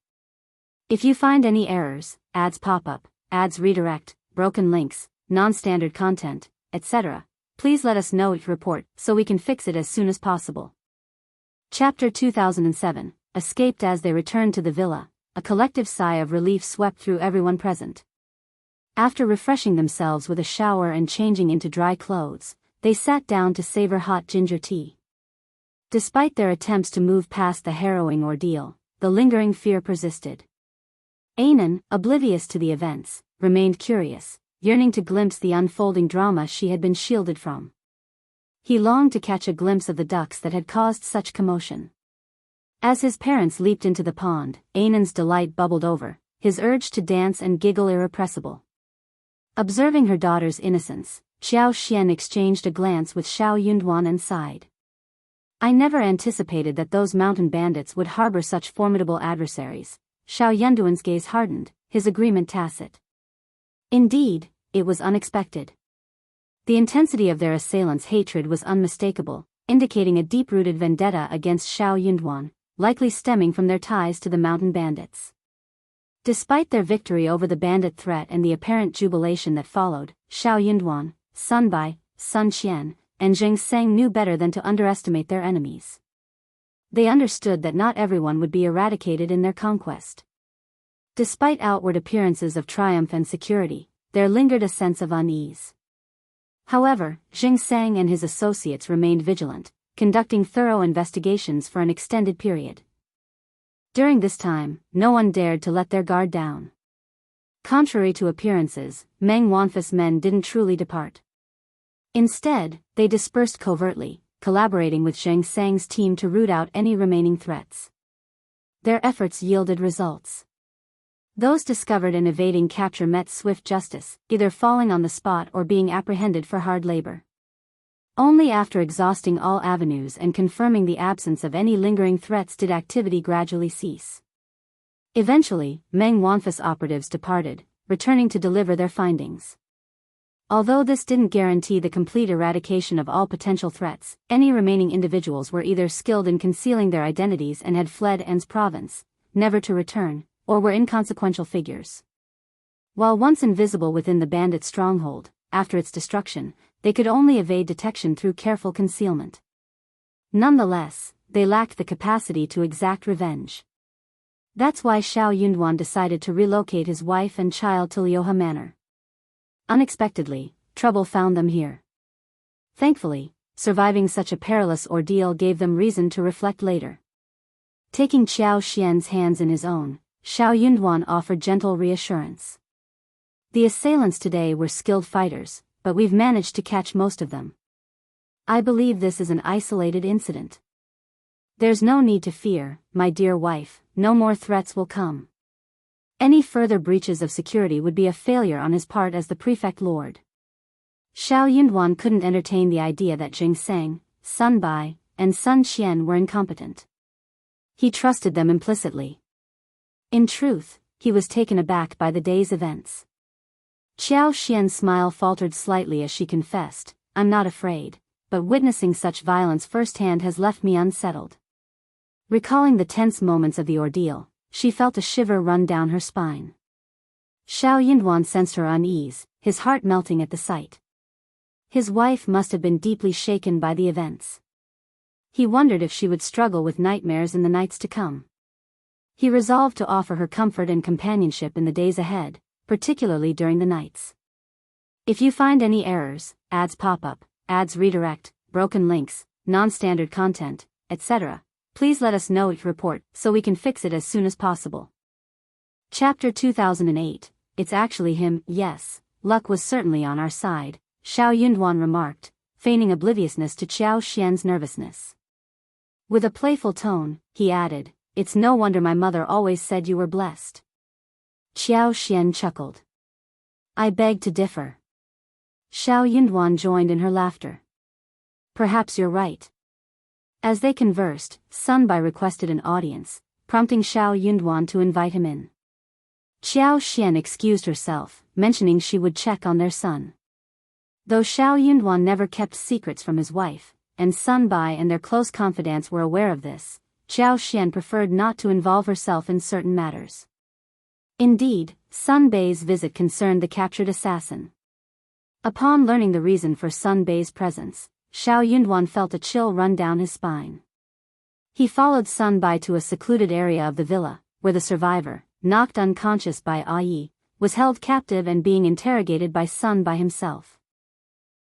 If you find any errors, ads pop up, ads redirect, broken links, non-standard content, etc., please let us know it report so we can fix it as soon as possible. Chapter 2007, Escaped. As they returned to the villa, a collective sigh of relief swept through everyone present. After refreshing themselves with a shower and changing into dry clothes, they sat down to savor hot ginger tea. Despite their attempts to move past the harrowing ordeal, the lingering fear persisted. Anan, oblivious to the events, remained curious, yearning to glimpse the unfolding drama she had been shielded from. He longed to catch a glimpse of the ducks that had caused such commotion. As his parents leaped into the pond, Anan's delight bubbled over, his urge to dance and giggle irrepressible. Observing her daughter's innocence, Xiao Xian exchanged a glance with Xiao Yunduan and sighed. I never anticipated that those mountain bandits would harbor such formidable adversaries. Xiao Yunduan's gaze hardened, his agreement tacit. Indeed, it was unexpected. The intensity of their assailants' hatred was unmistakable, indicating a deep-rooted vendetta against Xiao Yunduan, likely stemming from their ties to the mountain bandits. Despite their victory over the bandit threat and the apparent jubilation that followed, Xiao Yunduan, Sun Bai, Sun Qian, and Jing Sang knew better than to underestimate their enemies. They understood that not everyone would be eradicated in their conquest. Despite outward appearances of triumph and security, there lingered a sense of unease. However, Jing Sang and his associates remained vigilant, conducting thorough investigations for an extended period. During this time, no one dared to let their guard down. Contrary to appearances, Meng Wanfu's men didn't truly depart. Instead, they dispersed covertly, collaborating with Zheng Sang's team to root out any remaining threats. Their efforts yielded results. Those discovered and evading capture met swift justice, either falling on the spot or being apprehended for hard labor. Only after exhausting all avenues and confirming the absence of any lingering threats did activity gradually cease. Eventually, Meng Wanfu's operatives departed, returning to deliver their findings. Although this didn't guarantee the complete eradication of all potential threats, any remaining individuals were either skilled in concealing their identities and had fled An's province, never to return, or were inconsequential figures. While once invisible within the bandit stronghold, after its destruction, they could only evade detection through careful concealment. Nonetheless, they lacked the capacity to exact revenge. That's why Xiao Yunduan decided to relocate his wife and child to Liuhe Manor. Unexpectedly, trouble found them here. Thankfully, surviving such a perilous ordeal gave them reason to reflect later. Taking Xiao Xian's hands in his own, Xiao Yunduan offered gentle reassurance. The assailants today were skilled fighters, but we've managed to catch most of them. I believe this is an isolated incident. There's no need to fear, my dear wife, no more threats will come. Any further breaches of security would be a failure on his part as the prefect lord. Xiao Yunduan couldn't entertain the idea that Jing Sang, Sun Bai, and Sun Qian were incompetent. He trusted them implicitly. In truth, he was taken aback by the day's events. Xiao Xian's smile faltered slightly as she confessed, I'm not afraid, but witnessing such violence firsthand has left me unsettled. Recalling the tense moments of the ordeal, she felt a shiver run down her spine. Xiao Yunduan sensed her unease, his heart melting at the sight. His wife must have been deeply shaken by the events. He wondered if she would struggle with nightmares in the nights to come. He resolved to offer her comfort and companionship in the days ahead, particularly during the nights. If you find any errors, ads pop up, ads redirect, broken links, non-standard content, etc., please let us know it report so we can fix it as soon as possible. Chapter 2008, It's actually him. Yes, luck was certainly on our side, Xiao Yunduan remarked, feigning obliviousness to Xiao Xian's nervousness. With a playful tone, he added, It's no wonder my mother always said you were blessed. Xiao Xian chuckled. I beg to differ. Xiao Yunduan joined in her laughter. Perhaps you're right. As they conversed, Sun Bai requested an audience, prompting Xiao Yunduan to invite him in. Xiao Xian excused herself, mentioning she would check on their son. Though Xiao Yunduan never kept secrets from his wife, and Sun Bai and their close confidants were aware of this, Zhao Xian preferred not to involve herself in certain matters. Indeed, Sun Bai's visit concerned the captured assassin. Upon learning the reason for Sun Bai's presence, Xiao Yunduan felt a chill run down his spine. He followed Sun Bai to a secluded area of the villa, where the survivor, knocked unconscious by Ai, was held captive and being interrogated by Sun Bai himself.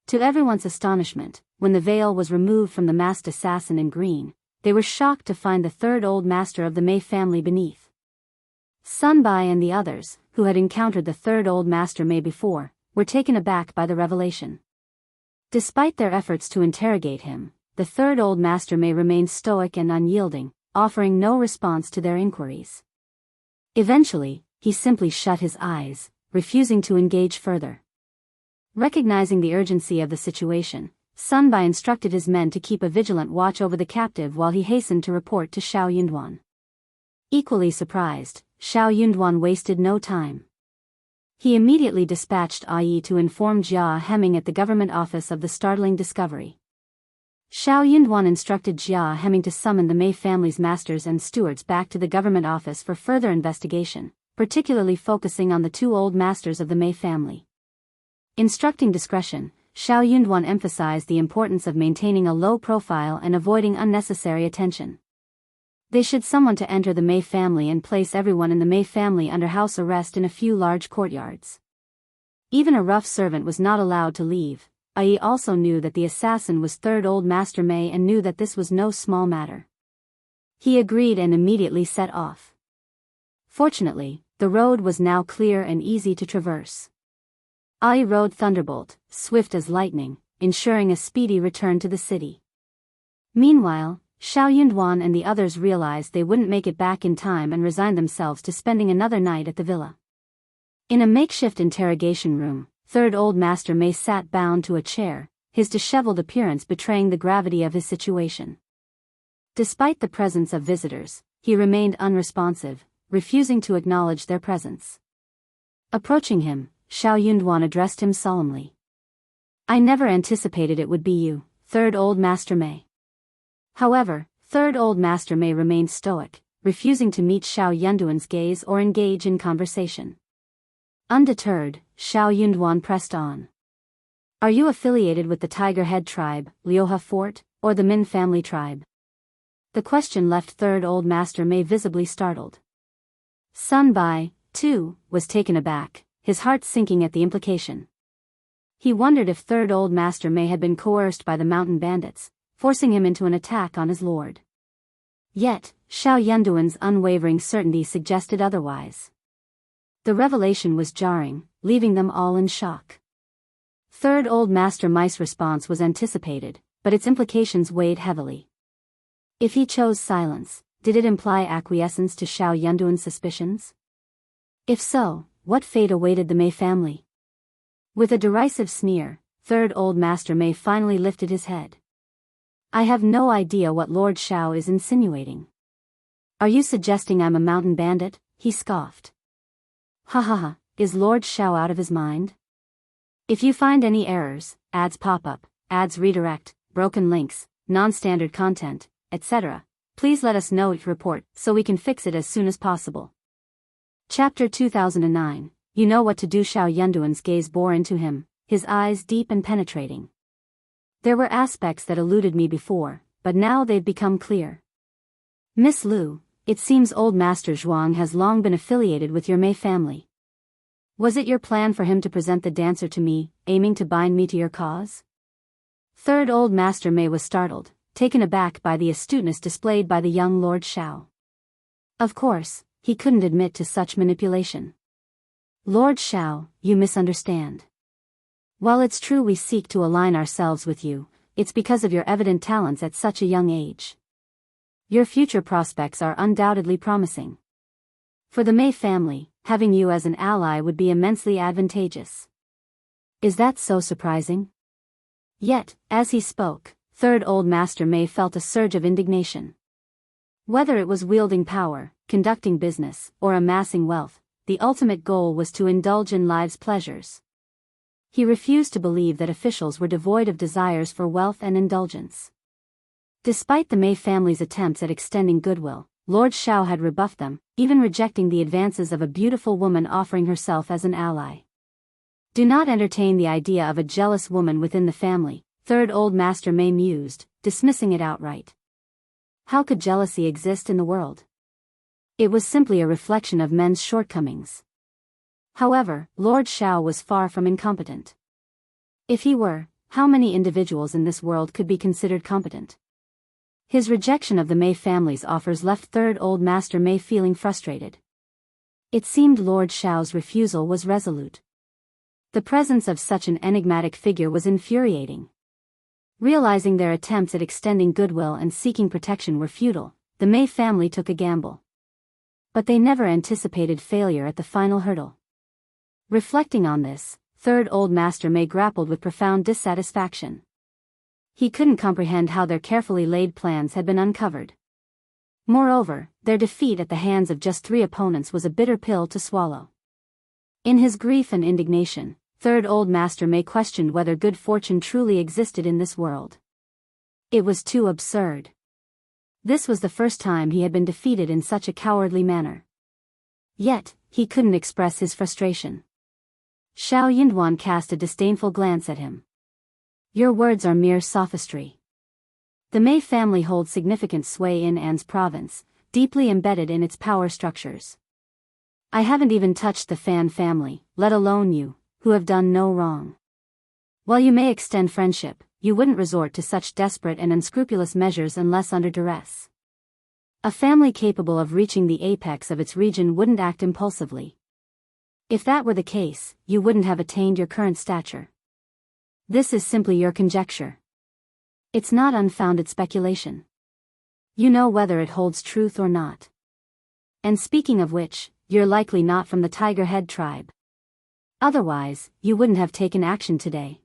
To everyone's astonishment, when the veil was removed from the masked assassin in green, they were shocked to find the third old master of the Mei family beneath. Sun Bai and the others, who had encountered the third old master Mei before, were taken aback by the revelation. Despite their efforts to interrogate him, the third old master Mei remained stoic and unyielding, offering no response to their inquiries. Eventually, he simply shut his eyes, refusing to engage further. Recognizing the urgency of the situation, Sun Bai instructed his men to keep a vigilant watch over the captive while he hastened to report to Xiao Yunduan. Equally surprised, Xiao Yunduan wasted no time. He immediately dispatched Ai to inform Jia Heming at the government office of the startling discovery. Xiao Yunduan instructed Jia Heming to summon the Mei family's masters and stewards back to the government office for further investigation, particularly focusing on the two old masters of the Mei family. Instructing discretion, Xiao Yunduan emphasized the importance of maintaining a low profile and avoiding unnecessary attention. They should summon to enter the Mei family and place everyone in the Mei family under house arrest in a few large courtyards. Even a rough servant was not allowed to leave. Ai also knew that the assassin was third old master Mei and knew that this was no small matter. He agreed and immediately set off. Fortunately, the road was now clear and easy to traverse. Ai rode Thunderbolt, swift as lightning, ensuring a speedy return to the city. Meanwhile, Xiao Yunduan and the others realized they wouldn't make it back in time and resigned themselves to spending another night at the villa. In a makeshift interrogation room, third old master Mei sat bound to a chair, his disheveled appearance betraying the gravity of his situation. Despite the presence of visitors, he remained unresponsive, refusing to acknowledge their presence. Approaching him, Xiao Yunduan addressed him solemnly. "I never anticipated it would be you, third old master Mei." However, third old master Mei remained stoic, refusing to meet Xiao Yunduan's gaze or engage in conversation. Undeterred, Xiao Yunduan pressed on. "Are you affiliated with the Tiger Head tribe, Liuhe Fort, or the Min family tribe?" The question left third old master Mei visibly startled. Sun Bai, too, was taken aback, his heart sinking at the implication. He wondered if third old master Mei had been coerced by the mountain bandits, forcing him into an attack on his lord. Yet, Xiao Yunduan's unwavering certainty suggested otherwise. The revelation was jarring, leaving them all in shock. Third old master Mei's response was anticipated, but its implications weighed heavily. If he chose silence, did it imply acquiescence to Xiao Yunduan's suspicions? If so, what fate awaited the Mei family? With a derisive sneer, third old master Mei finally lifted his head. "I have no idea what Lord Xiao is insinuating. Are you suggesting I'm a mountain bandit?" he scoffed. "Ha ha ha, is Lord Xiao out of his mind? If you find any errors, ads pop up, ads redirect, broken links, non-standard content, etc., please let us know your report so we can fix it as soon as possible." Chapter 2009, You Know What to Do. Xiao Yunduan's gaze bore into him, his eyes deep and penetrating. "There were aspects that eluded me before, but now they've become clear. Miss Liu, it seems old Master Zhuang has long been affiliated with your Mei family. Was it your plan for him to present the dancer to me, aiming to bind me to your cause?" Third old master Mei was startled, taken aback by the astuteness displayed by the young Lord Xiao. Of course, he couldn't admit to such manipulation. "Lord Xiao, you misunderstand. While it's true we seek to align ourselves with you, it's because of your evident talents at such a young age. Your future prospects are undoubtedly promising. For the Mei family, having you as an ally would be immensely advantageous. Is that so surprising?" Yet, as he spoke, third old master Mei felt a surge of indignation. Whether it was wielding power, conducting business, or amassing wealth, the ultimate goal was to indulge in life's pleasures. He refused to believe that officials were devoid of desires for wealth and indulgence. Despite the Mei family's attempts at extending goodwill, Lord Xiao had rebuffed them, even rejecting the advances of a beautiful woman offering herself as an ally. Do not entertain the idea of a jealous woman within the family, Third Old Master Mei mused, dismissing it outright. How could jealousy exist in the world? It was simply a reflection of men's shortcomings. However, Lord Xiao was far from incompetent. If he were, how many individuals in this world could be considered competent? His rejection of the Mei family's offers left Third Old Master Mei feeling frustrated. It seemed Lord Xiao's refusal was resolute. The presence of such an enigmatic figure was infuriating. Realizing their attempts at extending goodwill and seeking protection were futile, the Mei family took a gamble. But they never anticipated failure at the final hurdle. Reflecting on this, Third Old Master Mei grappled with profound dissatisfaction. He couldn't comprehend how their carefully laid plans had been uncovered. Moreover, their defeat at the hands of just 3 opponents was a bitter pill to swallow. In his grief and indignation, Third Old Master Mei questioned whether good fortune truly existed in this world. It was too absurd. This was the first time he had been defeated in such a cowardly manner. Yet, he couldn't express his frustration. Xiao Yinduan cast a disdainful glance at him. Your words are mere sophistry. The Mei family holds significant sway in An's province, deeply embedded in its power structures. I haven't even touched the Fan family, let alone you, who have done no wrong. While you may extend friendship, you wouldn't resort to such desperate and unscrupulous measures unless under duress. A family capable of reaching the apex of its region wouldn't act impulsively. If that were the case, you wouldn't have attained your current stature. This is simply your conjecture. It's not unfounded speculation. You know whether it holds truth or not. And speaking of which, you're likely not from the Tiger Head tribe. Otherwise, you wouldn't have taken action today.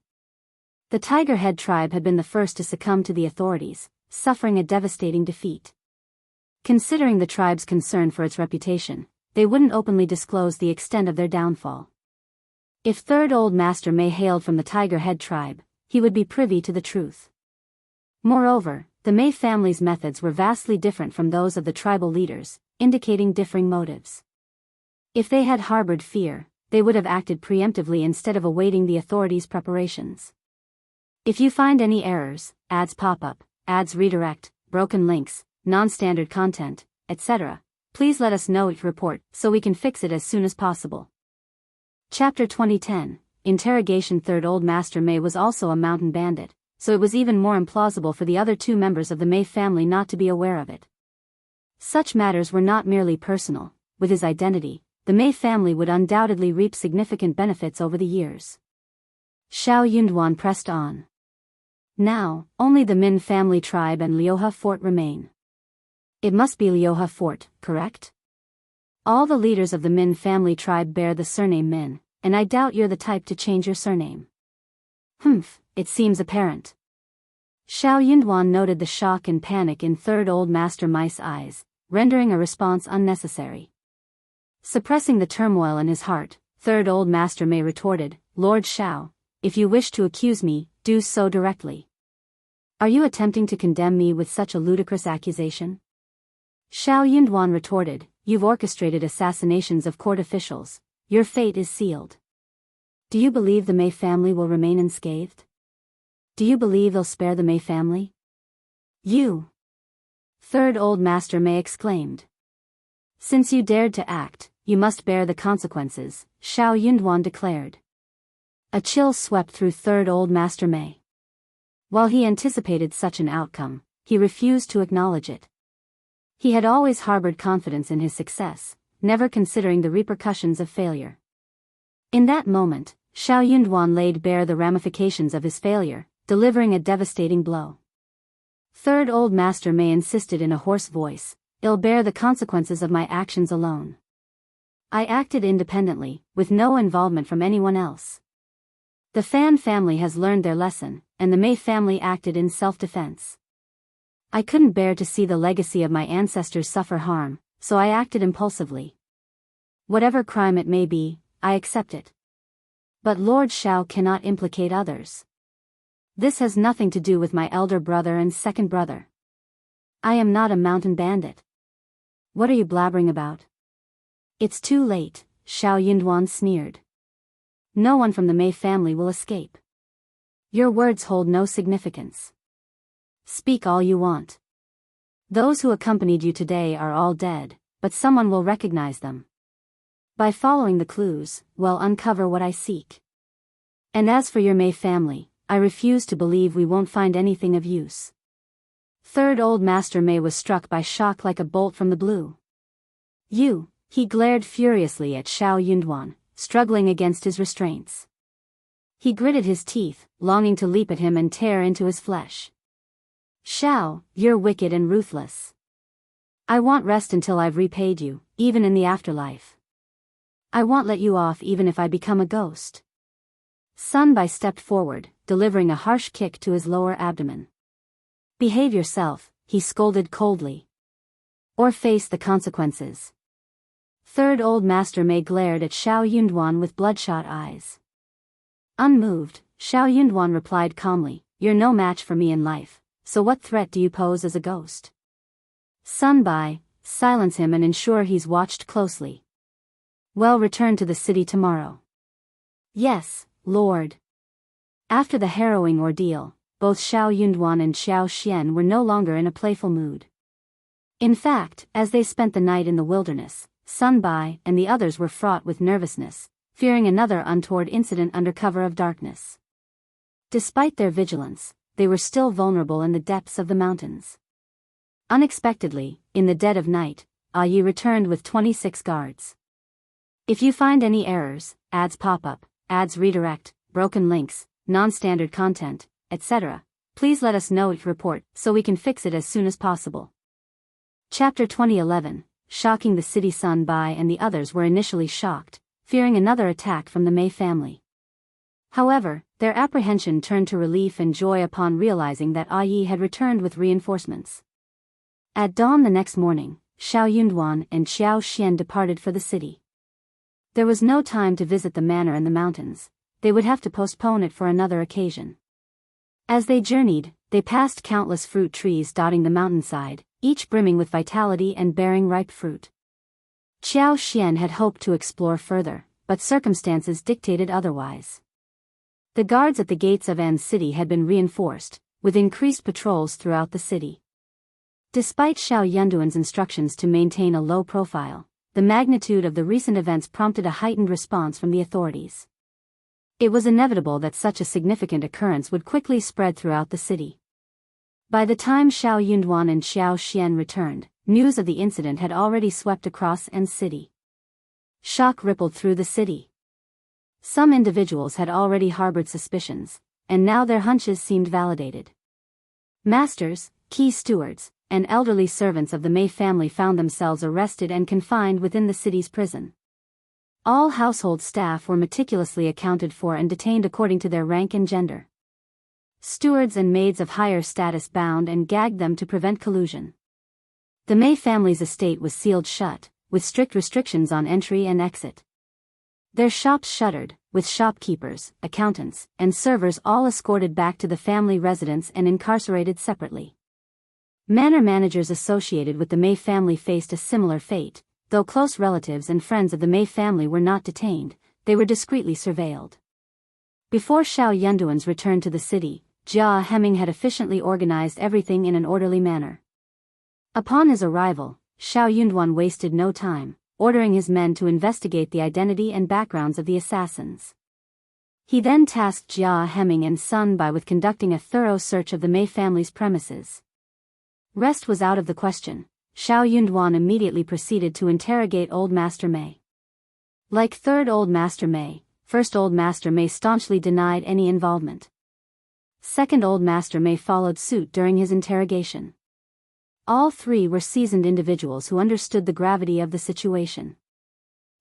The Tiger Head tribe had been the first to succumb to the authorities, suffering a devastating defeat. Considering the tribe's concern for its reputation, they wouldn't openly disclose the extent of their downfall. If Third Old Master Mei hailed from the Tiger Head tribe, he would be privy to the truth. Moreover, the Mei family's methods were vastly different from those of the tribal leaders, indicating differing motives. If they had harbored fear, they would have acted preemptively instead of awaiting the authorities' preparations. If you find any errors, ads pop up, ads redirect, broken links, non-standard content, etc., please let us know each report so we can fix it as soon as possible. Chapter 2010, Interrogation. Third Old Master Mei was also a mountain bandit, so it was even more implausible for the other 2 members of the Mei family not to be aware of it. Such matters were not merely personal. With his identity, the Mei family would undoubtedly reap significant benefits over the years. Xiao Yunduan pressed on. Now, only the Min family tribe and Liuhe Fort remain. It must be Liuhe Fort, correct? All the leaders of the Min family tribe bear the surname Min, and I doubt you're the type to change your surname. It seems apparent. Xiao Yunduan noted the shock and panic in Third Old Master Mei's eyes, rendering a response unnecessary. Suppressing the turmoil in his heart, Third Old Master Mei retorted, Lord Xiao, if you wish to accuse me, do so directly. Are you attempting to condemn me with such a ludicrous accusation? Xiao Yunduan retorted, you've orchestrated assassinations of court officials. Your fate is sealed. Do you believe the Mei family will remain unscathed? Do you believe they'll spare the Mei family? You! Third Old Master Mei exclaimed. Since you dared to act, you must bear the consequences, Xiao Yunduan declared. A chill swept through Third Old Master Mei. While he anticipated such an outcome, he refused to acknowledge it. He had always harbored confidence in his success, never considering the repercussions of failure. In that moment, Xiao Yunduan laid bare the ramifications of his failure, delivering a devastating blow. Third Old Master Mei insisted in a hoarse voice, I'll bear the consequences of my actions alone. I acted independently, with no involvement from anyone else. The Fan family has learned their lesson, and the Mei family acted in self-defense. I couldn't bear to see the legacy of my ancestors suffer harm, so I acted impulsively. Whatever crime it may be, I accept it. But Lord Xiao cannot implicate others. This has nothing to do with my elder brother and second brother. I am not a mountain bandit. What are you blabbering about? It's too late, Xiao Yunduan sneered. No one from the Mei family will escape. Your words hold no significance. Speak all you want. Those who accompanied you today are all dead, but someone will recognize them. By following the clues, we'll uncover what I seek. And as for your Mei family, I refuse to believe we won't find anything of use. Third Old Master Mei was struck by shock like a bolt from the blue. You, he glared furiously at Xiao Yunduan, struggling against his restraints. He gritted his teeth, longing to leap at him and tear into his flesh. Xiao, you're wicked and ruthless. I won't rest until I've repaid you, even in the afterlife. I won't let you off even if I become a ghost. Sun Bai stepped forward, delivering a harsh kick to his lower abdomen. Behave yourself, he scolded coldly. Or face the consequences. Third Old Master Mei glared at Xiao Yunduan with bloodshot eyes. Unmoved, Xiao Yunduan replied calmly, you're no match for me in life, so what threat do you pose as a ghost? Sun Bai, silence him and ensure he's watched closely. Well, return to the city tomorrow. Yes, Lord. After the harrowing ordeal, both Xiao Yunduan and Xiao Xian were no longer in a playful mood. In fact, as they spent the night in the wilderness, Sun Bai and the others were fraught with nervousness, fearing another untoward incident under cover of darkness. Despite their vigilance, they were still vulnerable in the depths of the mountains. Unexpectedly, in the dead of night, Yi returned with 26 guards. If you find any errors, ads pop up, ads redirect, broken links, non-standard content, etc., please let us know if report so we can fix it as soon as possible. Chapter 2011, Shocking the City. Sun Bai and the others were initially shocked, fearing another attack from the Mei family. However, their apprehension turned to relief and joy upon realizing that Yi had returned with reinforcements. At dawn the next morning, Xiao Yunduan and Xiao Xian departed for the city. There was no time to visit the manor in the mountains, they would have to postpone it for another occasion. As they journeyed, they passed countless fruit trees dotting the mountainside, each brimming with vitality and bearing ripe fruit. Xiao Xian had hoped to explore further, but circumstances dictated otherwise. The guards at the gates of An City had been reinforced, with increased patrols throughout the city. Despite Xiao Yunduan's instructions to maintain a low profile, the magnitude of the recent events prompted a heightened response from the authorities. It was inevitable that such a significant occurrence would quickly spread throughout the city. By the time Xiao Yunduan and Xiao Xian returned, news of the incident had already swept across An City. Shock rippled through the city. Some individuals had already harbored suspicions, and now their hunches seemed validated. Masters, key stewards, and elderly servants of the Mei family found themselves arrested and confined within the city's prison. All household staff were meticulously accounted for and detained according to their rank and gender. Stewards and maids of higher status bound and gagged them to prevent collusion. The Mei family's estate was sealed shut, with strict restrictions on entry and exit. Their shops shuttered, with shopkeepers, accountants, and servers all escorted back to the family residence and incarcerated separately. Manor managers associated with the Mei family faced a similar fate, though close relatives and friends of the Mei family were not detained, they were discreetly surveilled. Before Xiao Yunduan's return to the city, Jia Hemming had efficiently organized everything in an orderly manner. Upon his arrival, Xiao Yunduan wasted no time, ordering his men to investigate the identity and backgrounds of the assassins. He then tasked Jia Hemming and Sun Bai with conducting a thorough search of the Mei family's premises. Rest was out of the question. Xiao Yunduan immediately proceeded to interrogate Old Master Mei. Like Third Old Master Mei, First Old Master Mei staunchly denied any involvement. Second Old Master Mei followed suit during his interrogation. All three were seasoned individuals who understood the gravity of the situation.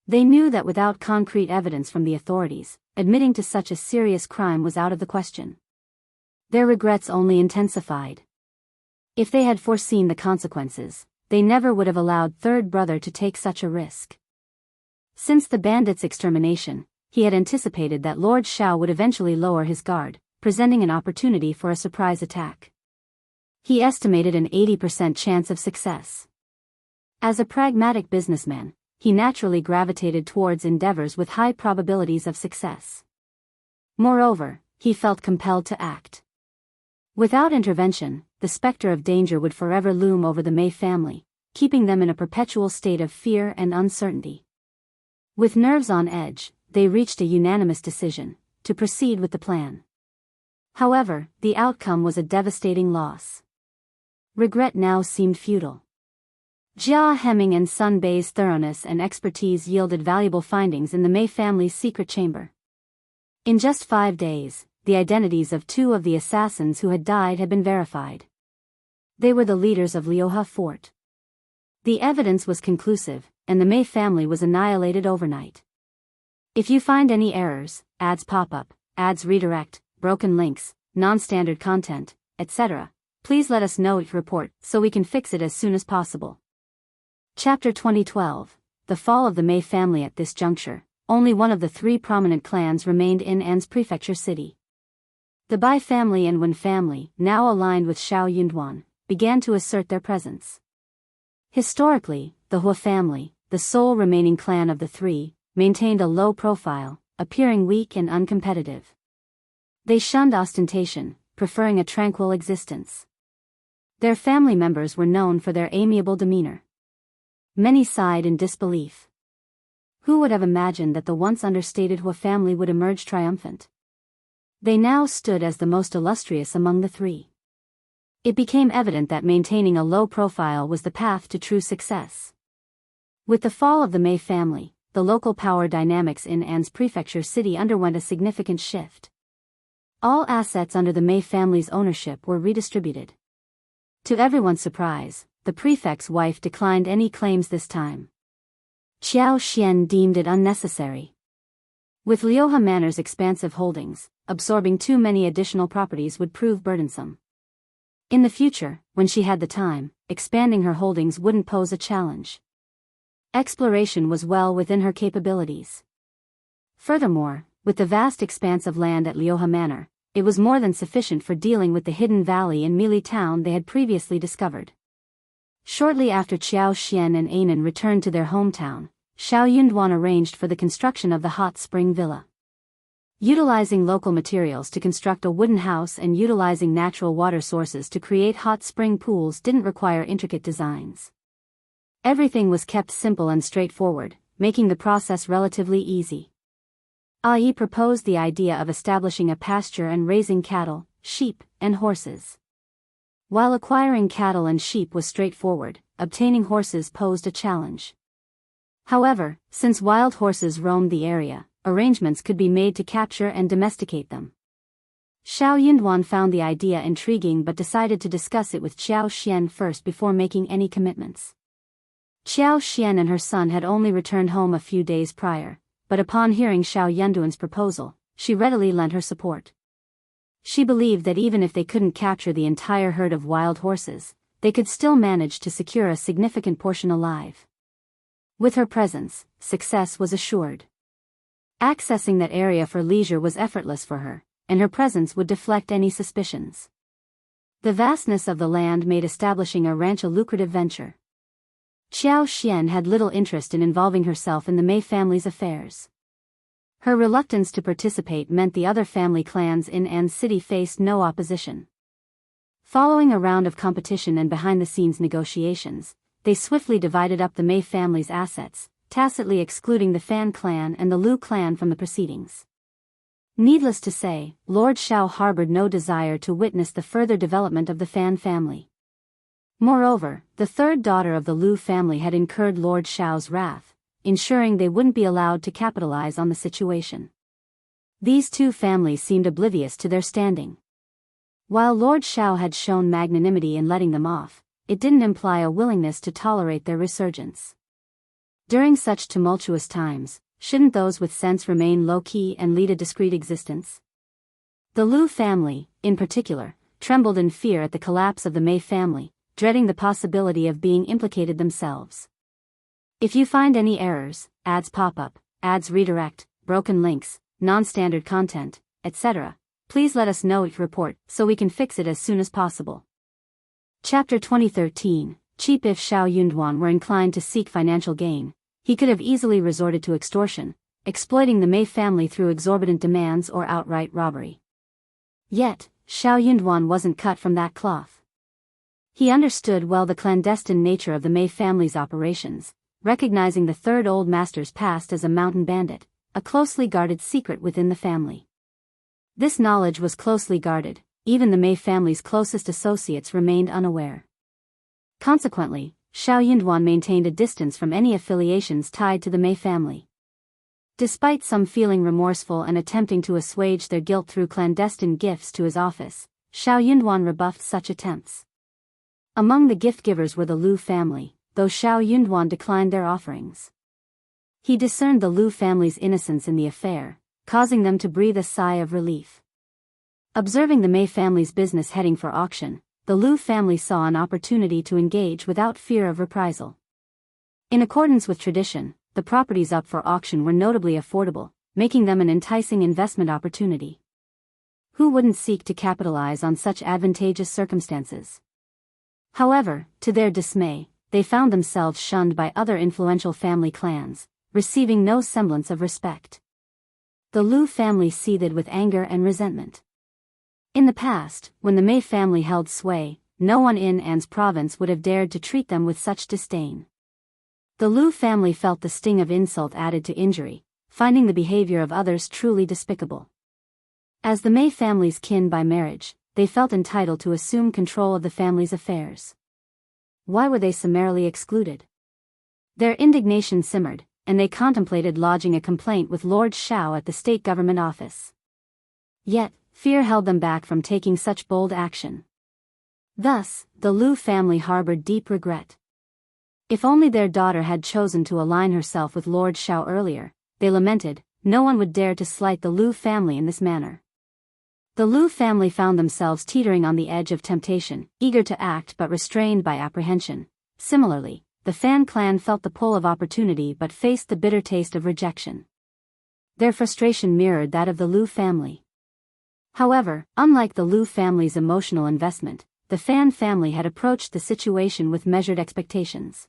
They knew that without concrete evidence from the authorities, admitting to such a serious crime was out of the question. Their regrets only intensified. If they had foreseen the consequences, they never would have allowed third brother to take such a risk. Since the bandits' extermination, he had anticipated that Lord Xiao would eventually lower his guard, presenting an opportunity for a surprise attack. He estimated an 80% chance of success. As a pragmatic businessman, he naturally gravitated towards endeavors with high probabilities of success. Moreover, he felt compelled to act. Without intervention, the specter of danger would forever loom over the Mei family, keeping them in a perpetual state of fear and uncertainty. With nerves on edge, they reached a unanimous decision to proceed with the plan. However, the outcome was a devastating loss. Regret now seemed futile. Jia Hemming and Sun Bei's thoroughness and expertise yielded valuable findings in the Mei family's secret chamber. In just 5 days, the identities of 2 of the assassins who had died had been verified. They were the leaders of Liuhe Fort. The evidence was conclusive, and the Mei family was annihilated overnight. If you find any errors, ads pop up, ads redirect, broken links, non-standard content, etc., please let us know your report so we can fix it as soon as possible. Chapter 2012, The Fall of the Mei Family. At this juncture, only one of the 3 prominent clans remained in An's prefecture city. The Bai family and Wen family, now aligned with Xiao Yunduan, began to assert their presence. Historically, the Hua family, the sole remaining clan of the 3, maintained a low profile, appearing weak and uncompetitive. They shunned ostentation, preferring a tranquil existence. Their family members were known for their amiable demeanor. Many sighed in disbelief. Who would have imagined that the once understated Hua family would emerge triumphant? They now stood as the most illustrious among the 3. It became evident that maintaining a low profile was the path to true success. With the fall of the Mei family, the local power dynamics in An's prefecture city underwent a significant shift. All assets under the Mei family's ownership were redistributed. To everyone's surprise, the prefect's wife declined any claims this time. Qiao Xian deemed it unnecessary. With Liuhe Manor's expansive holdings, absorbing too many additional properties would prove burdensome. In the future, when she had the time, expanding her holdings wouldn't pose a challenge. Exploration was well within her capabilities. Furthermore, with the vast expanse of land at Liuhe Manor, it was more than sufficient for dealing with the hidden valley in Mili town they had previously discovered. Shortly after Qiao Xian and Anan returned to their hometown, Xiao Yunduan arranged for the construction of the hot spring villa. Utilizing local materials to construct a wooden house and utilizing natural water sources to create hot spring pools didn't require intricate designs. Everything was kept simple and straightforward, making the process relatively easy. Ai proposed the idea of establishing a pasture and raising cattle, sheep, and horses. While acquiring cattle and sheep was straightforward, obtaining horses posed a challenge. However, since wild horses roamed the area, arrangements could be made to capture and domesticate them. Xiao Yunduan found the idea intriguing but decided to discuss it with Qiao Xian first before making any commitments. Qiao Xian and her son had only returned home a few days prior, but upon hearing Xiao Yunduan's proposal, she readily lent her support. She believed that even if they couldn't capture the entire herd of wild horses, they could still manage to secure a significant portion alive. With her presence, success was assured. Accessing that area for leisure was effortless for her, and her presence would deflect any suspicions. The vastness of the land made establishing a ranch a lucrative venture. Qiao Xian had little interest in involving herself in the Mei family's affairs. Her reluctance to participate meant the other family clans in An City faced no opposition. Following a round of competition and behind-the-scenes negotiations, they swiftly divided up the Mei family's assets, tacitly excluding the Fan clan and the Lu clan from the proceedings. Needless to say, Lord Xiao harbored no desire to witness the further development of the Fan family. Moreover, the 3rd daughter of the Lu family had incurred Lord Xiao's wrath, ensuring they wouldn't be allowed to capitalize on the situation. These 2 families seemed oblivious to their standing. While Lord Xiao had shown magnanimity in letting them off, it didn't imply a willingness to tolerate their resurgence. During such tumultuous times, shouldn't those with sense remain low-key and lead a discreet existence? The Lu family, in particular, trembled in fear at the collapse of the Mei family, dreading the possibility of being implicated themselves. If you find any errors, ads pop up, ads redirect, broken links, non-standard content, etc. Please let us know if report so we can fix it as soon as possible. Chapter 2013. Cheap. If Xiao Yunduan were inclined to seek financial gain, he could have easily resorted to extortion, exploiting the Mei family through exorbitant demands or outright robbery. Yet, Xiao Yunduan wasn't cut from that cloth. He understood well the clandestine nature of the Mei family's operations, recognizing the third old master's past as a mountain bandit, a closely guarded secret within the family. This knowledge was closely guarded, even the Mei family's closest associates remained unaware. Consequently, Xiao Yunduan maintained a distance from any affiliations tied to the Mei family. Despite some feeling remorseful and attempting to assuage their guilt through clandestine gifts to his office, Xiao Yunduan rebuffed such attempts. Among the gift-givers were the Lu family, though Xiao Yunduan declined their offerings. He discerned the Lu family's innocence in the affair, causing them to breathe a sigh of relief. Observing the Mei family's business heading for auction, the Lu family saw an opportunity to engage without fear of reprisal. In accordance with tradition, the properties up for auction were notably affordable, making them an enticing investment opportunity. Who wouldn't seek to capitalize on such advantageous circumstances? However, to their dismay, they found themselves shunned by other influential family clans, receiving no semblance of respect. The Lu family seethed with anger and resentment. In the past, when the Mei family held sway, no one in An's province would have dared to treat them with such disdain. The Lu family felt the sting of insult added to injury, finding the behavior of others truly despicable. As the Mei family's kin by marriage, they felt entitled to assume control of the family's affairs. Why were they summarily excluded? Their indignation simmered, and they contemplated lodging a complaint with Lord Xiao at the state government office. Yet, fear held them back from taking such bold action. Thus, the Lu family harbored deep regret. If only their daughter had chosen to align herself with Lord Xiao earlier, they lamented, no one would dare to slight the Lu family in this manner. The Lu family found themselves teetering on the edge of temptation, eager to act but restrained by apprehension. Similarly, the Fang clan felt the pull of opportunity but faced the bitter taste of rejection. Their frustration mirrored that of the Lu family. However, unlike the Lu family's emotional investment, the Fan family had approached the situation with measured expectations.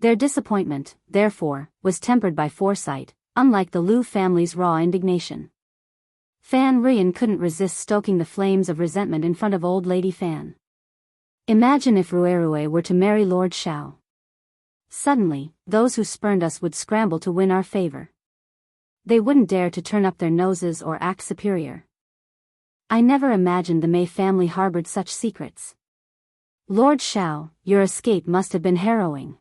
Their disappointment, therefore, was tempered by foresight, unlike the Lu family's raw indignation. Fan Ruyan couldn't resist stoking the flames of resentment in front of old lady Fan. Imagine if Ruerue were to marry Lord Xiao. Suddenly, those who spurned us would scramble to win our favor. They wouldn't dare to turn up their noses or act superior. I never imagined the Mei family harbored such secrets. Lord Xiao, your escape must have been harrowing.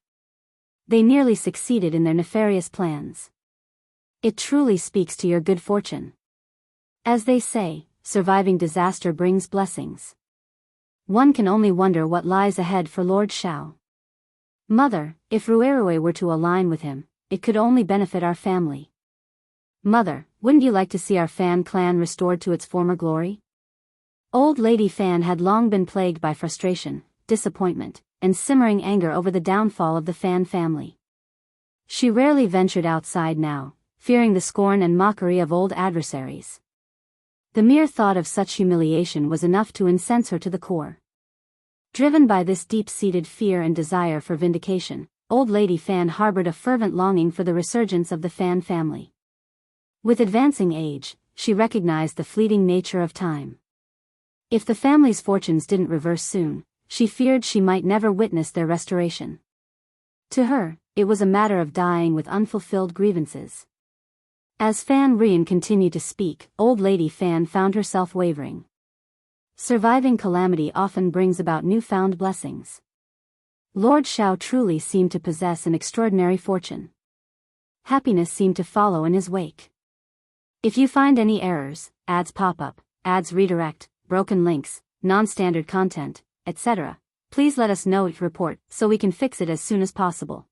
They nearly succeeded in their nefarious plans. It truly speaks to your good fortune. As they say, surviving disaster brings blessings. One can only wonder what lies ahead for Lord Xiao. Mother, if Ruerue were to align with him, it could only benefit our family. Mother, wouldn't you like to see our Fan clan restored to its former glory? Old Lady Fan had long been plagued by frustration, disappointment, and simmering anger over the downfall of the Fan family. She rarely ventured outside now, fearing the scorn and mockery of old adversaries. The mere thought of such humiliation was enough to incense her to the core. Driven by this deep-seated fear and desire for vindication, old Lady Fan harbored a fervent longing for the resurgence of the Fan family. With advancing age, she recognized the fleeting nature of time. If the family's fortunes didn't reverse soon, she feared she might never witness their restoration. To her, it was a matter of dying with unfulfilled grievances. As Fan Rian continued to speak, old Lady Fan found herself wavering. Surviving calamity often brings about newfound blessings. Lord Xiao truly seemed to possess an extraordinary fortune. Happiness seemed to follow in his wake. If you find any errors, ads pop up, ads redirect, broken links, non-standard content, etc., please let us know if report so we can fix it as soon as possible.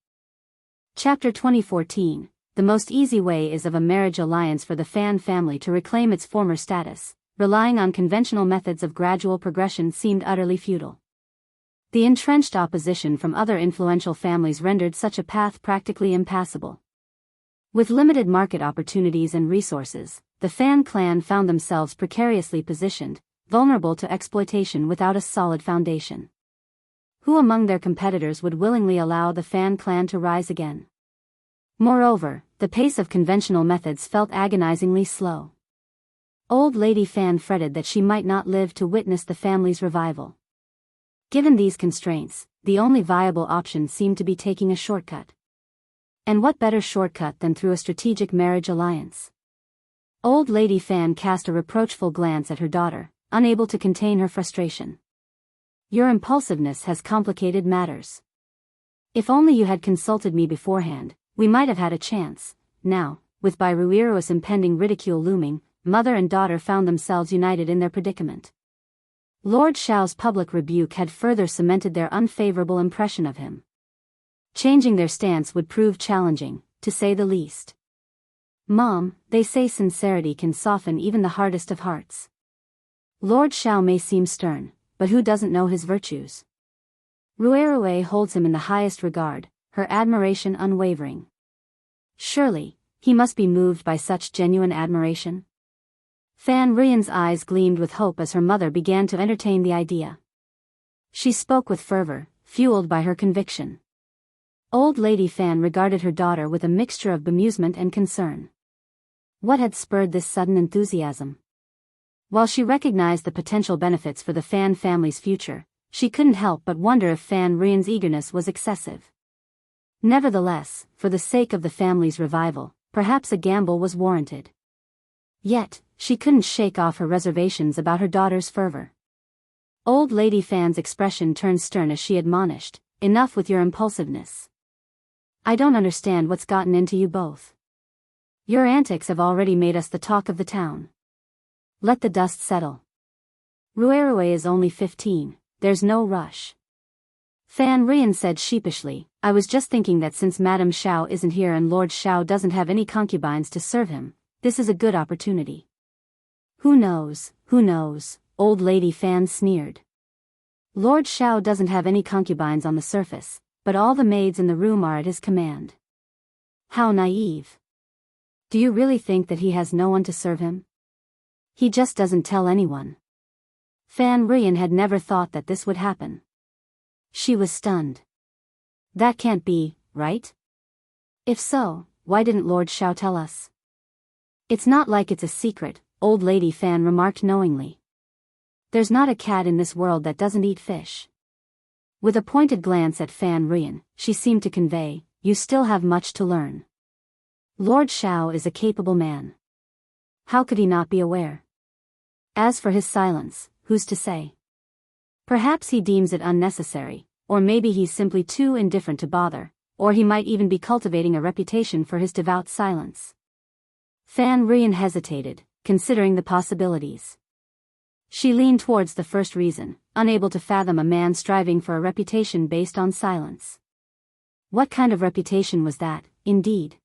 Chapter 2014. The most easy way is of a marriage alliance for the Fan family to reclaim its former status. Relying on conventional methods of gradual progression seemed utterly futile. The entrenched opposition from other influential families rendered such a path practically impassable. With limited market opportunities and resources, the Fan clan found themselves precariously positioned, vulnerable to exploitation without a solid foundation. Who among their competitors would willingly allow the Fan clan to rise again? Moreover, the pace of conventional methods felt agonizingly slow. Old Lady Fan fretted that she might not live to witness the family's revival. Given these constraints, the only viable option seemed to be taking a shortcut. And what better shortcut than through a strategic marriage alliance? Old Lady Fan cast a reproachful glance at her daughter, unable to contain her frustration. Your impulsiveness has complicated matters. If only you had consulted me beforehand, we might have had a chance. Now, with Biyao impending ridicule looming, mother and daughter found themselves united in their predicament. Lord Xiao's public rebuke had further cemented their unfavorable impression of him. Changing their stance would prove challenging, to say the least. Mom, they say sincerity can soften even the hardest of hearts. Lord Xiao may seem stern, but who doesn't know his virtues? Rui holds him in the highest regard, her admiration unwavering. Surely, he must be moved by such genuine admiration. Fan Rian's eyes gleamed with hope as her mother began to entertain the idea. She spoke with fervor, fueled by her conviction. Old Lady Fan regarded her daughter with a mixture of bemusement and concern. What had spurred this sudden enthusiasm? While she recognized the potential benefits for the Fan family's future, she couldn't help but wonder if Fan Rian's eagerness was excessive. Nevertheless, for the sake of the family's revival, perhaps a gamble was warranted. Yet, she couldn't shake off her reservations about her daughter's fervor. Old Lady Fan's expression turned stern as she admonished, "Enough with your impulsiveness. I don't understand what's gotten into you both. Your antics have already made us the talk of the town. Let the dust settle. Rui is only 15, there's no rush." Fan Rian said sheepishly, "I was just thinking that since Madame Xiao isn't here and Lord Xiao doesn't have any concubines to serve him, this is a good opportunity." Who knows, Old Lady Fan sneered. Lord Xiao doesn't have any concubines on the surface, but all the maids in the room are at his command. How naive. Do you really think that he has no one to serve him? He just doesn't tell anyone. Fan Rian had never thought that this would happen. She was stunned. That can't be, right? If so, why didn't Lord Xiao tell us? It's not like it's a secret, Old Lady Fan remarked knowingly. There's not a cat in this world that doesn't eat fish. With a pointed glance at Fan Rian, she seemed to convey, you still have much to learn. Lord Xiao is a capable man. How could he not be aware? As for his silence, who's to say? Perhaps he deems it unnecessary, or maybe he's simply too indifferent to bother, or he might even be cultivating a reputation for his devout silence. Fan Rian hesitated, considering the possibilities. She leaned towards the first reason, unable to fathom a man striving for a reputation based on silence. What kind of reputation was that, indeed?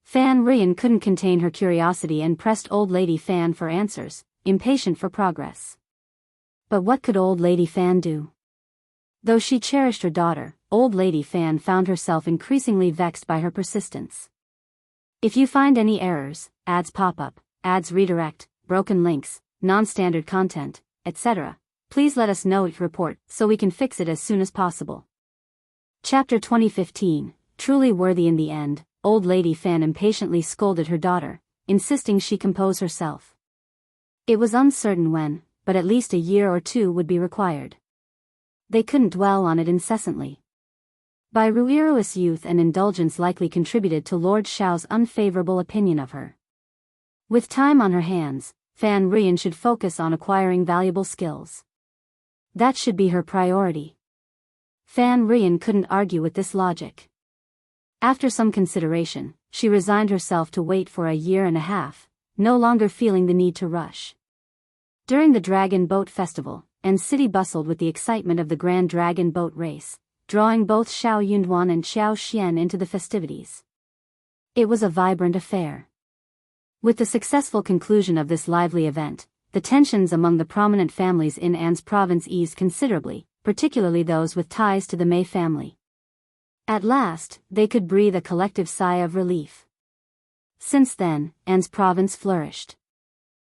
Fan Rian couldn't contain her curiosity and pressed Old Lady Fan for answers, impatient for progress. But what could Old Lady Fan do? Though she cherished her daughter, Old Lady Fan found herself increasingly vexed by her persistence. If you find any errors, ads pop up, ads redirect, broken links, non-standard content, etc., please let us know it report so we can fix it as soon as possible. Chapter 2015, Truly Worthy. In the end, Old Lady Fan impatiently scolded her daughter, insisting she compose herself. It was uncertain when, but at least a year or two would be required. They couldn't dwell on it incessantly. Biruiru's youth and indulgence likely contributed to Lord Xiao's unfavorable opinion of her. With time on her hands, Fan Rian should focus on acquiring valuable skills. That should be her priority. Fan Rian couldn't argue with this logic. After some consideration, she resigned herself to wait for a year and a half, no longer feeling the need to rush. During the Dragon Boat Festival, and city bustled with the excitement of the Grand Dragon Boat Race, drawing both Xiao Yunduan and Xiao Xian into the festivities. It was a vibrant affair. With the successful conclusion of this lively event, the tensions among the prominent families in An's province eased considerably, particularly those with ties to the Mei family. At last, they could breathe a collective sigh of relief. Since then, An's province flourished.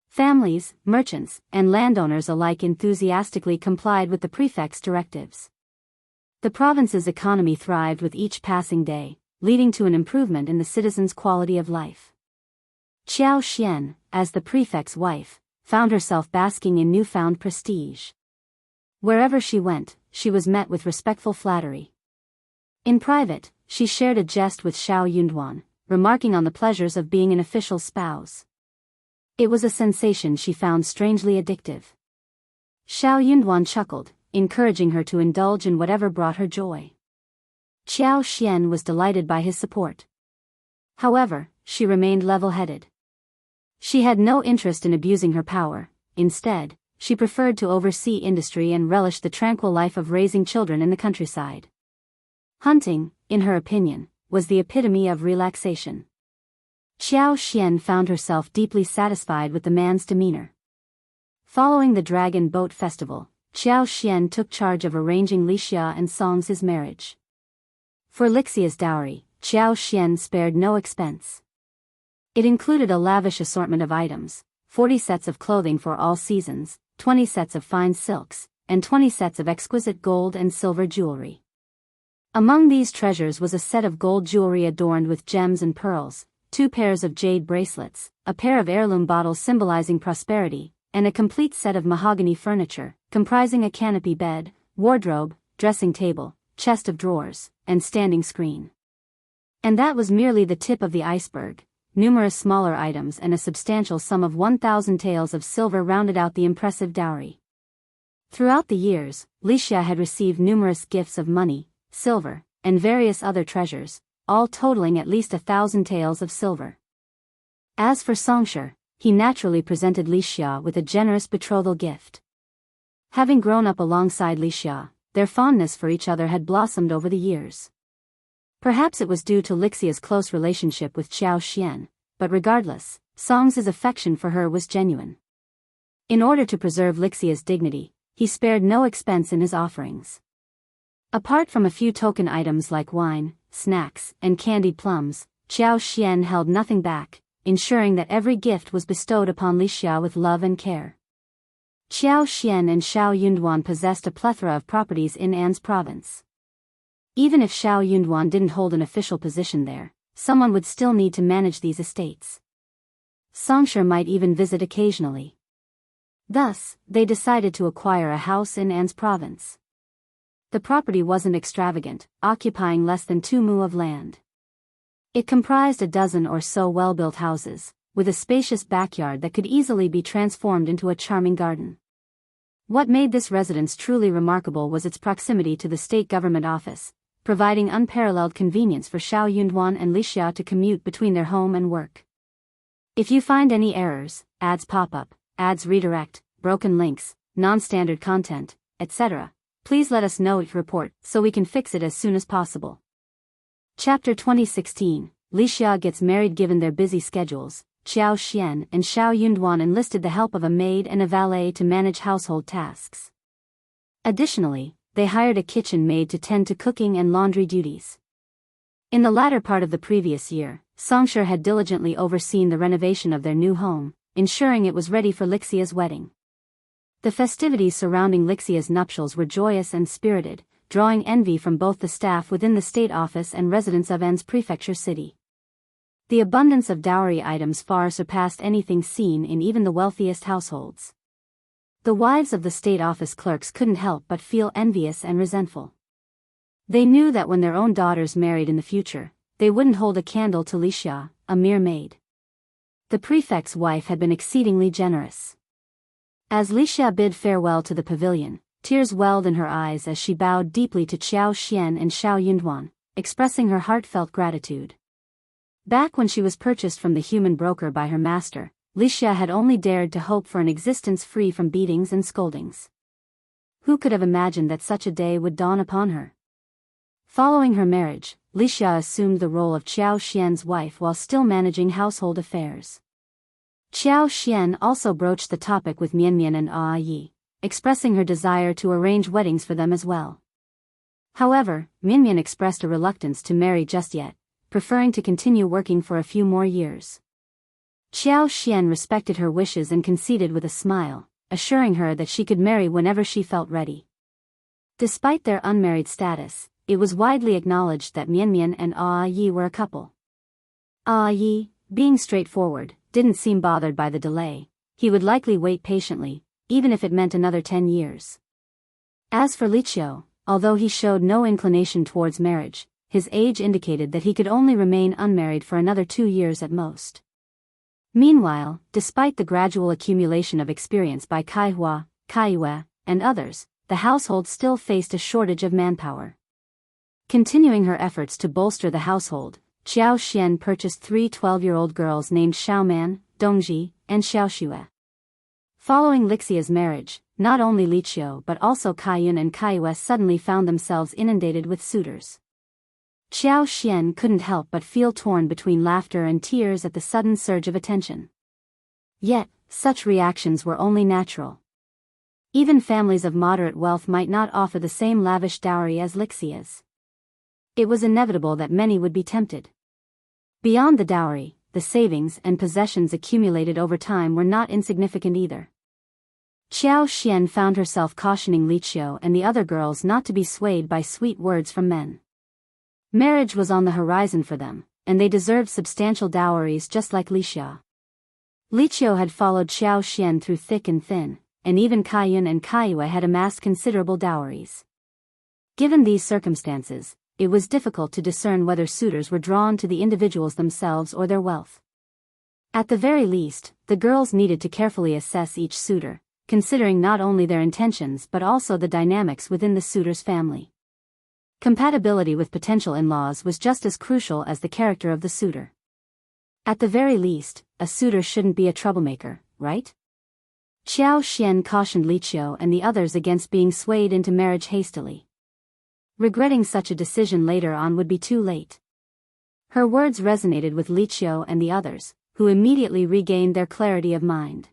Families, merchants, and landowners alike enthusiastically complied with the prefect's directives. The province's economy thrived with each passing day, leading to an improvement in the citizens' quality of life. Qiao Xian, as the prefect's wife, found herself basking in newfound prestige. Wherever she went, she was met with respectful flattery. In private, she shared a jest with Xiao Yunduan, remarking on the pleasures of being an official spouse. It was a sensation she found strangely addictive. Xiao Yunduan chuckled, encouraging her to indulge in whatever brought her joy. Qiao Xian was delighted by his support. However, she remained level-headed. She had no interest in abusing her power. Instead, she preferred to oversee industry and relish the tranquil life of raising children in the countryside. Hunting, in her opinion, was the epitome of relaxation. Qiao Xian found herself deeply satisfied with the man's demeanor. Following the Dragon Boat Festival, Qiao Xian took charge of arranging Lixia and Song's marriage. For Lixia's dowry, Qiao Xian spared no expense. It included a lavish assortment of items, 40 sets of clothing for all seasons, 20 sets of fine silks, and 20 sets of exquisite gold and silver jewelry. Among these treasures was a set of gold jewelry adorned with gems and pearls, 2 pairs of jade bracelets, a pair of heirloom bottles symbolizing prosperity, and a complete set of mahogany furniture, comprising a canopy bed, wardrobe, dressing table, chest of drawers, and standing screen. And that was merely the tip of the iceberg. Numerous smaller items and a substantial sum of 1,000 taels of silver rounded out the impressive dowry. Throughout the years, Lixia had received numerous gifts of money, silver, and various other treasures, all totaling at least 1,000 taels of silver. As for Songshi, he naturally presented Lixia with a generous betrothal gift. Having grown up alongside Lixia, their fondness for each other had blossomed over the years. Perhaps it was due to Lixia's close relationship with Qiao Xian, but regardless, Song's affection for her was genuine. In order to preserve Lixia's dignity, he spared no expense in his offerings. Apart from a few token items like wine, snacks, and candied plums, Qiao Xian held nothing back, ensuring that every gift was bestowed upon Lixia with love and care. Qiao Xian and Xiao Yunduan possessed a plethora of properties in An's province. Even if Xiao Yunduan didn't hold an official position there, someone would still need to manage these estates. Songshi might even visit occasionally. Thus, they decided to acquire a house in An's province. The property wasn't extravagant, occupying less than 2 mu of land. It comprised a dozen or so well-built houses, with a spacious backyard that could easily be transformed into a charming garden. What made this residence truly remarkable was its proximity to the state government office, providing unparalleled convenience for Xiao Yunduan and Lixia to commute between their home and work. If you find any errors, ads pop up, ads redirect, broken links, non-standard content, etc., please let us know your report so we can fix it as soon as possible. Chapter 2016, Lixia gets married. Given their busy schedules, Qiao Xian and Xiao Yunduan enlisted the help of a maid and a valet to manage household tasks. Additionally, they hired a kitchen maid to tend to cooking and laundry duties. In the latter part of the previous year, Songshi had diligently overseen the renovation of their new home, ensuring it was ready for Lixia's wedding. The festivities surrounding Lixia's nuptials were joyous and spirited, drawing envy from both the staff within the state office and residents of An's prefecture city. The abundance of dowry items far surpassed anything seen in even the wealthiest households. The wives of the state office clerks couldn't help but feel envious and resentful. They knew that when their own daughters married in the future, they wouldn't hold a candle to Lixia, a mere maid. The prefect's wife had been exceedingly generous. As Lixia bid farewell to the pavilion, tears welled in her eyes as she bowed deeply to Qiao Xian and Xiao Yunduan, expressing her heartfelt gratitude. Back when she was purchased from the human broker by her master, Lixia had only dared to hope for an existence free from beatings and scoldings. Who could have imagined that such a day would dawn upon her? Following her marriage, Lixia assumed the role of Qiao Xian's wife while still managing household affairs. Qiao Xian also broached the topic with Mianmian and Yi, expressing her desire to arrange weddings for them as well. However, Mianmian expressed a reluctance to marry just yet, preferring to continue working for a few more years. Xiao Xian respected her wishes and conceded with a smile, assuring her that she could marry whenever she felt ready. Despite their unmarried status, it was widely acknowledged that Mian Mian and Yi were a couple. Yi, being straightforward, didn't seem bothered by the delay. He would likely wait patiently, even if it meant another 10 years. As for Lixia, although he showed no inclination towards marriage, his age indicated that he could only remain unmarried for another 2 years at most. Meanwhile, despite the gradual accumulation of experience by Kaihua, Kaiyue, and others, the household still faced a shortage of manpower. Continuing her efforts to bolster the household, Xiao Xian purchased 3 12-year-old girls named Xiaoman, Dongji, and Xiaoxue. Following Lixia's marriage, not only Lixia but also Kaiyun and Kaiyue suddenly found themselves inundated with suitors. Xiao Xian couldn't help but feel torn between laughter and tears at the sudden surge of attention. Yet, such reactions were only natural. Even families of moderate wealth might not offer the same lavish dowry as Lixia's. It was inevitable that many would be tempted. Beyond the dowry, the savings and possessions accumulated over time were not insignificant either. Xiao Xian found herself cautioning Lixia and the other girls not to be swayed by sweet words from men. Marriage was on the horizon for them, and they deserved substantial dowries just like Lixia. Lixia had followed Xiao Xian through thick and thin, and even Kaiyun and Kaiyue had amassed considerable dowries. Given these circumstances, it was difficult to discern whether suitors were drawn to the individuals themselves or their wealth. At the very least, the girls needed to carefully assess each suitor, considering not only their intentions but also the dynamics within the suitor's family. Compatibility with potential in-laws was just as crucial as the character of the suitor. At the very least, a suitor shouldn't be a troublemaker, right? Xiao Xian cautioned Lixia and the others against being swayed into marriage hastily. Regretting such a decision later on would be too late. Her words resonated with Lixia and the others, who immediately regained their clarity of mind.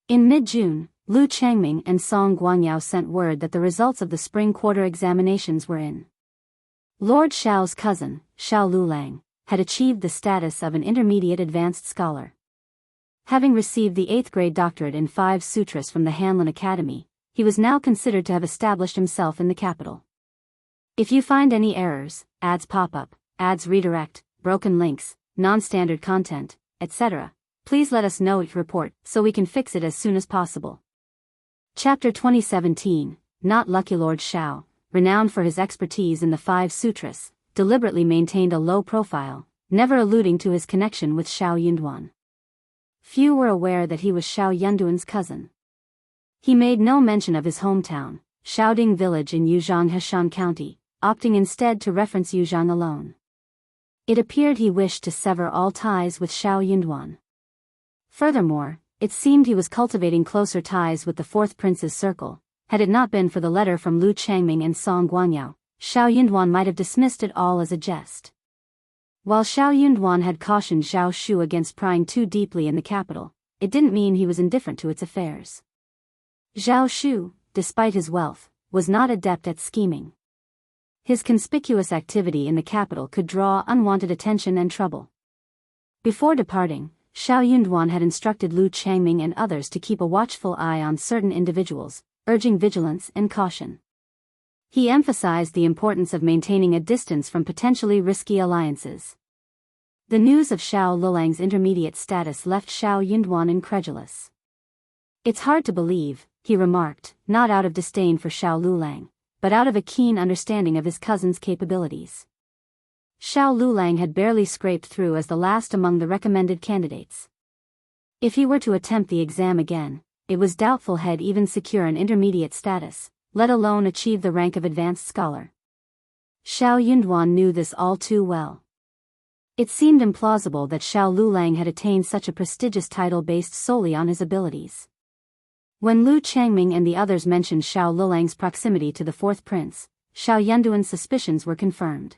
In mid-June, Lu Changming and Song Guangyao sent word that the results of the spring quarter examinations were in. Lord Xiao's cousin, Xiao Lulang, had achieved the status of an intermediate advanced scholar. Having received the 8th grade doctorate in 5 sutras from the Hanlin Academy, he was now considered to have established himself in the capital. If you find any errors, ads pop up, ads redirect, broken links, non-standard content, etc., please let us know your report so we can fix it as soon as possible. Chapter 2017, Not Lucky. Lord Xiao, renowned for his expertise in the 5 sutras, deliberately maintained a low profile, never alluding to his connection with Xiao Yunduan. Few were aware that he was Xiao Yunduan's cousin. He made no mention of his hometown, Xiaoding village in Yuzhang Heshan County, opting instead to reference Yuzhang alone. It appeared he wished to sever all ties with Xiao Yunduan. Furthermore, it seemed he was cultivating closer ties with the 4th prince's circle. Had it not been for the letter from Lu Changming and Song Guangyao, Xiao Yunduan might have dismissed it all as a jest. While Xiao Yunduan had cautioned Zhao Shu against prying too deeply in the capital, it didn't mean he was indifferent to its affairs. Zhao Shu, despite his wealth, was not adept at scheming. His conspicuous activity in the capital could draw unwanted attention and trouble. Before departing, Xiao Yunduan had instructed Lu Changming and others to keep a watchful eye on certain individuals, urging vigilance and caution. He emphasized the importance of maintaining a distance from potentially risky alliances. The news of Xiao Lulang's intermediate status left Xiao Yunduan incredulous. "It's hard to believe," he remarked, not out of disdain for Xiao Lulang, but out of a keen understanding of his cousin's capabilities. Xiao Lulang had barely scraped through as the last among the recommended candidates. If he were to attempt the exam again, it was doubtful he'd even secure an intermediate status, let alone achieve the rank of advanced scholar. Xiao Yunduan knew this all too well. It seemed implausible that Xiao Lulang had attained such a prestigious title based solely on his abilities. When Lu Changming and the others mentioned Xiao Lulang's proximity to the 4th prince, Xiao Yunduan's suspicions were confirmed.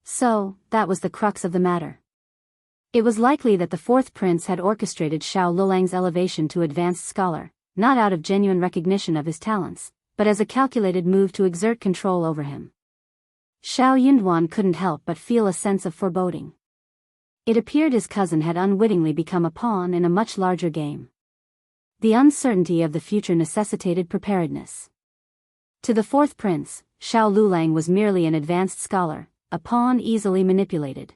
So, that was the crux of the matter. It was likely that the 4th prince had orchestrated Xiao Lulang's elevation to advanced scholar, not out of genuine recognition of his talents, but as a calculated move to exert control over him. Xiao Yunduan couldn't help but feel a sense of foreboding. It appeared his cousin had unwittingly become a pawn in a much larger game. The uncertainty of the future necessitated preparedness. To the fourth prince, Xiao Lulang was merely an advanced scholar, a pawn easily manipulated.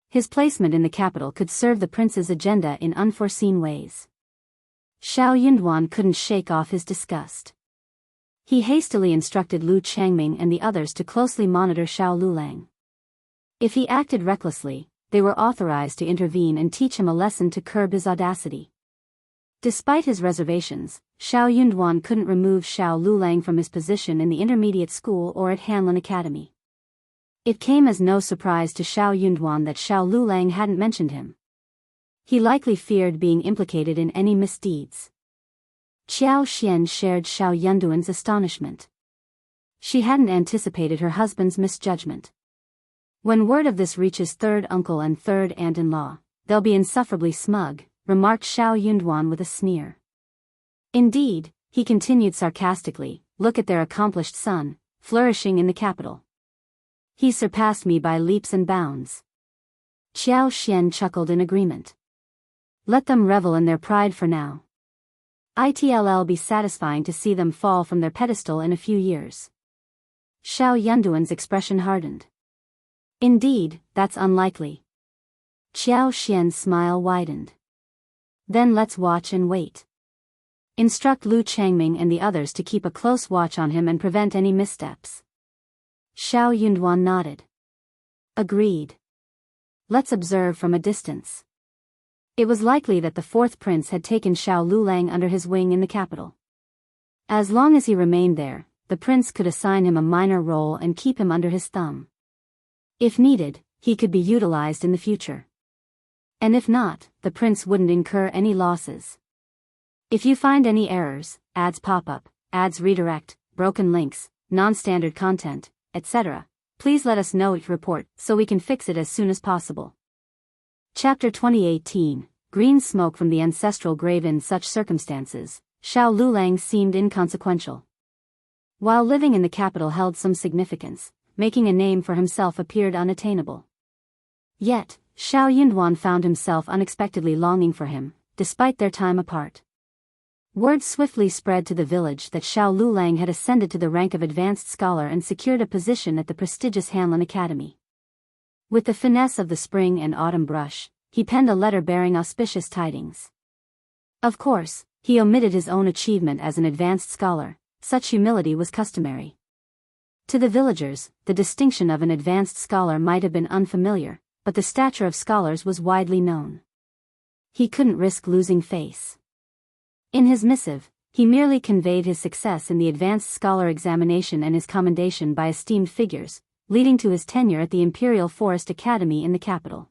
His placement in the capital could serve the prince's agenda in unforeseen ways. Xiao Yunduan couldn't shake off his disgust. He hastily instructed Lu Changming and the others to closely monitor Xiao Lulang. If he acted recklessly, they were authorized to intervene and teach him a lesson to curb his audacity. Despite his reservations, Xiao Yunduan couldn't remove Xiao Lulang from his position in the intermediate school or at Hanlin Academy. It came as no surprise to Xiao Yunduan that Xiao Lulang hadn't mentioned him. He likely feared being implicated in any misdeeds. Qiao Xian shared Xiao Yunduan's astonishment. She hadn't anticipated her husband's misjudgment. When word of this reaches third uncle and third aunt-in-law, they'll be insufferably smug, remarked Xiao Yunduan with a sneer. Indeed, he continued sarcastically, look at their accomplished son, flourishing in the capital. He surpassed me by leaps and bounds. Qiao Xian chuckled in agreement. Let them revel in their pride for now. It'll be satisfying to see them fall from their pedestal in a few years. Xiao Yunduan's expression hardened. Indeed, that's unlikely. Qiao Xian's smile widened. Then let's watch and wait. Instruct Lu Changming and the others to keep a close watch on him and prevent any missteps. Xiao Yunduan nodded. Agreed. Let's observe from a distance. It was likely that the fourth prince had taken Xiao Lulang under his wing in the capital. As long as he remained there, the prince could assign him a minor role and keep him under his thumb. If needed, he could be utilized in the future. And if not, the prince wouldn't incur any losses. If you find any errors, ads pop up, ads redirect, broken links, non-standard content, etc., please let us know each report so we can fix it as soon as possible. Chapter 2018, Green Smoke from the Ancestral Grave. In such circumstances, Xiao Lulang seemed inconsequential. While living in the capital held some significance, making a name for himself appeared unattainable. Yet, Xiao Yunduan found himself unexpectedly longing for him, despite their time apart. Word swiftly spread to the village that Xiao Lulang had ascended to the rank of advanced scholar and secured a position at the prestigious Hanlin Academy. With the finesse of the spring and autumn brush, he penned a letter bearing auspicious tidings. Of course, he omitted his own achievement as an advanced scholar, such humility was customary. To the villagers, the distinction of an advanced scholar might have been unfamiliar, but the stature of scholars was widely known. He couldn't risk losing face. In his missive, he merely conveyed his success in the advanced scholar examination and his commendation by esteemed figures, leading to his tenure at the Imperial Forest Academy in the capital.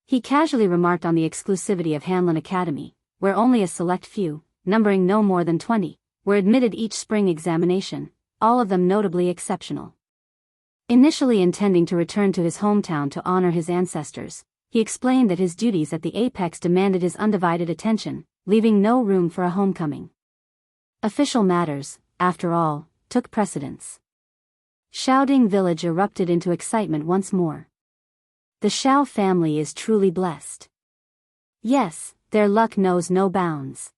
He casually remarked on the exclusivity of Hanlin Academy, where only a select few, numbering no more than 20, were admitted each spring examination, all of them notably exceptional. Initially intending to return to his hometown to honor his ancestors, he explained that his duties at the apex demanded his undivided attention, leaving no room for a homecoming. Official matters, after all, took precedence. Xiaoding village erupted into excitement once more. The Xiao family is truly blessed. Yes, their luck knows no bounds.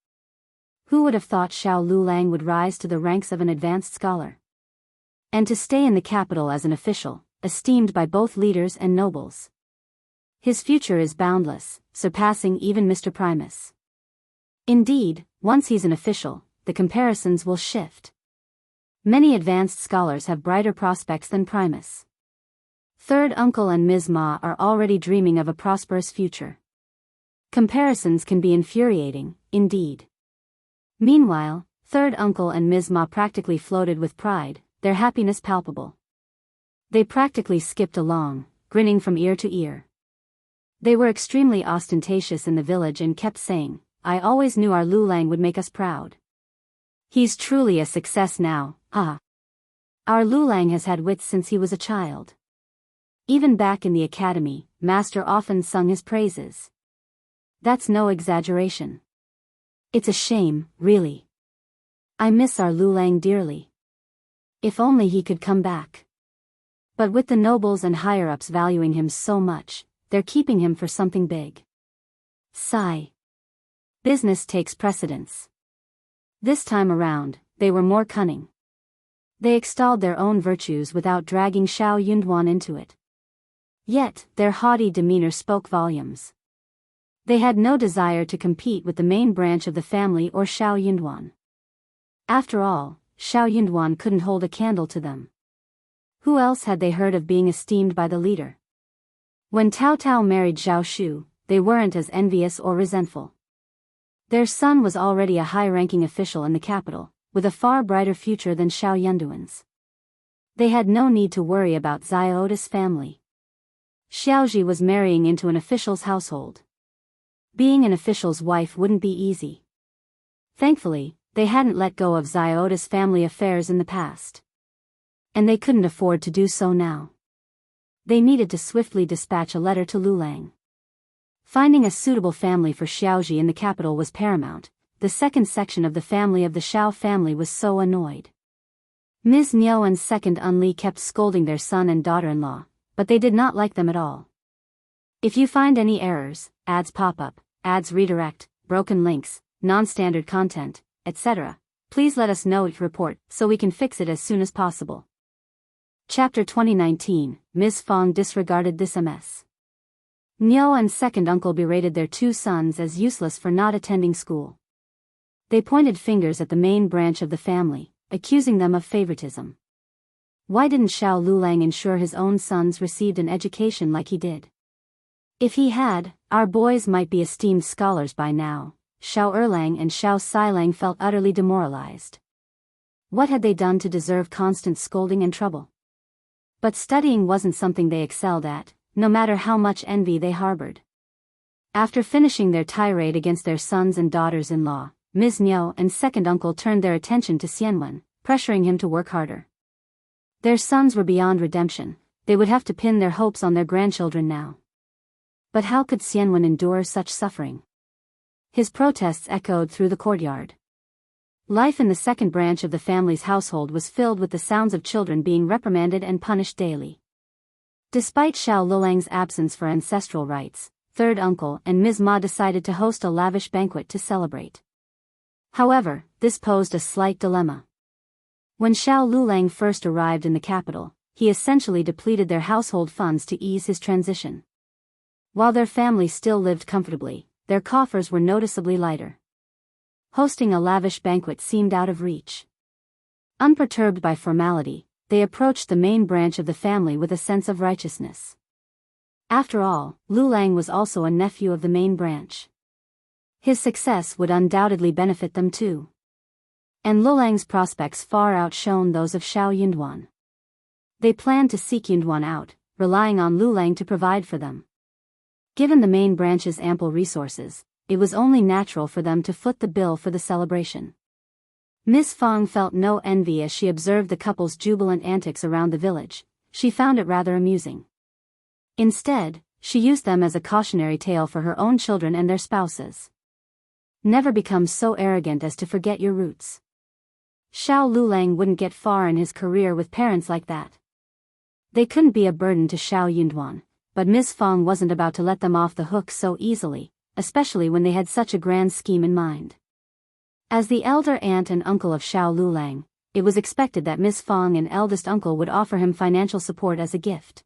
Who would have thought Xiao Lulang would rise to the ranks of an advanced scholar? And to stay in the capital as an official, esteemed by both leaders and nobles. His future is boundless, surpassing even Mr. Primus. Indeed, once he's an official, the comparisons will shift. Many advanced scholars have brighter prospects than Primus. Third uncle and Ms. Ma are already dreaming of a prosperous future. Comparisons can be infuriating, indeed. Meanwhile, third uncle and Ms. Ma practically floated with pride, their happiness palpable. They practically skipped along, grinning from ear to ear. They were extremely ostentatious in the village and kept saying, I always knew our Lulang would make us proud. He's truly a success now, ah. Our Lulang has had wits since he was a child. Even back in the academy, Master often sung his praises. That's no exaggeration. It's a shame, really. I miss our Lulang dearly. If only he could come back. But with the nobles and higher-ups valuing him so much, they're keeping him for something big. Sigh. Business takes precedence. This time around, they were more cunning. They extolled their own virtues without dragging Xiao Yunduan into it. Yet, their haughty demeanor spoke volumes. They had no desire to compete with the main branch of the family or Xiao Yunduan. After all, Xiao Yunduan couldn't hold a candle to them. Who else had they heard of being esteemed by the leader? When Tao Tao married Zhao Shu, they weren't as envious or resentful. Their son was already a high-ranking official in the capital, with a far brighter future than Xiao Yunduan's. They had no need to worry about Xiaoda's family. Xiaoji was marrying into an official's household. Being an official's wife wouldn't be easy. Thankfully, they hadn't let go of Xiaoda's family affairs in the past. And they couldn't afford to do so now. They needed to swiftly dispatch a letter to Lulang. Finding a suitable family for Xiaoji in the capital was paramount. The second section of the family of the Xiao family was so annoyed. Ms. Niu and second Unli kept scolding their son and daughter-in-law, but they did not like them at all. If you find any errors, ads pop up, ads redirect, broken links, non-standard content, etc., please let us know each report so we can fix it as soon as possible. Chapter 2019, Ms. Fang disregarded this mess. Niu and second uncle berated their two sons as useless for not attending school. They pointed fingers at the main branch of the family, accusing them of favoritism. Why didn't Xiao Lulang ensure his own sons received an education like he did? If he had, our boys might be esteemed scholars by now. Xiao Erlang and Xiao Silang felt utterly demoralized. What had they done to deserve constant scolding and trouble? But studying wasn't something they excelled at, no matter how much envy they harbored. After finishing their tirade against their sons and daughters-in-law, Ms. Niu and second uncle turned their attention to Xianwen, pressuring him to work harder. Their sons were beyond redemption, they would have to pin their hopes on their grandchildren now. But how could Xianwen endure such suffering? His protests echoed through the courtyard. Life in the second branch of the family's household was filled with the sounds of children being reprimanded and punished daily. Despite Xiao Lulang's absence for ancestral rites, third uncle and Ms. Ma decided to host a lavish banquet to celebrate. However, this posed a slight dilemma. When Xiao Lulang first arrived in the capital, he essentially depleted their household funds to ease his transition. While their family still lived comfortably, their coffers were noticeably lighter. Hosting a lavish banquet seemed out of reach. Unperturbed by formality, they approached the main branch of the family with a sense of righteousness. After all, Lulang was also a nephew of the main branch. His success would undoubtedly benefit them too. And Lulang's prospects far outshone those of Xiao Yunduan. They planned to seek Yunduan out, relying on Lulang to provide for them. Given the main branch's ample resources, it was only natural for them to foot the bill for the celebration. Miss Fang felt no envy as she observed the couple's jubilant antics around the village. She found it rather amusing. Instead, she used them as a cautionary tale for her own children and their spouses. Never become so arrogant as to forget your roots. Xiao Lulang wouldn't get far in his career with parents like that. They couldn't be a burden to Xiao Yunduan, but Miss Fang wasn't about to let them off the hook so easily, especially when they had such a grand scheme in mind. As the elder aunt and uncle of Xiao Lulang, it was expected that Miss Fang and eldest uncle would offer him financial support as a gift.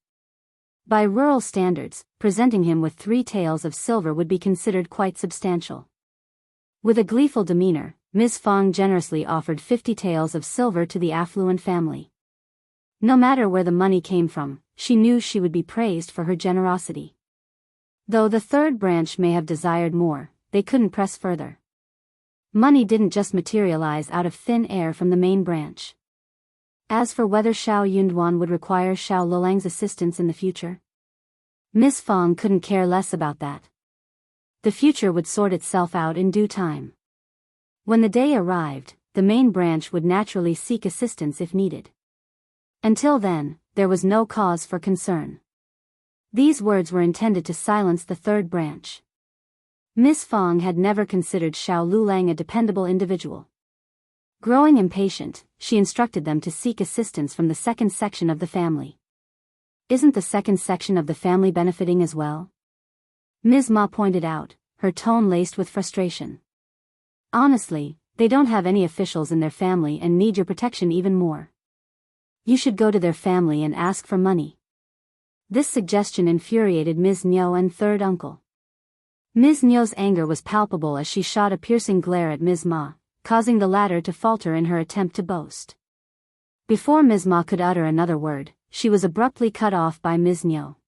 By rural standards, presenting him with 3 taels of silver would be considered quite substantial. With a gleeful demeanor, Ms. Fang generously offered 50 taels of silver to the affluent family. No matter where the money came from, she knew she would be praised for her generosity. Though the third branch may have desired more, they couldn't press further. Money didn't just materialize out of thin air from the main branch. As for whether Xiao Yunduan would require Xiao Lulang's assistance in the future, Ms. Fang couldn't care less about that. The future would sort itself out in due time. When the day arrived, the main branch would naturally seek assistance if needed. Until then, there was no cause for concern. These words were intended to silence the third branch. Miss Fang had never considered Xiao Lulang a dependable individual. Growing impatient, she instructed them to seek assistance from the second section of the family. isn't the second section of the family benefiting as well? Ms. Ma pointed out, her tone laced with frustration. Honestly, they don't have any officials in their family and need your protection even more. You should go to their family and ask for money. This suggestion infuriated Ms. Nyo and third uncle. Ms. Nyo's anger was palpable as she shot a piercing glare at Ms. Ma, causing the latter to falter in her attempt to boast. Before Ms. Ma could utter another word, she was abruptly cut off by Ms. Nyo.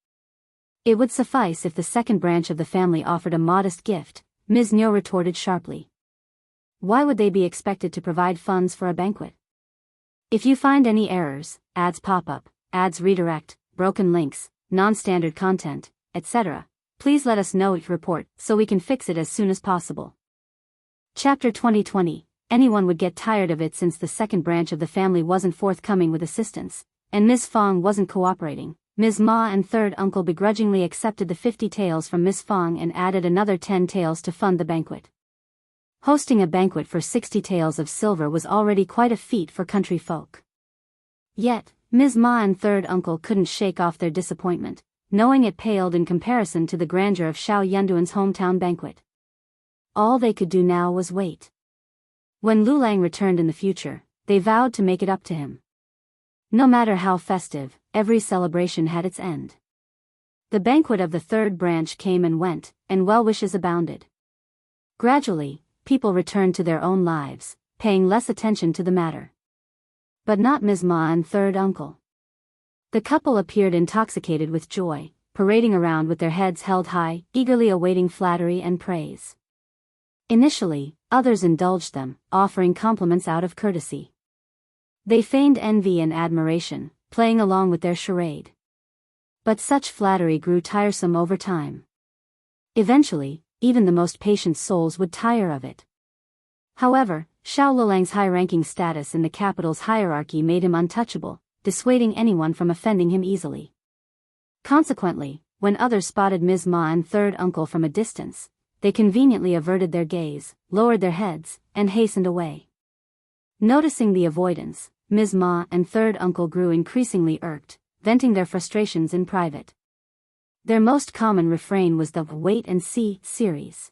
It would suffice if the second branch of the family offered a modest gift, Ms. Nyo retorted sharply. Why would they be expected to provide funds for a banquet? If you find any errors, ads pop up, ads redirect, broken links, non-standard content, etc., please let us know your report so we can fix it as soon as possible. Chapter 2020. Anyone would get tired of it since the second branch of the family wasn't forthcoming with assistance, and Ms. Fang wasn't cooperating. Ms. Ma and third uncle begrudgingly accepted the 50 taels from Ms. Fang and added another 10 taels to fund the banquet. Hosting a banquet for 60 taels of silver was already quite a feat for country folk. Yet, Ms. Ma and third uncle couldn't shake off their disappointment, knowing it paled in comparison to the grandeur of Xiao Yunduan's hometown banquet. All they could do now was wait. When Lulang returned in the future, they vowed to make it up to him. No matter how festive, every celebration had its end. The banquet of the third branch came and went, and well-wishes abounded. Gradually, people returned to their own lives, paying less attention to the matter. But not Ms. Ma and third uncle. The couple appeared intoxicated with joy, parading around with their heads held high, eagerly awaiting flattery and praise. Initially, others indulged them, offering compliments out of courtesy. They feigned envy and admiration, playing along with their charade. But such flattery grew tiresome over time. Eventually, even the most patient souls would tire of it. However, Xiao Lulang's high-ranking status in the capital's hierarchy made him untouchable, dissuading anyone from offending him easily. Consequently, when others spotted Ms. Ma and third uncle from a distance, they conveniently averted their gaze, lowered their heads, and hastened away. Noticing the avoidance, Ms. Ma and third uncle grew increasingly irked, venting their frustrations in private. Their most common refrain was the wait-and-see series.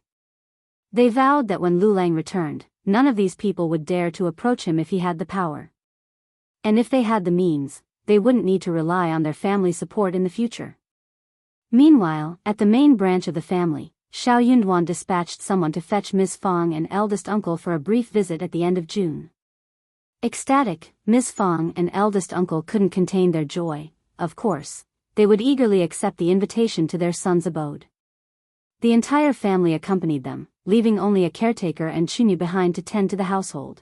They vowed that when Lulang returned, none of these people would dare to approach him if he had the power. And if they had the means, they wouldn't need to rely on their family support in the future. Meanwhile, at the main branch of the family, Xiao Yunduan dispatched someone to fetch Ms. Fang and eldest uncle for a brief visit at the end of June. Ecstatic, Ms. Fang and eldest uncle couldn't contain their joy. Of course, they would eagerly accept the invitation to their son's abode. The entire family accompanied them, leaving only a caretaker and Chunyu behind to tend to the household.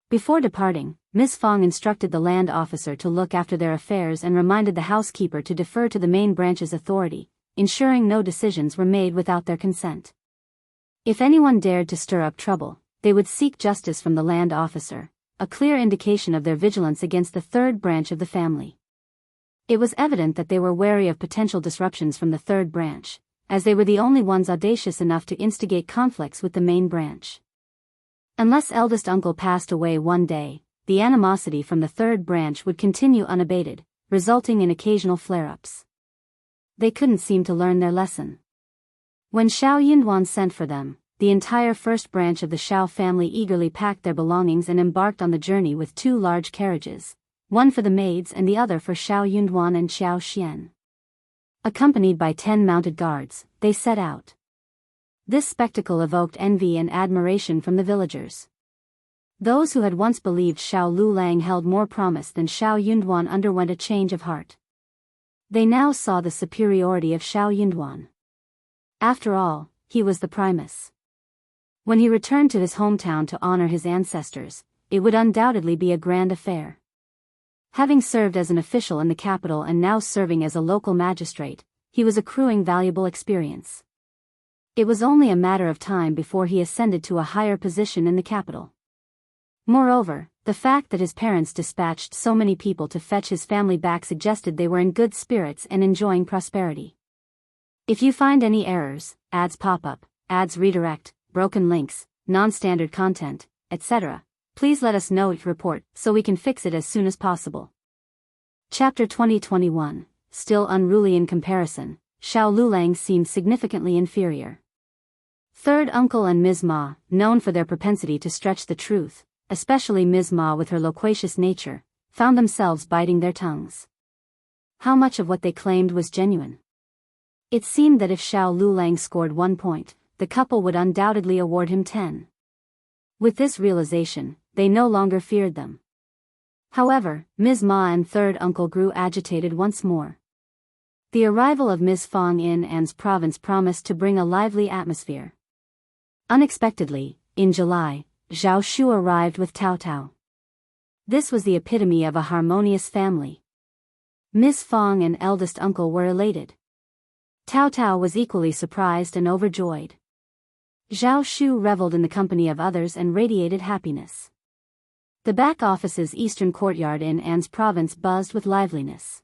Before departing, Ms. Fang instructed the land officer to look after their affairs and reminded the housekeeper to defer to the main branch's authority, ensuring no decisions were made without their consent. If anyone dared to stir up trouble, they would seek justice from the land officer, a clear indication of their vigilance against the third branch of the family. It was evident that they were wary of potential disruptions from the third branch, as they were the only ones audacious enough to instigate conflicts with the main branch. Unless eldest uncle passed away one day, the animosity from the third branch would continue unabated, resulting in occasional flare-ups. They couldn't seem to learn their lesson. When Xiao Yunduan sent for them, the entire first branch of the Xiao family eagerly packed their belongings and embarked on the journey with 2 large carriages, one for the maids and the other for Xiao Yunduan and Xiao Xian. Accompanied by 10 mounted guards, they set out. This spectacle evoked envy and admiration from the villagers. Those who had once believed Xiao Lulang held more promise than Xiao Yunduan underwent a change of heart. They now saw the superiority of Xiao Yunduan. After all, he was the primus. When he returned to his hometown to honor his ancestors, it would undoubtedly be a grand affair. Having served as an official in the capital and now serving as a local magistrate, he was accruing valuable experience. It was only a matter of time before he ascended to a higher position in the capital. Moreover, the fact that his parents dispatched so many people to fetch his family back suggested they were in good spirits and enjoying prosperity. If you find any errors, ads pop up, ads redirect, broken links, non-standard content, etc., please let us know your report so we can fix it as soon as possible. Chapter 2021. still unruly in comparison, Xiao Lulang seemed significantly inferior. Third uncle and Ms. Ma, known for their propensity to stretch the truth, especially Ms. Ma with her loquacious nature, found themselves biting their tongues. How much of what they claimed was genuine? It seemed that if Xiao Lulang scored 1 point, the couple would undoubtedly award him 10. With this realization, they no longer feared them. However, Ms. Ma and third uncle grew agitated once more. The arrival of Ms. Fang in An's province promised to bring a lively atmosphere. Unexpectedly, in July, Zhao Shu arrived with Tao Tao. This was the epitome of a harmonious family. Ms. Fang and eldest uncle were elated. Tao Tao was equally surprised and overjoyed. Zhao Shu reveled in the company of others and radiated happiness. The back office's eastern courtyard in An's province buzzed with liveliness.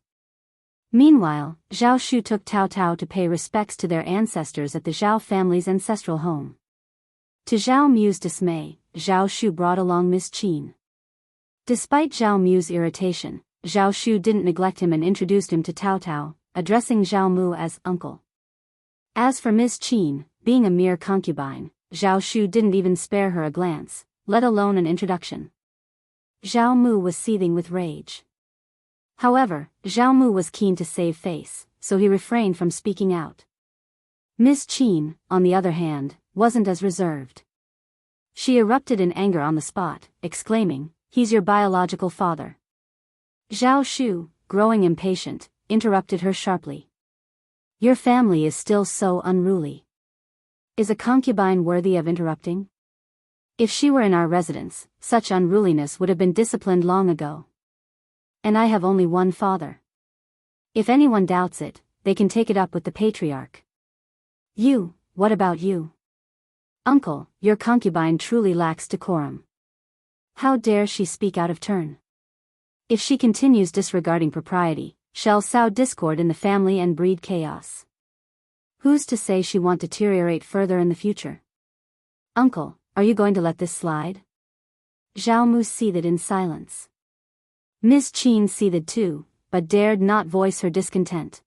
Meanwhile, Zhao Shu took Tao Tao to pay respects to their ancestors at the Zhao family's ancestral home. To Zhao Mu's dismay, Zhao Shu brought along Miss Qin. Despite Zhao Mu's irritation, Zhao Shu didn't neglect him and introduced him to Tao Tao, addressing Zhao Mu as uncle. As for Miss Qin, being a mere concubine, Zhao Shu didn't even spare her a glance, let alone an introduction. Zhao Mu was seething with rage. However, Zhao Mu was keen to save face, so he refrained from speaking out. Miss Qin, on the other hand, wasn't as reserved. She erupted in anger on the spot, exclaiming, "He's your biological father." Zhao Shu, growing impatient, interrupted her sharply. "Your family is still so unruly. Is a concubine worthy of interrupting? If she were in our residence, such unruliness would have been disciplined long ago. And I have only one father. If anyone doubts it, they can take it up with the patriarch. You, what about you? Uncle, your concubine truly lacks decorum. How dare she speak out of turn? If she continues disregarding propriety, she'll sow discord in the family and breed chaos. Who's to say she won't deteriorate further in the future? Uncle, are you going to let this slide?" Zhao Mu seethed in silence. Miss Qin seethed too, but dared not voice her discontent.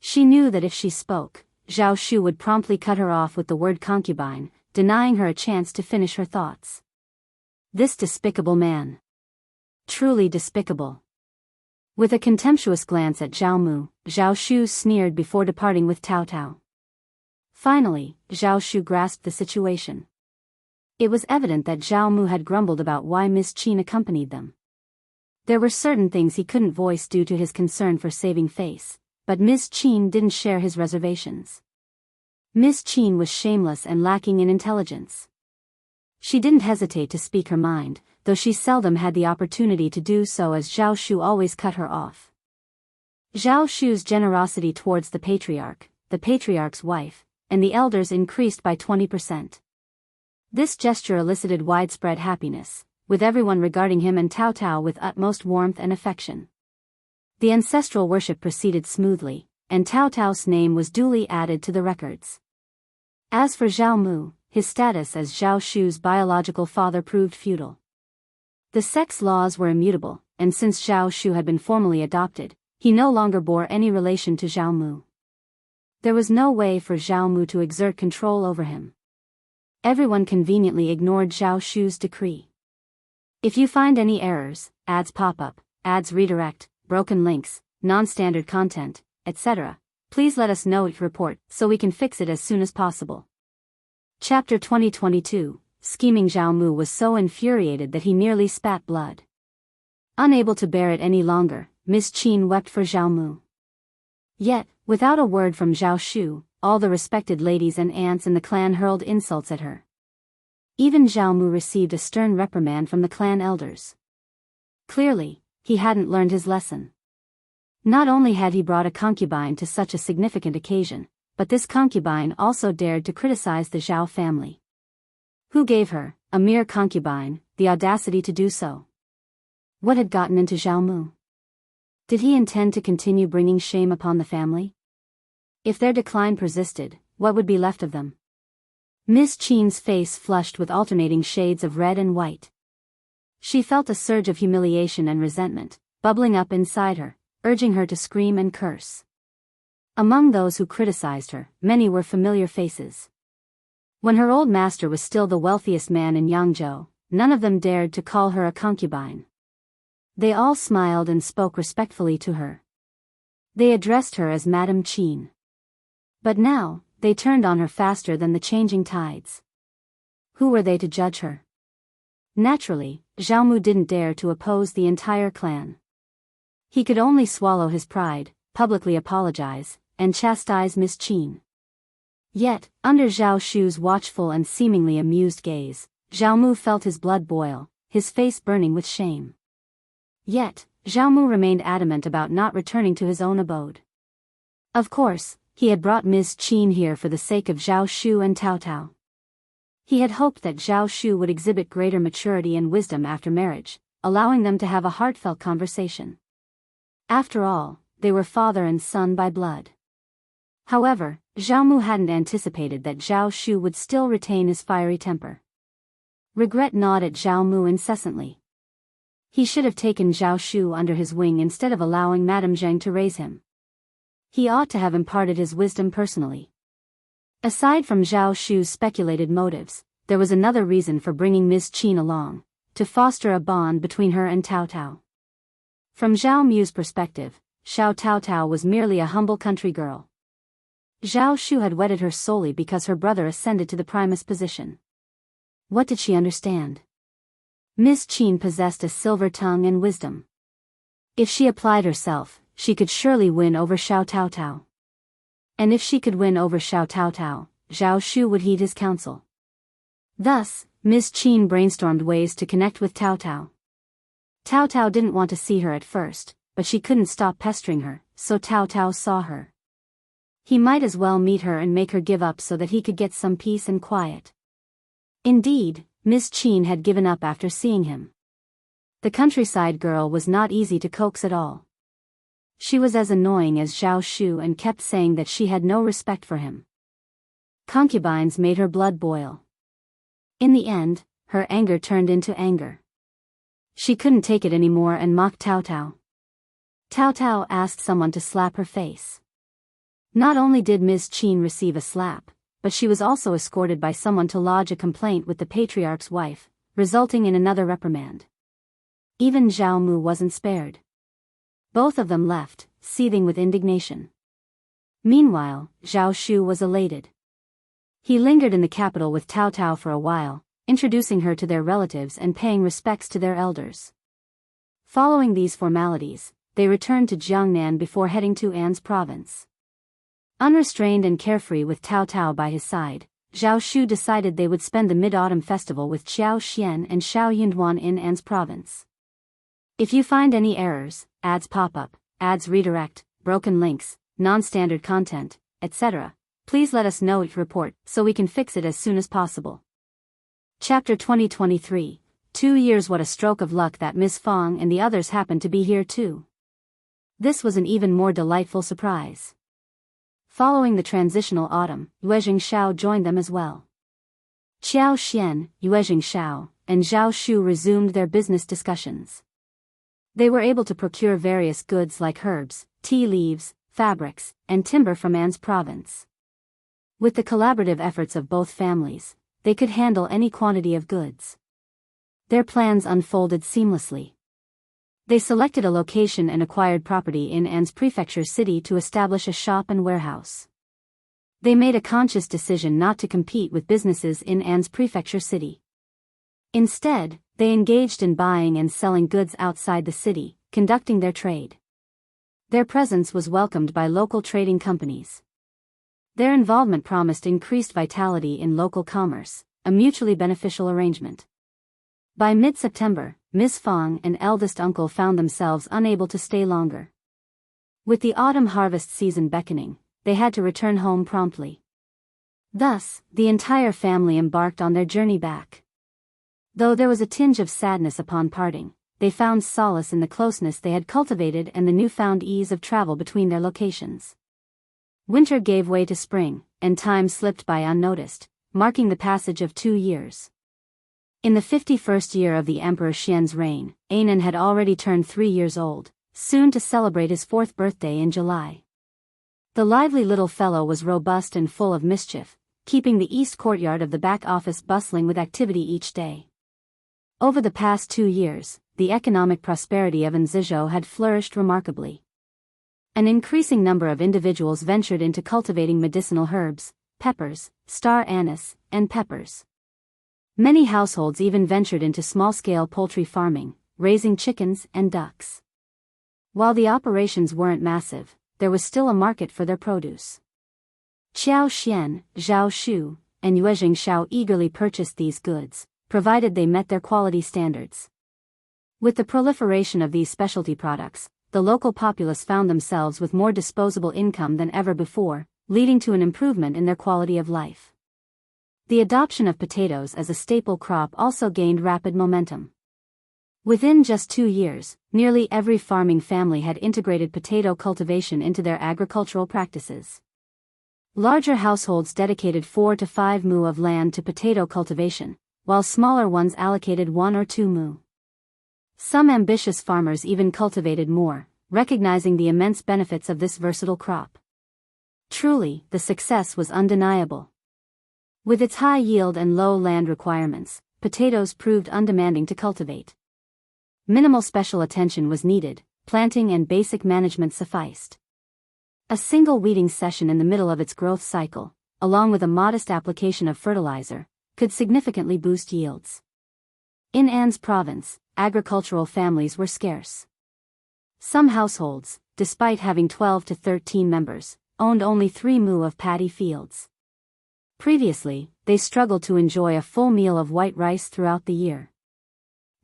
She knew that if she spoke, Zhao Shu would promptly cut her off with the word concubine, denying her a chance to finish her thoughts. This despicable man. Truly despicable. With a contemptuous glance at Zhao Mu, Zhao Shu sneered before departing with Tao Tao. Finally, Zhao Shu grasped the situation. It was evident that Zhao Mu had grumbled about why Miss Qin accompanied them. There were certain things he couldn't voice due to his concern for saving face, but Miss Qin didn't share his reservations. Miss Qin was shameless and lacking in intelligence. She didn't hesitate to speak her mind, though she seldom had the opportunity to do so as Zhao Shu always cut her off. Zhao Shu's generosity towards the patriarch's wife, and the elders increased by 20%. This gesture elicited widespread happiness, with everyone regarding him and Tao Tao with utmost warmth and affection. The ancestral worship proceeded smoothly, and Tao Tao's name was duly added to the records. As for Zhao Mu, his status as Zhao Shu's biological father proved futile. The sex laws were immutable, and since Zhao Shu had been formally adopted, he no longer bore any relation to Zhao Mu. There was no way for Zhao Mu to exert control over him. Everyone conveniently ignored Zhao Shu's decree. If you find any errors, ads pop up, ads redirect, broken links, non-standard content, etc., please let us know each report so we can fix it as soon as possible. Chapter 2022, Scheming Zhao Mu was so infuriated that he nearly spat blood. Unable to bear it any longer, Miss Qin wept for Zhao Mu. Yet, without a word from Zhao Shu, all the respected ladies and aunts in the clan hurled insults at her. Even Zhao Mu received a stern reprimand from the clan elders. Clearly, he hadn't learned his lesson. Not only had he brought a concubine to such a significant occasion, but this concubine also dared to criticize the Zhao family. Who gave her, a mere concubine, the audacity to do so? What had gotten into Zhao Mu? Did he intend to continue bringing shame upon the family? If their decline persisted, what would be left of them? Miss Qin's face flushed with alternating shades of red and white. She felt a surge of humiliation and resentment, bubbling up inside her, urging her to scream and curse. Among those who criticized her, many were familiar faces. When her old master was still the wealthiest man in Yangzhou, none of them dared to call her a concubine. They all smiled and spoke respectfully to her. They addressed her as Madame Qin. But now, they turned on her faster than the changing tides. Who were they to judge her? Naturally, Xiaomu didn't dare to oppose the entire clan. He could only swallow his pride, publicly apologize, and chastise Miss Qin. Yet, under Zhao Shu's watchful and seemingly amused gaze, Xiaomu felt his blood boil, his face burning with shame. Yet, Xiaomu remained adamant about not returning to his own abode. Of course, he had brought Ms. Qin here for the sake of Zhao Shu and Tao Tao. He had hoped that Zhao Shu would exhibit greater maturity and wisdom after marriage, allowing them to have a heartfelt conversation. After all, they were father and son by blood. However, Xiaomu hadn't anticipated that Zhao Shu would still retain his fiery temper. Regret gnawed at Xiaomu incessantly. He should have taken Zhao Shu under his wing instead of allowing Madame Zheng to raise him. He ought to have imparted his wisdom personally. Aside from Zhao Shu's speculated motives, there was another reason for bringing Ms. Qin along, to foster a bond between her and Tao Tao. From Zhao Mu's perspective, Xiao Tao Tao was merely a humble country girl. Zhao Shu had wedded her solely because her brother ascended to the primus position. What did she understand? Ms. Qin possessed a silver tongue and wisdom. If she applied herself, she could surely win over Xiao Tao Tao. And if she could win over Xiao Tao Tao, Zhao Shu would heed his counsel. Thus, Ms. Qin brainstormed ways to connect with Tao Tao. Tao Tao didn't want to see her at first, but she couldn't stop pestering her, so Tao Tao saw her. He might as well meet her and make her give up so that he could get some peace and quiet. Indeed, Ms. Qin had given up after seeing him. The countryside girl was not easy to coax at all. She was as annoying as Zhao Shu and kept saying that she had no respect for him. Concubines made her blood boil. In the end, her anger turned into anger. She couldn't take it anymore and mocked Tao Tao. Tao Tao asked someone to slap her face. Not only did Ms. Qin receive a slap, but she was also escorted by someone to lodge a complaint with the patriarch's wife, resulting in another reprimand. Even Zhao Mu wasn't spared. Both of them left, seething with indignation. Meanwhile, Zhao Shu was elated. He lingered in the capital with Tao Tao for a while, introducing her to their relatives and paying respects to their elders. Following these formalities, they returned to Jiangnan before heading to An's province. Unrestrained and carefree with Tao Tao by his side, Zhao Shu decided they would spend the Mid-Autumn Festival with Xiao Xian and Xiao Yunduan in An's province. If you find any errors, ads pop up, ads redirect, broken links, non-standard content, etc., please let us know your report so we can fix it as soon as possible. Chapter 2023, 2 years. What a stroke of luck that Miss Fang and the others happened to be here too. This was an even more delightful surprise. Following the transitional autumn, Yuezhing Xiao joined them as well. Xiao Xian, Yuezhing Xiao, and Zhao Shu resumed their business discussions. They were able to procure various goods like herbs, tea leaves, fabrics, and timber from An's province. With the collaborative efforts of both families, they could handle any quantity of goods. Their plans unfolded seamlessly. They selected a location and acquired property in An's prefecture city to establish a shop and warehouse. They made a conscious decision not to compete with businesses in An's prefecture city. Instead, they engaged in buying and selling goods outside the city, conducting their trade. Their presence was welcomed by local trading companies. Their involvement promised increased vitality in local commerce, a mutually beneficial arrangement. By mid-September, Miss Fang and eldest uncle found themselves unable to stay longer. With the autumn harvest season beckoning, they had to return home promptly. Thus, the entire family embarked on their journey back. Though there was a tinge of sadness upon parting, they found solace in the closeness they had cultivated and the newfound ease of travel between their locations. Winter gave way to spring, and time slipped by unnoticed, marking the passage of 2 years. In the 51st year of the Emperor Xian's reign, Anan had already turned 3 years old, soon to celebrate his 4th birthday in July. The lively little fellow was robust and full of mischief, keeping the east courtyard of the back office bustling with activity each day. Over the past 2 years, the economic prosperity of Ancestral had flourished remarkably. An increasing number of individuals ventured into cultivating medicinal herbs, peppers, star anise, and peppers. Many households even ventured into small-scale poultry farming, raising chickens and ducks. While the operations weren't massive, there was still a market for their produce. Qiao Xian, Zhao Shu, and Yuezheng Shao eagerly purchased these goods, provided they met their quality standards. With the proliferation of these specialty products, the local populace found themselves with more disposable income than ever before, leading to an improvement in their quality of life. The adoption of potatoes as a staple crop also gained rapid momentum. Within just 2 years, nearly every farming family had integrated potato cultivation into their agricultural practices. Larger households dedicated 4 to 5 mu of land to potato cultivation, while smaller ones allocated 1 or 2 mu. Some ambitious farmers even cultivated more, recognizing the immense benefits of this versatile crop. Truly, the success was undeniable. With its high yield and low land requirements, potatoes proved undemanding to cultivate. Minimal special attention was needed, planting and basic management sufficed. A single weeding session in the middle of its growth cycle, along with a modest application of fertilizer, could significantly boost yields. In An's province, agricultural families were scarce. Some households, despite having 12 to 13 members, owned only 3 mu of paddy fields. Previously, they struggled to enjoy a full meal of white rice throughout the year.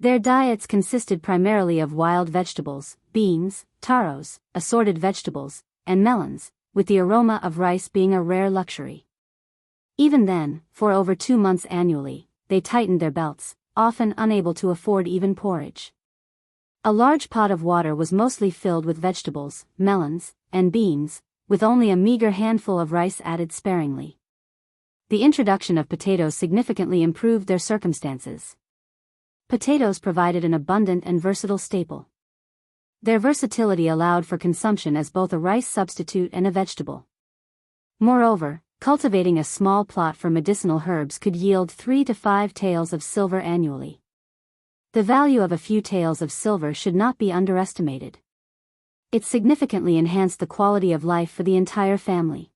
Their diets consisted primarily of wild vegetables, beans, taros, assorted vegetables, and melons, with the aroma of rice being a rare luxury. Even then, for over 2 months annually, they tightened their belts, often unable to afford even porridge. A large pot of water was mostly filled with vegetables, melons, and beans, with only a meager handful of rice added sparingly. The introduction of potatoes significantly improved their circumstances. Potatoes provided an abundant and versatile staple. Their versatility allowed for consumption as both a rice substitute and a vegetable. Moreover, cultivating a small plot for medicinal herbs could yield 3 to 5 taels of silver annually. The value of a few taels of silver should not be underestimated. It significantly enhanced the quality of life for the entire family.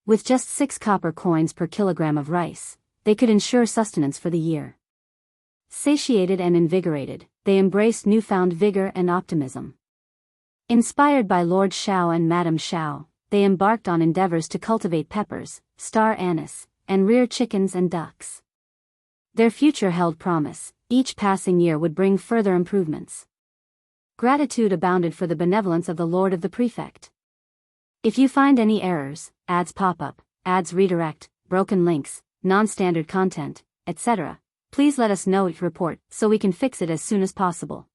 With just 6 copper coins per kilogram of rice, they could ensure sustenance for the year. Satiated and invigorated, they embraced newfound vigor and optimism. Inspired by Lord Shao and Madame Shao, they embarked on endeavors to cultivate peppers, star anise, and rear chickens and ducks. Their future held promise. Each passing year would bring further improvements. Gratitude abounded for the benevolence of the Lord of the Prefect. If you find any errors, ads pop up, ads redirect, broken links, non-standard content, etc., please let us know each report so we can fix it as soon as possible.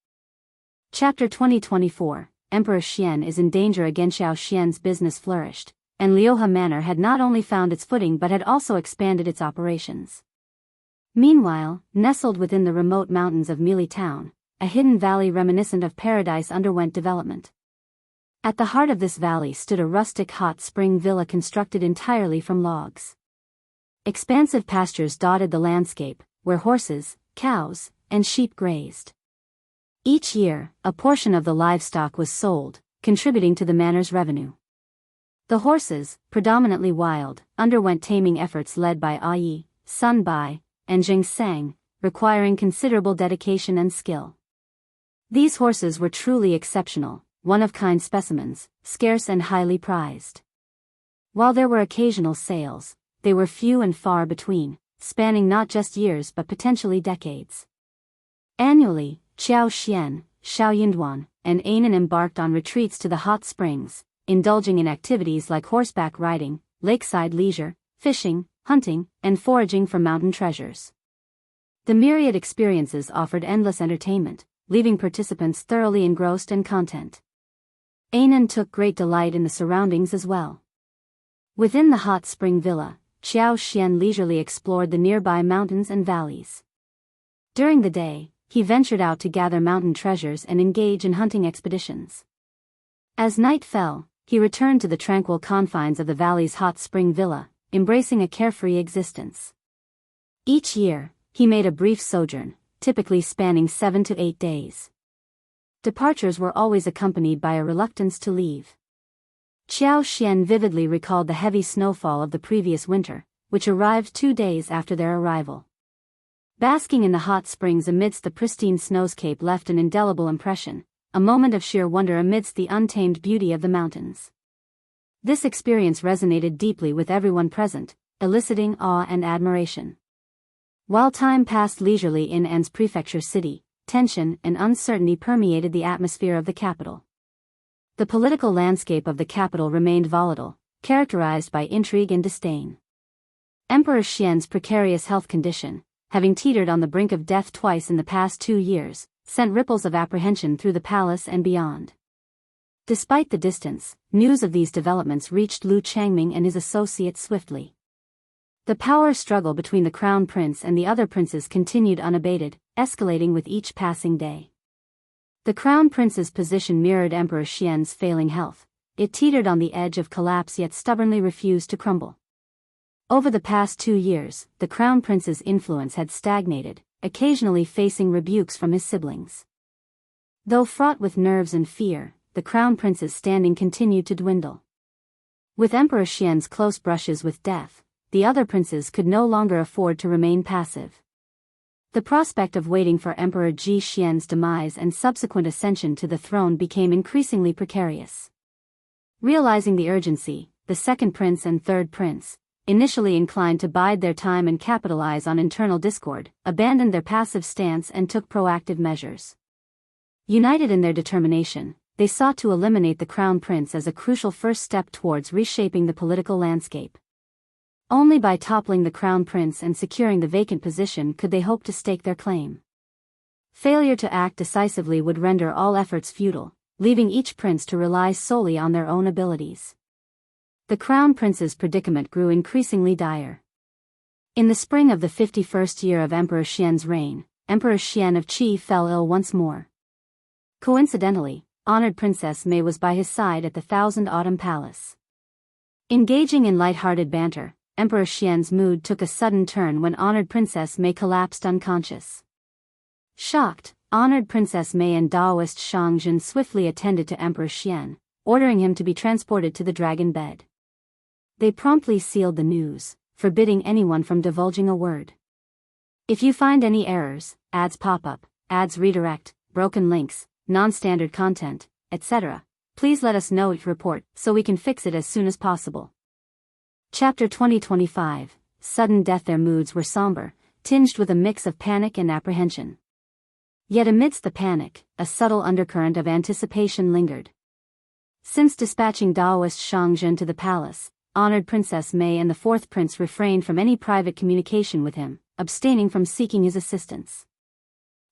Chapter 2024, Emperor Xian is in danger again. Xiao Xian's business flourished, and Liuhe Manor had not only found its footing but had also expanded its operations. Meanwhile, nestled within the remote mountains of Mili Town, a hidden valley reminiscent of paradise underwent development. At the heart of this valley stood a rustic hot spring villa constructed entirely from logs. Expansive pastures dotted the landscape, where horses, cows, and sheep grazed. Each year, a portion of the livestock was sold, contributing to the manor's revenue. The horses, predominantly wild, underwent taming efforts led by Yi, Sun Bai, and Jing Sang, requiring considerable dedication and skill. These horses were truly exceptional, one-of-kind specimens, scarce and highly prized. While there were occasional sales, they were few and far between, spanning not just years but potentially decades. Annually, Qiao Xian, Xiao Yinduan, and Anan embarked on retreats to the hot springs, indulging in activities like horseback riding, lakeside leisure, fishing, hunting, and foraging for mountain treasures. The myriad experiences offered endless entertainment, leaving participants thoroughly engrossed in content. Anan took great delight in the surroundings as well. Within the hot spring villa, Qiao Xian leisurely explored the nearby mountains and valleys. During the day, he ventured out to gather mountain treasures and engage in hunting expeditions. As night fell, he returned to the tranquil confines of the valley's hot spring villa, embracing a carefree existence. Each year, he made a brief sojourn, typically spanning 7 to 8 days. Departures were always accompanied by a reluctance to leave. Qiao Xian vividly recalled the heavy snowfall of the previous winter, which arrived 2 days after their arrival. Basking in the hot springs amidst the pristine snowscape left an indelible impression, a moment of sheer wonder amidst the untamed beauty of the mountains. This experience resonated deeply with everyone present, eliciting awe and admiration. While time passed leisurely in An's prefecture city, tension and uncertainty permeated the atmosphere of the capital. The political landscape of the capital remained volatile, characterized by intrigue and disdain. Emperor Xian's precarious health condition, having teetered on the brink of death twice in the past 2 years, sent ripples of apprehension through the palace and beyond. Despite the distance, news of these developments reached Lu Changming and his associates swiftly. The power struggle between the crown prince and the other princes continued unabated, escalating with each passing day. The crown prince's position mirrored Emperor Xian's failing health. It teetered on the edge of collapse yet stubbornly refused to crumble. Over the past 2 years, the crown prince's influence had stagnated, occasionally facing rebukes from his siblings. Though fraught with nerves and fear, the crown prince's standing continued to dwindle. With Emperor Xian's close brushes with death, the other princes could no longer afford to remain passive. The prospect of waiting for Emperor Ji Xian's demise and subsequent ascension to the throne became increasingly precarious. Realizing the urgency, the second prince and third prince, initially inclined to bide their time and capitalize on internal discord, abandoned their passive stance and took proactive measures. United in their determination, they sought to eliminate the crown prince as a crucial first step towards reshaping the political landscape. Only by toppling the crown prince and securing the vacant position could they hope to stake their claim. Failure to act decisively would render all efforts futile, leaving each prince to rely solely on their own abilities. The crown prince's predicament grew increasingly dire. In the spring of the 51st year of Emperor Xian's reign, Emperor Xian of Qi fell ill once more. Coincidentally, honored Princess Mei was by his side at the Thousand Autumn Palace. Engaging in light-hearted banter, Emperor Xian's mood took a sudden turn when honored Princess Mei collapsed unconscious. Shocked, honored Princess Mei and Daoist Shangzhen swiftly attended to Emperor Xian, ordering him to be transported to the dragon bed. They promptly sealed the news, forbidding anyone from divulging a word. If you find any errors, ads pop up, ads redirect, broken links, non-standard content, etc., please let us know each report so we can fix it as soon as possible. Chapter 2025, Sudden Death. Their moods were somber, tinged with a mix of panic and apprehension. Yet amidst the panic, a subtle undercurrent of anticipation lingered. Since dispatching Daoist Shangzhen to the palace, honored Princess Mei and the fourth prince refrained from any private communication with him, abstaining from seeking his assistance.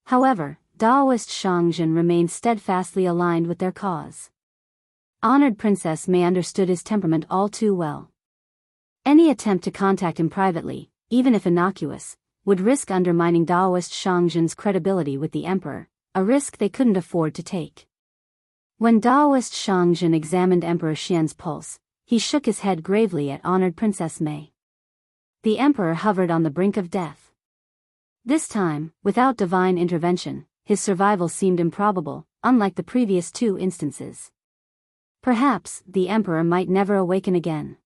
However, Daoist Shangzhen remained steadfastly aligned with their cause. Honored Princess Mei understood his temperament all too well. Any attempt to contact him privately, even if innocuous, would risk undermining Daoist Shangzhen's credibility with the emperor, a risk they couldn't afford to take. When Daoist Shangzhen examined Emperor Xian's pulse, he shook his head gravely at honored Princess Mei. The emperor hovered on the brink of death. This time, without divine intervention, his survival seemed improbable, unlike the previous 2 instances. Perhaps, the emperor might never awaken again.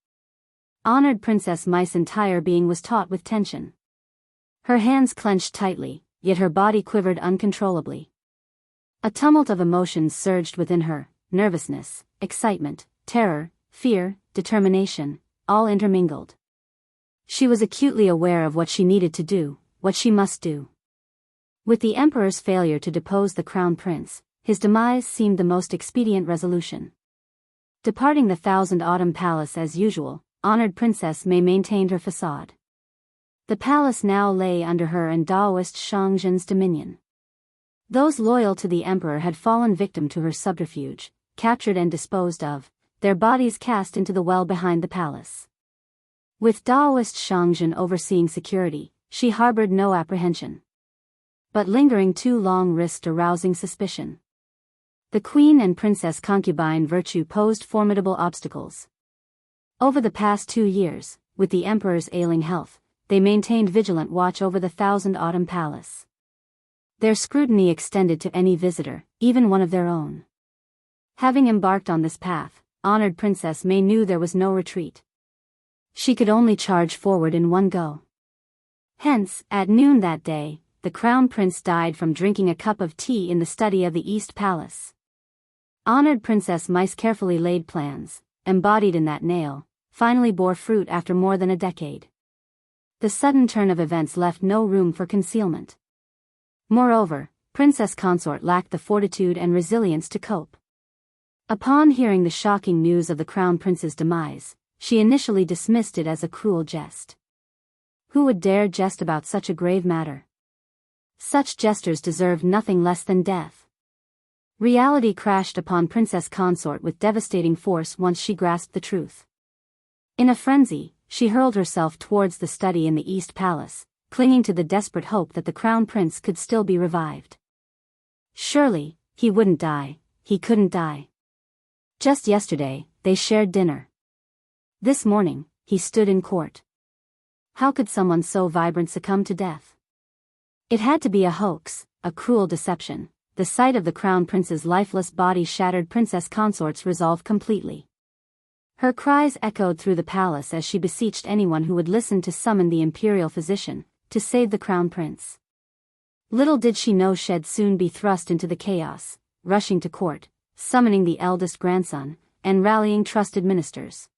Honored Princess Mei's entire being was taut with tension. Her hands clenched tightly, yet her body quivered uncontrollably. A tumult of emotions surged within her, nervousness, excitement, terror, fear, determination, all intermingled. She was acutely aware of what she needed to do, what she must do. With the emperor's failure to depose the crown prince, his demise seemed the most expedient resolution. Departing the Thousand Autumn Palace as usual, honored Princess Mei maintained her facade. The palace now lay under her and Daoist Shangzhen's dominion. Those loyal to the emperor had fallen victim to her subterfuge, captured and disposed of, their bodies cast into the well behind the palace. With Daoist Shangzhen overseeing security, she harbored no apprehension. But lingering too long risked arousing suspicion. The queen and princess concubine virtue posed formidable obstacles. Over the past 2 years, with the emperor's ailing health, they maintained vigilant watch over the Thousand Autumn Palace. Their scrutiny extended to any visitor, even one of their own. Having embarked on this path, honored Princess May knew there was no retreat. She could only charge forward in one go. Hence, at noon that day, the crown prince died from drinking a cup of tea in the study of the East Palace. Honored Princess May's carefully laid plans, embodied in that nail, finally bore fruit after more than a decade. The sudden turn of events left no room for concealment. Moreover, Princess Consort lacked the fortitude and resilience to cope. Upon hearing the shocking news of the crown prince's demise, she initially dismissed it as a cruel jest. Who would dare jest about such a grave matter? Such jesters deserved nothing less than death. Reality crashed upon Princess Consort with devastating force once she grasped the truth. In a frenzy, she hurled herself towards the study in the East Palace, clinging to the desperate hope that the crown prince could still be revived. Surely, he wouldn't die, he couldn't die. Just yesterday, they shared dinner. This morning, he stood in court. How could someone so vibrant succumb to death? It had to be a hoax, a cruel deception. The sight of the crown prince's lifeless body shattered Princess Consort's resolve completely. Her cries echoed through the palace as she beseeched anyone who would listen to summon the imperial physician, to save the crown prince. Little did she know she'd soon be thrust into the chaos, rushing to court, summoning the eldest grandson, and rallying trusted ministers.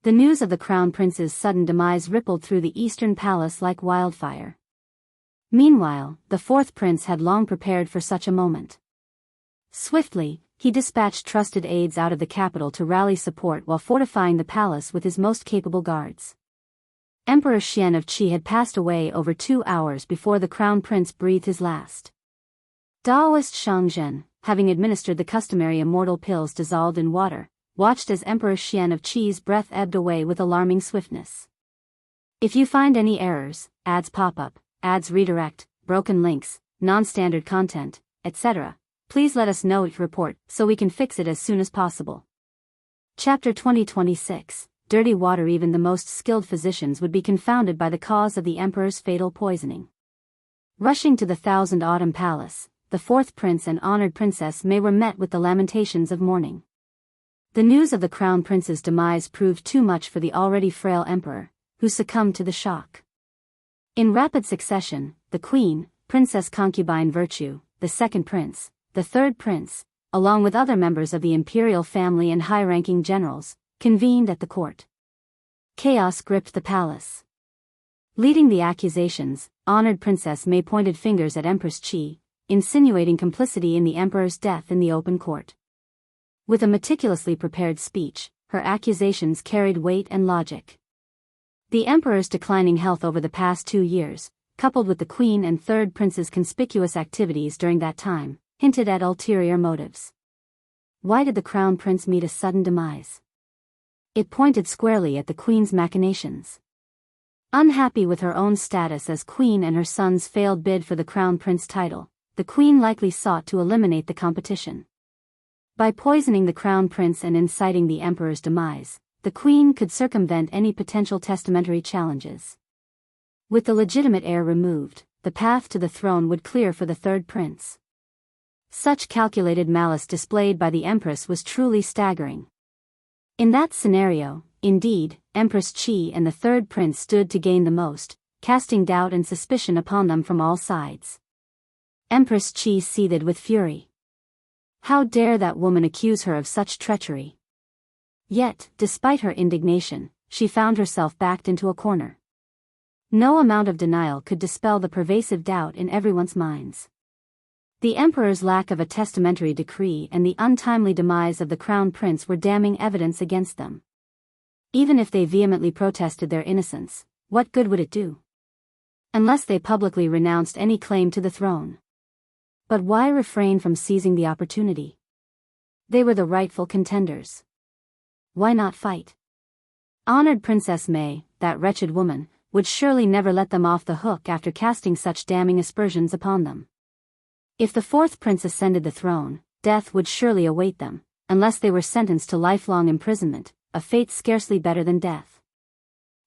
The news of the crown prince's sudden demise rippled through the eastern palace like wildfire. Meanwhile, the fourth prince had long prepared for such a moment. Swiftly, he dispatched trusted aides out of the capital to rally support while fortifying the palace with his most capable guards. Emperor Xuan of Qi had passed away over 2 hours before the crown prince breathed his last. Daoist Shangzhen, having administered the customary immortal pills dissolved in water, watched as Emperor Xuan of Qi's breath ebbed away with alarming swiftness. If you find any errors, ads pop up, ads redirect, broken links, non-standard content, etc., please let us know each report so we can fix it as soon as possible. Chapter 2026. Dirty water. Even the most skilled physicians would be confounded by the cause of the emperor's fatal poisoning. Rushing to the Thousand Autumn Palace, the fourth prince and honored Princess May were met with the lamentations of mourning. The news of the crown prince's demise proved too much for the already frail emperor, who succumbed to the shock. In rapid succession, the queen, Princess Concubine Virtue, the second prince, the third prince, along with other members of the imperial family and high-ranking generals, convened at the court. Chaos gripped the palace. Leading the accusations, honored Princess May pointed fingers at Empress Qi, insinuating complicity in the emperor's death in the open court. With a meticulously prepared speech, her accusations carried weight and logic. The emperor's declining health over the past 2 years, coupled with the queen and third prince's conspicuous activities during that time, hinted at ulterior motives. Why did the crown prince meet a sudden demise? It pointed squarely at the queen's machinations. Unhappy with her own status as queen and her son's failed bid for the crown prince title, the queen likely sought to eliminate the competition. By poisoning the crown prince and inciting the emperor's demise, the queen could circumvent any potential testamentary challenges. With the legitimate heir removed, the path to the throne would clear for the third prince. Such calculated malice displayed by the empress was truly staggering. In that scenario, indeed, Empress Qi and the third prince stood to gain the most, casting doubt and suspicion upon them from all sides. Empress Qi seethed with fury. How dare that woman accuse her of such treachery? Yet, despite her indignation, she found herself backed into a corner. No amount of denial could dispel the pervasive doubt in everyone's minds. The emperor's lack of a testamentary decree and the untimely demise of the crown prince were damning evidence against them. Even if they vehemently protested their innocence, what good would it do? Unless they publicly renounced any claim to the throne. But why refrain from seizing the opportunity? They were the rightful contenders. Why not fight? Honored Princess May, that wretched woman, would surely never let them off the hook after casting such damning aspersions upon them. If the fourth prince ascended the throne, death would surely await them, unless they were sentenced to lifelong imprisonment, a fate scarcely better than death.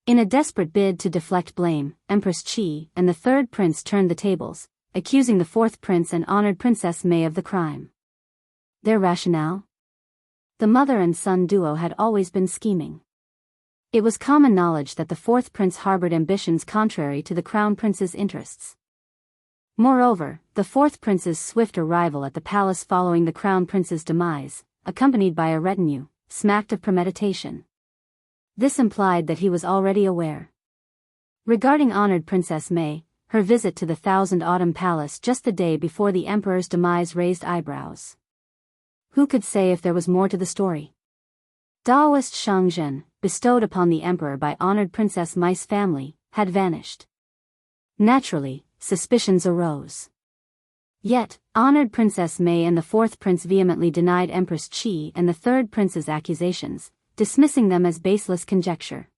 In a desperate bid to deflect blame, Empress Qi and the third prince turned the tables, accusing the fourth prince and honored Princess Mei of the crime. Their rationale? The mother and son duo had always been scheming. It was common knowledge that the fourth prince harbored ambitions contrary to the crown prince's interests. Moreover, the fourth prince's swift arrival at the palace following the crown prince's demise, accompanied by a retinue, smacked of premeditation. This implied that he was already aware. Regarding honored Princess Mei, her visit to the Thousand Autumn Palace just the day before the emperor's demise raised eyebrows. Who could say if there was more to the story? Daoist Shangzhen, bestowed upon the emperor by honored Princess Mei's family, had vanished. Naturally, suspicions arose. Yet, honored Princess Mei and the fourth prince vehemently denied Empress Qi and the third prince's accusations, dismissing them as baseless conjecture.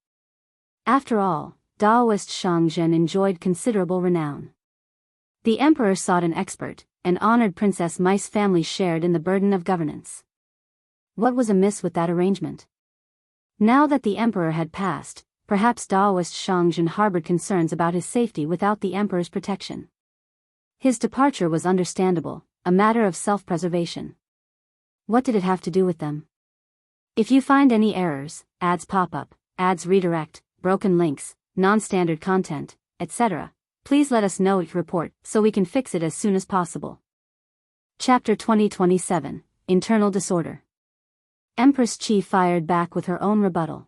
After all, Daoist Shangzhen enjoyed considerable renown. The emperor sought an expert, and honored Princess Mei's family shared in the burden of governance. What was amiss with that arrangement? Now that the emperor had passed, perhaps Daoist Shangzhen harbored concerns about his safety without the emperor's protection. His departure was understandable, a matter of self-preservation. What did it have to do with them? If you find any errors, ads pop up, ads redirect, broken links, non-standard content, etc., please let us know each report so we can fix it as soon as possible. Chapter 2027, Internal Disorder. Empress Qi fired back with her own rebuttal.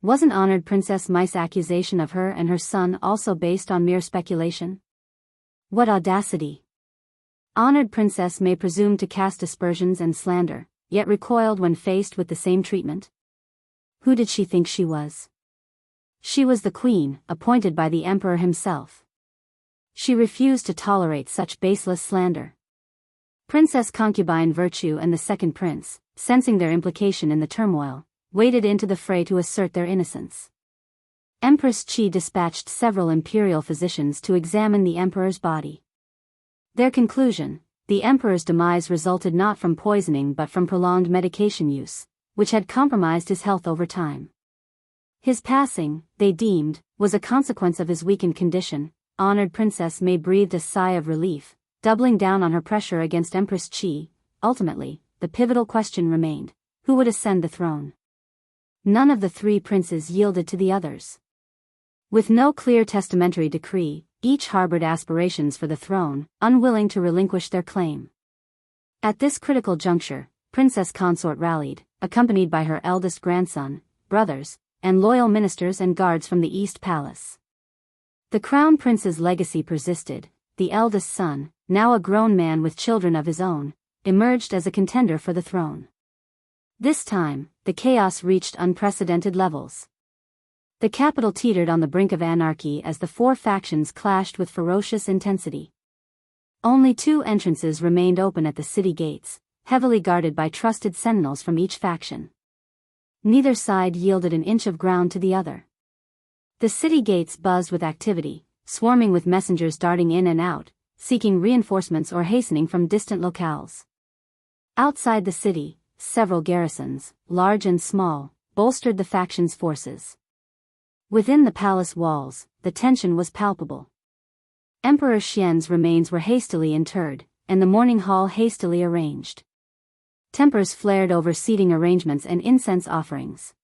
Wasn't honored Princess Mei's accusation of her and her son also based on mere speculation? What audacity! Honored Princess Mei presumed to cast aspersions and slander, yet recoiled when faced with the same treatment? Who did she think she was? She was the queen, appointed by the emperor himself. She refused to tolerate such baseless slander. Princess Concubine Virtue and the second prince, sensing their implication in the turmoil, waded into the fray to assert their innocence. Empress Qi dispatched several imperial physicians to examine the emperor's body. Their conclusion: the emperor's demise resulted not from poisoning but from prolonged medication use, which had compromised his health over time. His passing, they deemed, was a consequence of his weakened condition. Honored Princess Mei breathed a sigh of relief, doubling down on her pressure against Empress Qi. Ultimately, the pivotal question remained: who would ascend the throne? None of the three princes yielded to the others. With no clear testamentary decree, each harbored aspirations for the throne, unwilling to relinquish their claim. At this critical juncture, Princess Consort rallied, accompanied by her eldest grandson, brothers, and loyal ministers and guards from the East Palace. The crown prince's legacy persisted. The eldest son, now a grown man with children of his own, emerged as a contender for the throne. This time, the chaos reached unprecedented levels. The capital teetered on the brink of anarchy as the four factions clashed with ferocious intensity. Only two entrances remained open at the city gates, heavily guarded by trusted sentinels from each faction. Neither side yielded an inch of ground to the other. The city gates buzzed with activity, swarming with messengers darting in and out, seeking reinforcements or hastening from distant locales. Outside the city, several garrisons, large and small, bolstered the factions' forces. Within the palace walls, the tension was palpable. Emperor Xian's remains were hastily interred, and the mourning hall hastily arranged. Tempers flared over seating arrangements and incense offerings.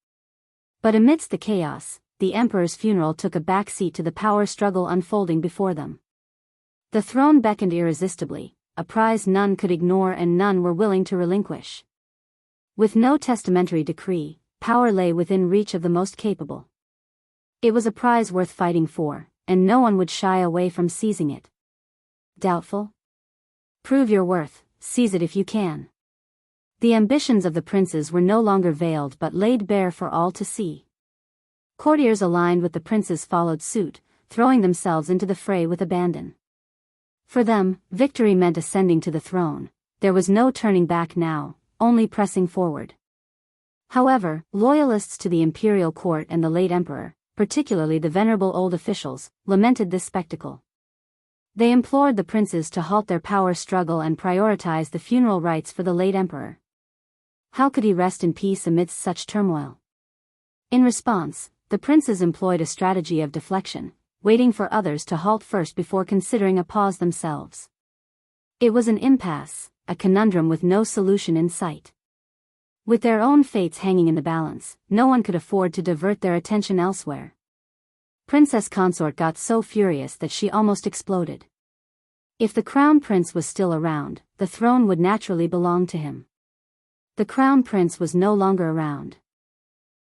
But amidst the chaos, the emperor's funeral took a back seat to the power struggle unfolding before them. The throne beckoned irresistibly, a prize none could ignore and none were willing to relinquish. With no testamentary decree, power lay within reach of the most capable. It was a prize worth fighting for, and no one would shy away from seizing it. Doubtful? Prove your worth, seize it if you can. The ambitions of the princes were no longer veiled but laid bare for all to see. Courtiers aligned with the princes followed suit, throwing themselves into the fray with abandon. For them, victory meant ascending to the throne. There was no turning back now, only pressing forward. However, loyalists to the imperial court and the late emperor, particularly the venerable old officials, lamented this spectacle. They implored the princes to halt their power struggle and prioritize the funeral rites for the late emperor. How could he rest in peace amidst such turmoil? In response, the princes employed a strategy of deflection, waiting for others to halt first before considering a pause themselves. It was an impasse, a conundrum with no solution in sight. With their own fates hanging in the balance, no one could afford to divert their attention elsewhere. Princess Consort got so furious that she almost exploded. If the crown prince was still around, the throne would naturally belong to him. The crown prince was no longer around.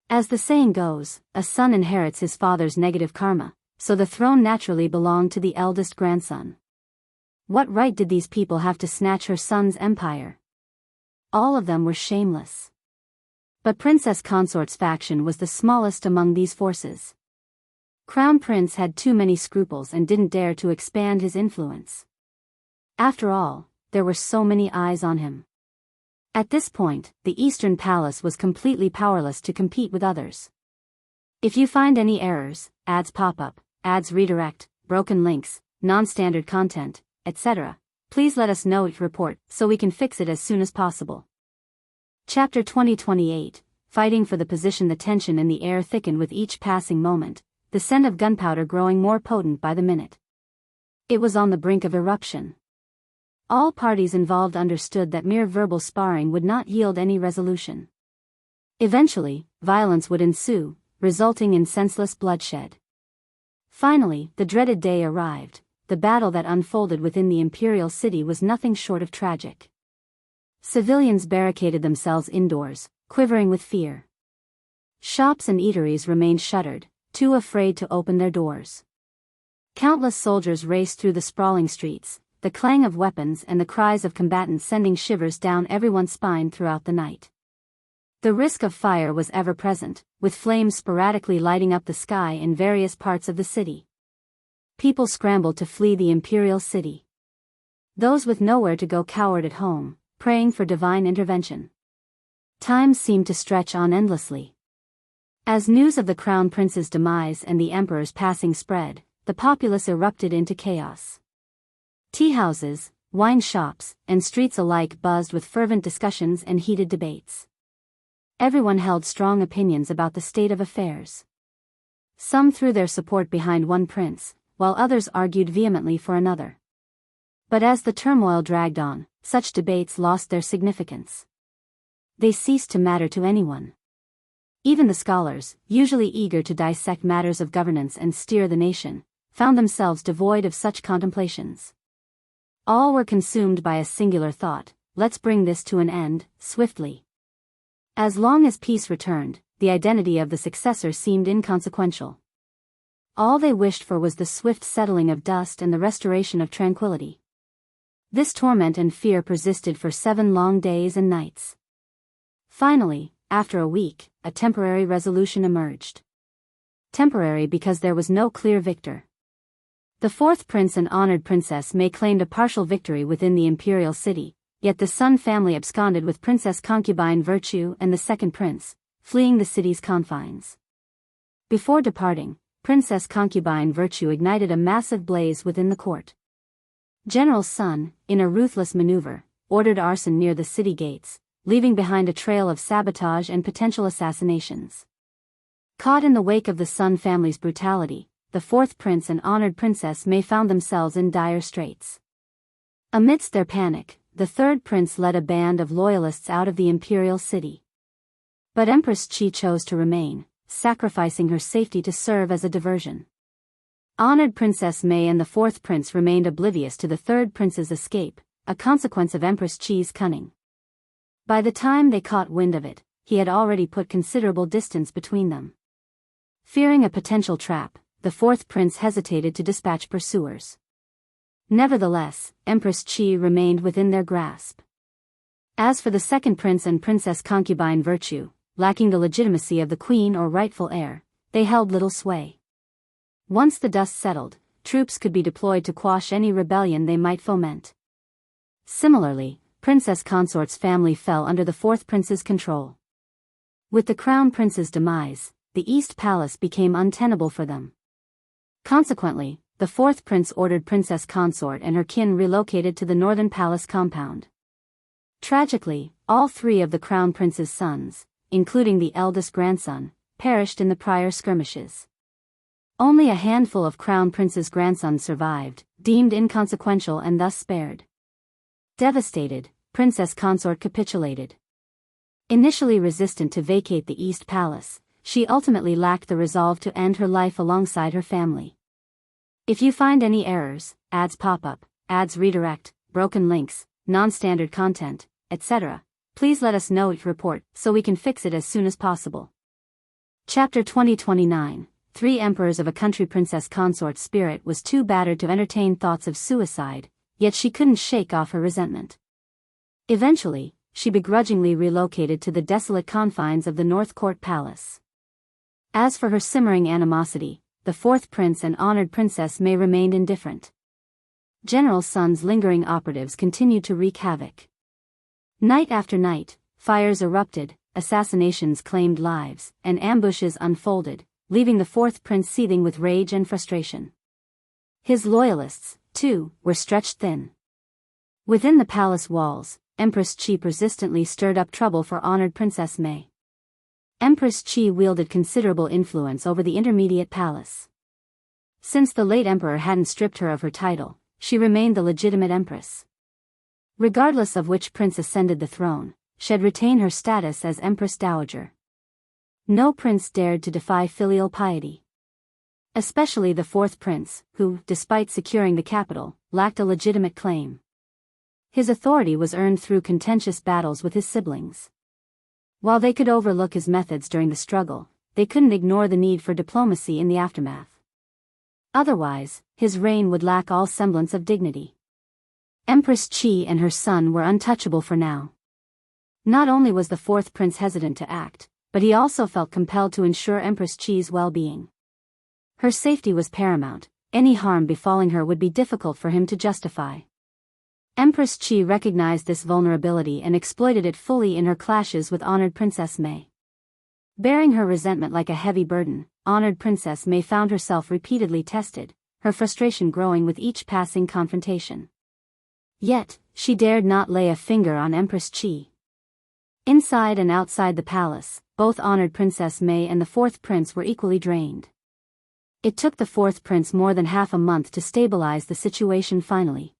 As the saying goes, a son inherits his father's negative karma, so the throne naturally belonged to the eldest grandson. What right did these people have to snatch her son's empire? All of them were shameless. But Princess Consort's faction was the smallest among these forces. Crown Prince had too many scruples and didn't dare to expand his influence. After all, there were so many eyes on him. At this point, the Eastern Palace was completely powerless to compete with others. If you find any errors, ads pop up, ads redirect, broken links, non-standard content, etc., please let us know each report so we can fix it as soon as possible. Chapter 2028, Fighting for the Position. The tension in the air thickened with each passing moment, the scent of gunpowder growing more potent by the minute. It was on the brink of eruption. All parties involved understood that mere verbal sparring would not yield any resolution. Eventually, violence would ensue, resulting in senseless bloodshed. Finally, the dreaded day arrived. The battle that unfolded within the imperial city was nothing short of tragic. Civilians barricaded themselves indoors, quivering with fear. Shops and eateries remained shuttered, too afraid to open their doors. Countless soldiers raced through the sprawling streets, the clang of weapons and the cries of combatants sending shivers down everyone's spine throughout the night. The risk of fire was ever present, with flames sporadically lighting up the sky in various parts of the city. People scrambled to flee the imperial city. Those with nowhere to go cowered at home, praying for divine intervention. Time seemed to stretch on endlessly. As news of the crown prince's demise and the emperor's passing spread, the populace erupted into chaos. Tea houses, wine shops, and streets alike buzzed with fervent discussions and heated debates. Everyone held strong opinions about the state of affairs. Some threw their support behind one prince, while others argued vehemently for another. But as the turmoil dragged on, such debates lost their significance. They ceased to matter to anyone. Even the scholars, usually eager to dissect matters of governance and steer the nation, found themselves devoid of such contemplations. All were consumed by a singular thought: let's bring this to an end, swiftly. As long as peace returned, the identity of the successor seemed inconsequential. All they wished for was the swift settling of dust and the restoration of tranquility. This torment and fear persisted for 7 long days and nights. Finally, after a week, a temporary resolution emerged. Temporary because there was no clear victor. The 4th prince and honored princess May claimed a partial victory within the imperial city, yet the Sun family absconded with Princess Concubine Virtue and the 2nd prince, fleeing the city's confines. Before departing, Princess Concubine Virtue ignited a massive blaze within the court. General Sun, in a ruthless maneuver, ordered arson near the city gates, leaving behind a trail of sabotage and potential assassinations. Caught in the wake of the Sun family's brutality, the 4th prince and honored princess May found themselves in dire straits. Amidst their panic, the 3rd prince led a band of loyalists out of the imperial city. But Empress Qi chose to remain, sacrificing her safety to serve as a diversion. Honored Princess May and the 4th prince remained oblivious to the 3rd prince's escape, a consequence of Empress Qi's cunning. By the time they caught wind of it, he had already put considerable distance between them. Fearing a potential trap, the 4th prince hesitated to dispatch pursuers. Nevertheless, Empress Qi remained within their grasp. As for the 2nd prince and Princess Concubine Virtue, lacking the legitimacy of the queen or rightful heir, they held little sway. Once the dust settled, troops could be deployed to quash any rebellion they might foment. Similarly, Princess Consort's family fell under the 4th prince's control. With the crown prince's demise, the East Palace became untenable for them. Consequently, the fourth prince ordered Princess Consort and her kin relocated to the northern palace compound. Tragically, all three of the crown prince's sons, including the eldest grandson, perished in the prior skirmishes. Only a handful of crown prince's grandsons survived, deemed inconsequential and thus spared. Devastated, Princess Consort capitulated. Initially resistant to vacate the East Palace, she ultimately lacked the resolve to end her life alongside her family. If you find any errors, ads pop up, ads redirect, broken links, non-standard content, etc., please let us know each report so we can fix it as soon as possible. Chapter 2029, 3 Emperors of a Country. Princess Consort's spirit was too battered to entertain thoughts of suicide, yet she couldn't shake off her resentment. Eventually, she begrudgingly relocated to the desolate confines of the North Court Palace. As for her simmering animosity, the fourth prince and honored Princess May remained indifferent. General Sun's lingering operatives continued to wreak havoc. Night after night, fires erupted, assassinations claimed lives, and ambushes unfolded, leaving the fourth prince seething with rage and frustration. His loyalists, too, were stretched thin. Within the palace walls, Empress Qi persistently stirred up trouble for honored Princess May. Empress Qi wielded considerable influence over the intermediate palace. Since the late emperor hadn't stripped her of her title, she remained the legitimate empress. Regardless of which prince ascended the throne, she'd retain her status as Empress Dowager. No prince dared to defy filial piety. Especially the fourth prince, who, despite securing the capital, lacked a legitimate claim. His authority was earned through contentious battles with his siblings. While they could overlook his methods during the struggle, they couldn't ignore the need for diplomacy in the aftermath. Otherwise, his reign would lack all semblance of dignity. Empress Qi and her son were untouchable for now. Not only was the fourth prince hesitant to act, but he also felt compelled to ensure Empress Qi's well-being. Her safety was paramount, any harm befalling her would be difficult for him to justify. Empress Qi recognized this vulnerability and exploited it fully in her clashes with honored Princess May. Bearing her resentment like a heavy burden, honored Princess May found herself repeatedly tested, her frustration growing with each passing confrontation. Yet, she dared not lay a finger on Empress Qi. Inside and outside the palace, both honored Princess May and the fourth prince were equally drained. It took the fourth prince more than half a month to stabilize the situation finally.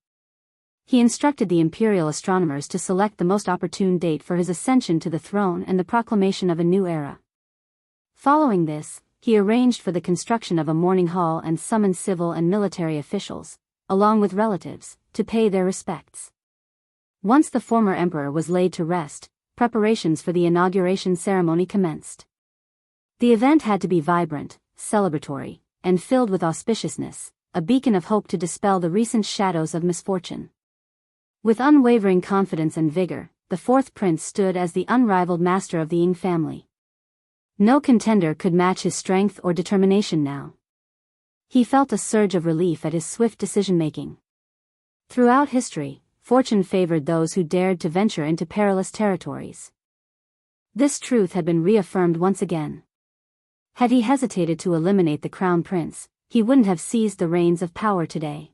He instructed the imperial astronomers to select the most opportune date for his ascension to the throne and the proclamation of a new era. Following this, he arranged for the construction of a mourning hall and summoned civil and military officials, along with relatives, to pay their respects. Once the former emperor was laid to rest, preparations for the inauguration ceremony commenced. The event had to be vibrant, celebratory, and filled with auspiciousness, a beacon of hope to dispel the recent shadows of misfortune. With unwavering confidence and vigor, the fourth prince stood as the unrivaled master of the Ying family. No contender could match his strength or determination now. He felt a surge of relief at his swift decision-making. Throughout history, fortune favored those who dared to venture into perilous territories. This truth had been reaffirmed once again. Had he hesitated to eliminate the crown prince, he wouldn't have seized the reins of power today.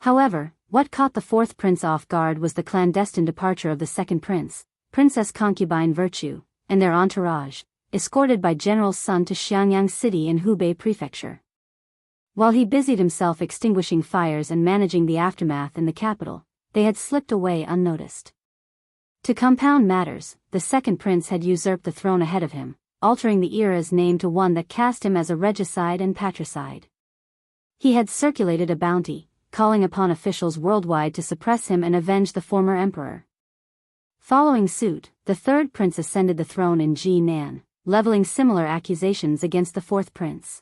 However, what caught the fourth prince off guard was the clandestine departure of the second prince, Princess Concubine Virtue, and their entourage, escorted by General Sun to Xiangyang City in Hubei Prefecture. While he busied himself extinguishing fires and managing the aftermath in the capital, they had slipped away unnoticed. To compound matters, the second prince had usurped the throne ahead of him, altering the era's name to one that cast him as a regicide and patricide. He had circulated a bounty, calling upon officials worldwide to suppress him and avenge the former emperor. Following suit, the third prince ascended the throne in Jinan, leveling similar accusations against the fourth prince.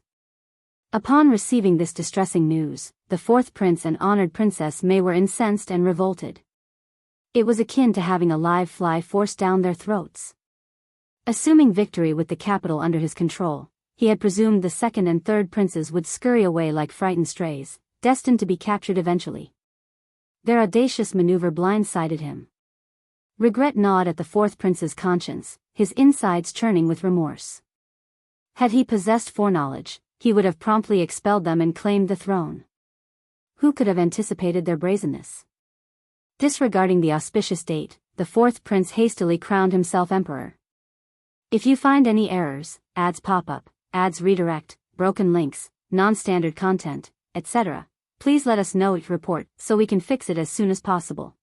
Upon receiving this distressing news, the fourth prince and honored Princess May were incensed and revolted. It was akin to having a live fly forced down their throats. Assuming victory with the capital under his control, he had presumed the second and third princes would scurry away like frightened strays, destined to be captured eventually. Their audacious maneuver blindsided him. Regret gnawed at the fourth prince's conscience, his insides churning with remorse. Had he possessed foreknowledge, he would have promptly expelled them and claimed the throne. Who could have anticipated their brazenness? Disregarding the auspicious date, the fourth prince hastily crowned himself emperor. If you find any errors, ads pop up, ads redirect, broken links, non-standard content, etc., please let us know, report, so we can fix it as soon as possible.